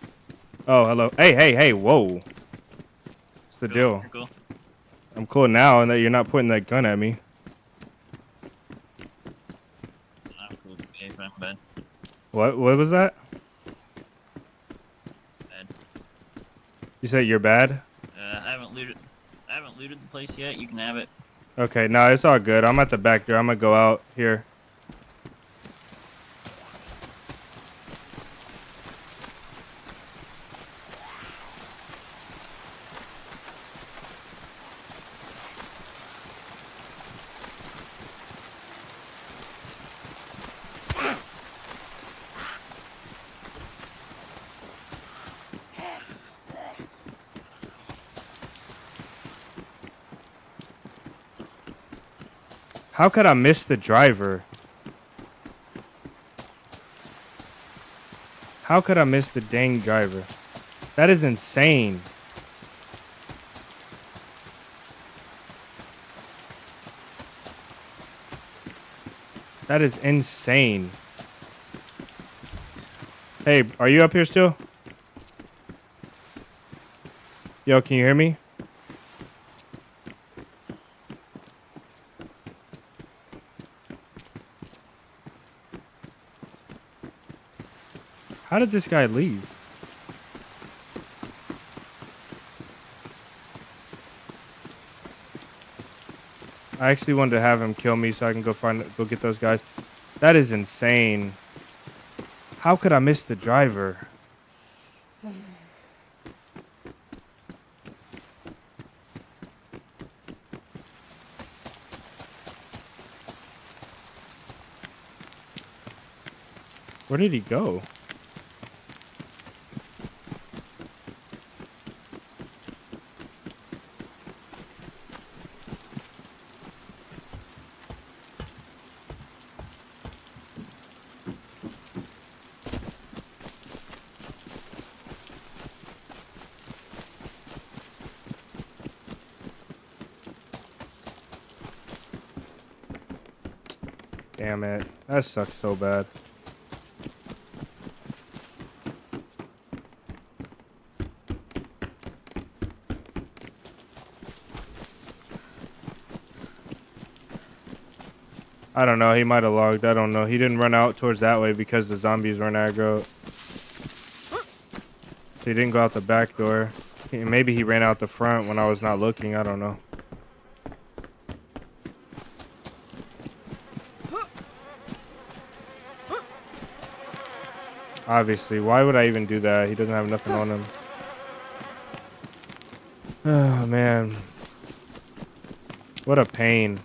Oh, hello. Hey, hey, hey, whoa. What's the deal? You're cool. I'm cool now and that you're not pointing that gun at me. I'm cool. Yeah, I'm bad. What was that? Bad. You said you're bad? I haven't looted the place yet. You can have it. Okay, no, it's all good. I'm at the back door. I'm gonna go out here. How could I miss the driver? How could I miss the dang driver? That is insane. That is insane. Hey, are you up here still? Yo, can you hear me? How did this guy leave? I actually wanted to have him kill me so I can go get those guys. That is insane. How could I miss the driver? Where did he go? Damn it. That sucks so bad. I don't know. He might have logged. I don't know. He didn't run out towards that way because the zombies weren't aggro. So he didn't go out the back door. Maybe he ran out the front when I was not looking. I don't know. Obviously. Why would I even do that? He doesn't have nothing on him. Oh, man. What a pain.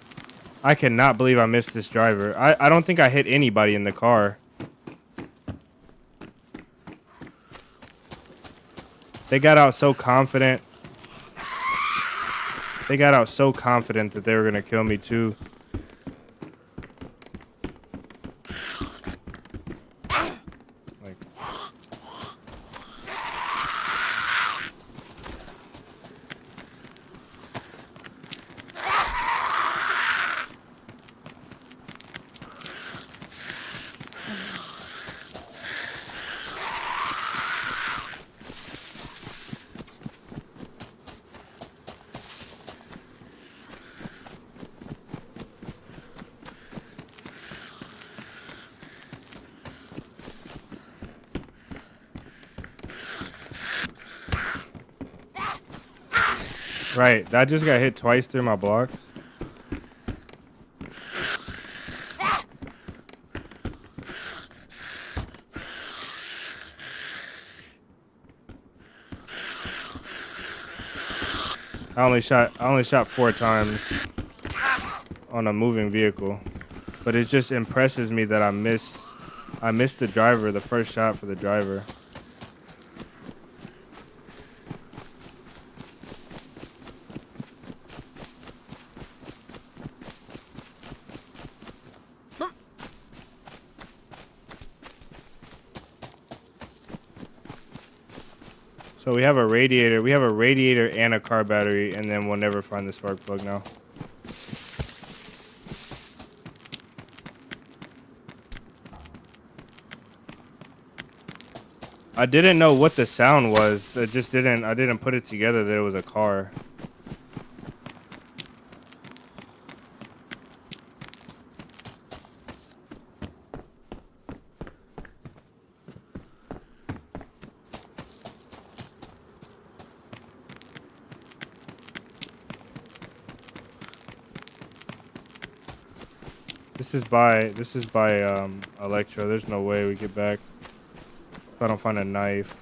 I cannot believe I missed this driver. I don't think I hit anybody in the car. They got out so confident. They got out so confident that they were gonna kill me too. Like, right, that just got hit twice through my blocks. I only shot 4 times on a moving vehicle, but it just impresses me that I missed the driver, the first shot for the driver. So we have a radiator and a car battery, and then we'll never find the spark plug now. I didn't know what the sound was. I didn't put it together that it was a car. This is by Electro. There's no way we get back if I don't find a knife.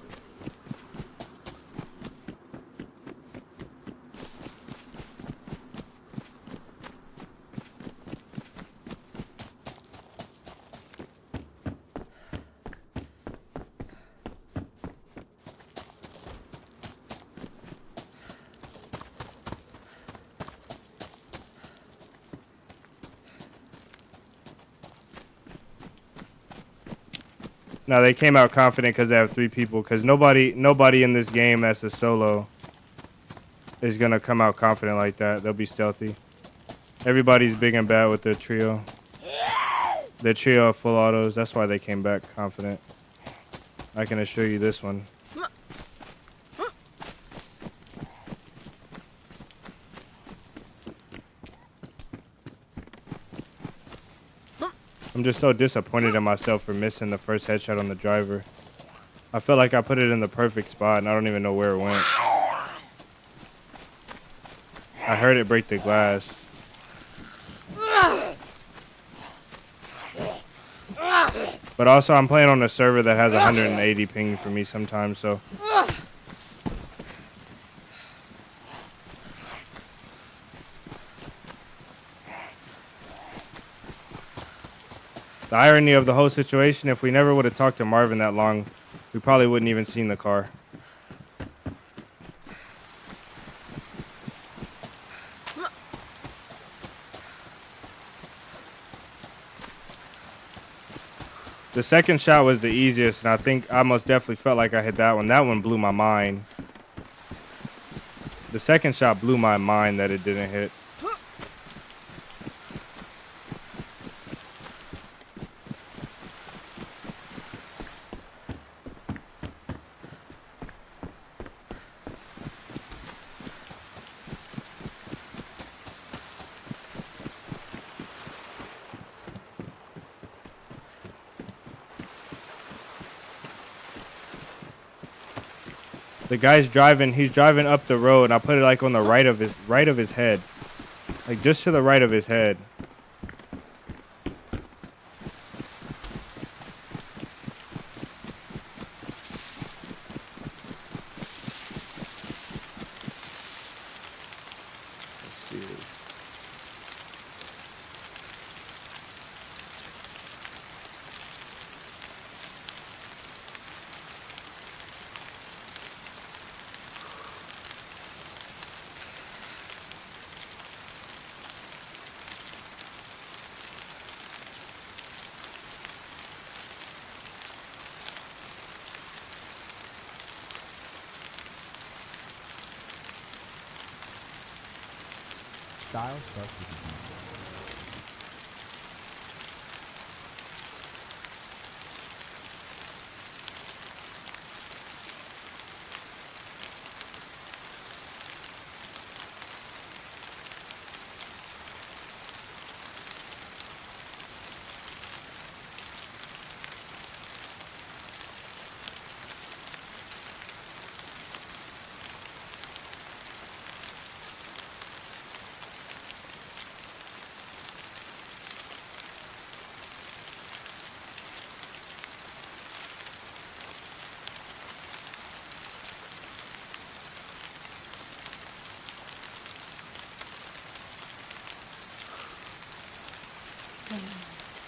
No, they came out confident because they have 3 people. Because nobody in this game that's a solo is gonna come out confident like that. They'll be stealthy. Everybody's big and bad with their trio. Their trio of full autos. That's why they came back confident. I can assure you this one. I'm just so disappointed in myself for missing the first headshot on the driver. I felt like I put it in the perfect spot and I don't even know where it went. I heard it break the glass. But also I'm playing on a server that has 180 ping for me sometimes, so. The irony of the whole situation, if we never would have talked to Marvin that long, we probably wouldn't even seen the car. The second shot was the easiest, and I think I most definitely felt like I hit that one. That one blew my mind. The second shot blew my mind that it didn't hit. The guy's driving, he's driving up the road, and I put it like on the right of his head. Like just to the right of his head. Let's see. style starts with the beat.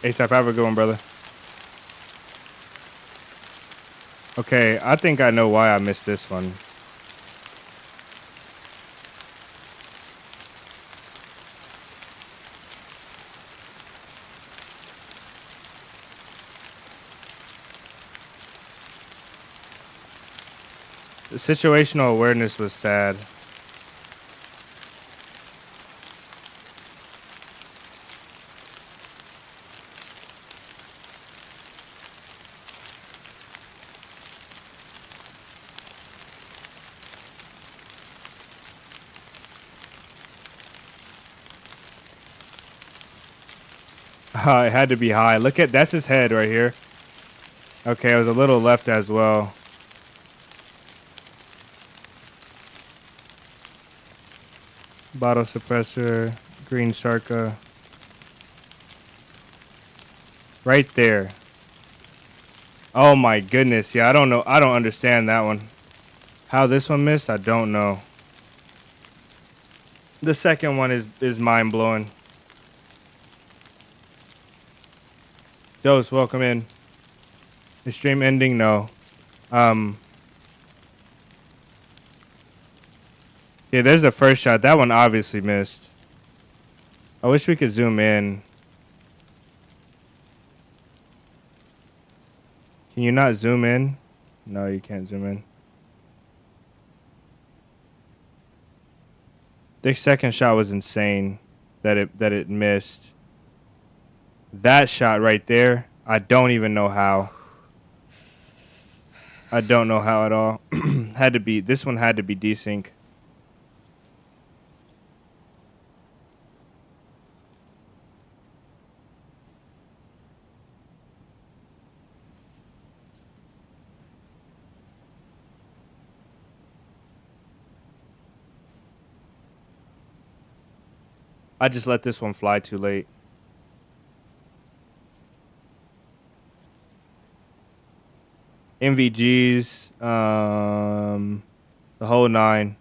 ASAP, have a good one, brother. Okay, I think I know why I missed this one. The situational awareness was sad. It had to be high. Look at, that's his head right here. Okay, it was a little left as well. Bottle suppressor, green Sarka. Right there. Oh my goodness. Yeah, I don't know. I don't understand that one. How this one missed, I don't know. The second one is mind blowing. Dose, welcome in. The stream ending? No. Yeah, there's the first shot. That one obviously missed. I wish we could zoom in. Can you not zoom in? No, you can't zoom in. The second shot was insane that it missed. That shot right there, I don't even know how. I don't know how at all. Had to be, this one had to be desync. I just let this one fly too late. MVGs, the whole nine.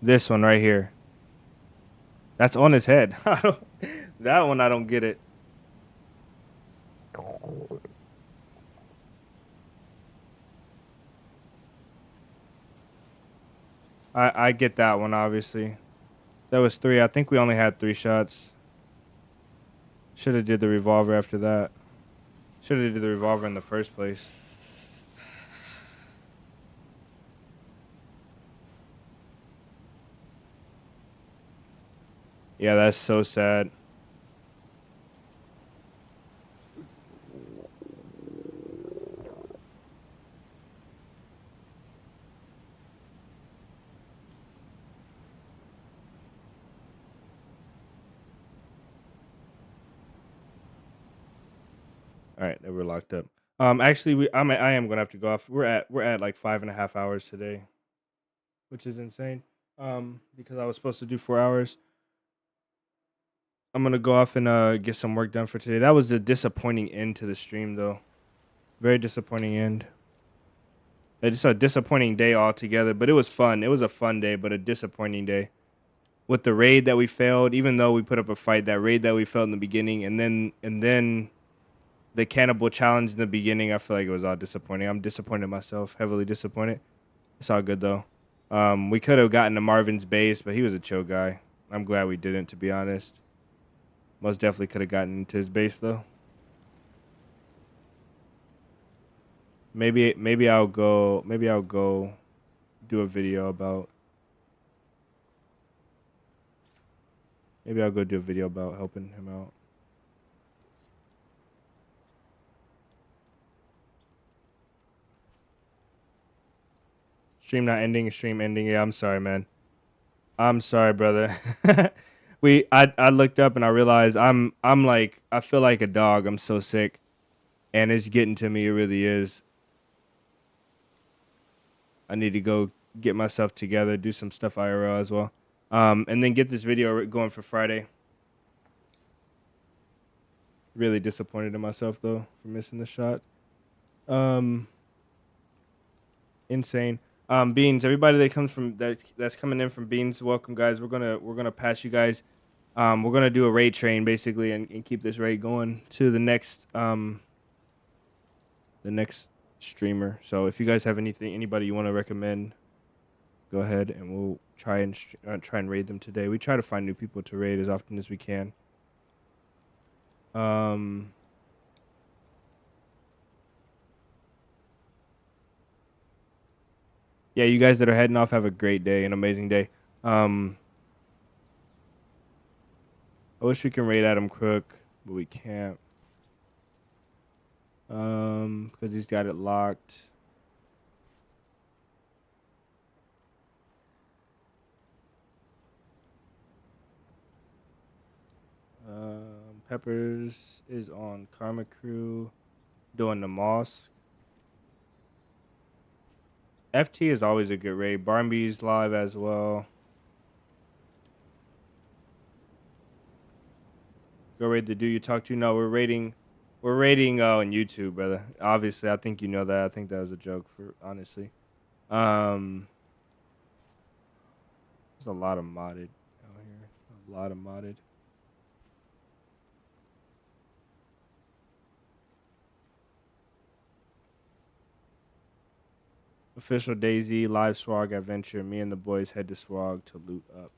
This one right here. That's on his head. That one, I don't get it. I get that one, obviously. That was 3. I think we only had 3 shots. Should have did the revolver after that. Should have did the revolver in the first place. Yeah, that's so sad. All right, that we're locked up. Actually, I am gonna have to go off. We're at like 5.5 hours today, which is insane. Because I was supposed to do 4 hours. I'm gonna go off and get some work done for today. That was a disappointing end to the stream, though. Very disappointing end. It's a disappointing day altogether, but it was fun. It was a fun day, but a disappointing day. With the raid that we failed, even though we put up a fight, that raid that we failed in the beginning, and then the cannibal challenge in the beginning, I feel like it was all disappointing. I'm disappointed myself, heavily disappointed. It's all good though. We could have gotten to Marvin's base, but he was a chill guy. I'm glad we didn't, to be honest. Most definitely could have gotten into his base though. Maybe I'll go do a video about Maybe I'll go do a video about helping him out. Stream not ending, stream ending. Yeah, I'm sorry, man. I'm sorry, brother. I looked up and I realized I'm like, I feel like a dog. I'm so sick. And it's getting to me. It really is. I need to go get myself together, do some stuff IRL as well. And then get this video going for Friday. Really disappointed in myself though for missing the shot. Insane. Beans, everybody that comes from that's coming in from Beans, welcome guys. We're gonna pass you guys. We're gonna do a raid train basically and keep this raid going to the next streamer. So if you guys have anybody you want to recommend, go ahead and we'll try and raid them today. We try to find new people to raid as often as we can. Yeah, you guys that are heading off, have a great day, an amazing day. I wish we can raid Adam Crook, but we can't. Because he's got it locked. Peppers is on Karma Crew doing the mosque. FT is always a good raid. Barnby's live as well. Go raid the dude you talked to. No, we're raiding on YouTube, brother. Obviously, I think you know that. I think that was a joke for honestly. There's a lot of modded out here. A lot of modded. Official DayZ live swag adventure. Me and the boys head to swag to loot up.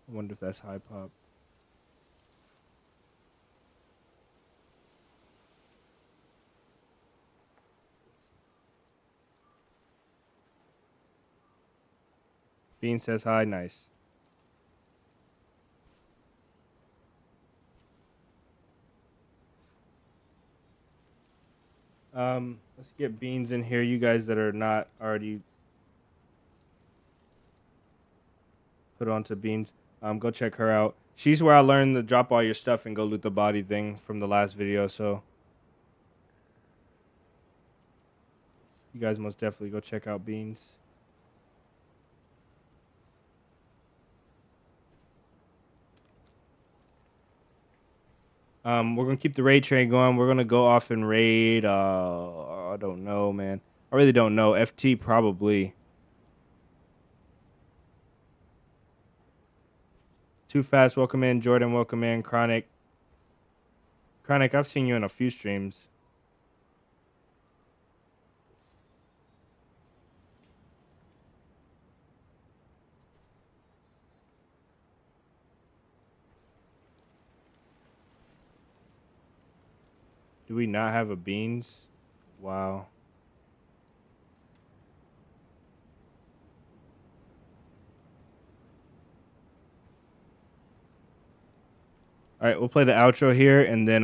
I wonder if that's high pop. Bean says hi. Nice. Let's get Beans in here. You guys that are not already put onto Beans, go check her out. She's where I learned to drop all your stuff and go loot the body thing from the last video. So you guys most definitely go check out Beans. We're gonna keep the raid train going. We're gonna go off and raid. I don't know, man. I really don't know. FT probably. Too fast. Welcome in, Jordan. Welcome in, Chronic. Chronic, I've seen you in a few streams. Do we not have a Beans? Wow. All right, we'll play the outro here, and then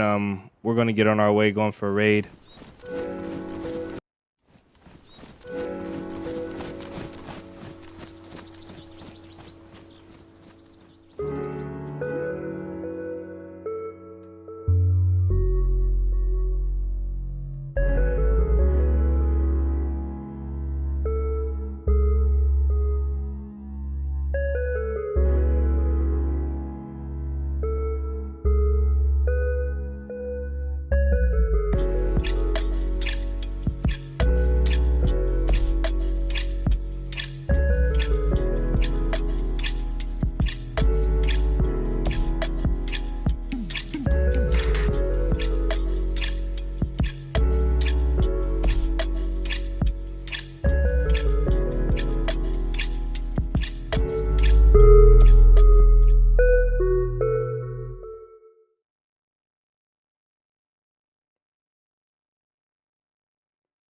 we're gonna get on our way going for a raid.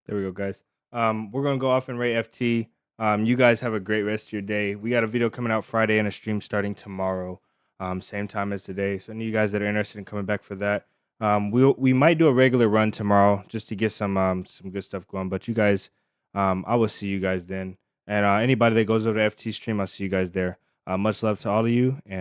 There we go, guys. We're gonna go off and rate FT. You guys have a great rest of your day. We got a video coming out Friday and a stream starting tomorrow, same time as today. So any of you guys that are interested in coming back for that, we might do a regular run tomorrow just to get some good stuff going. But you guys, I will see you guys then. And anybody that goes over to FT stream, I'll see you guys there. Much love to all of you, and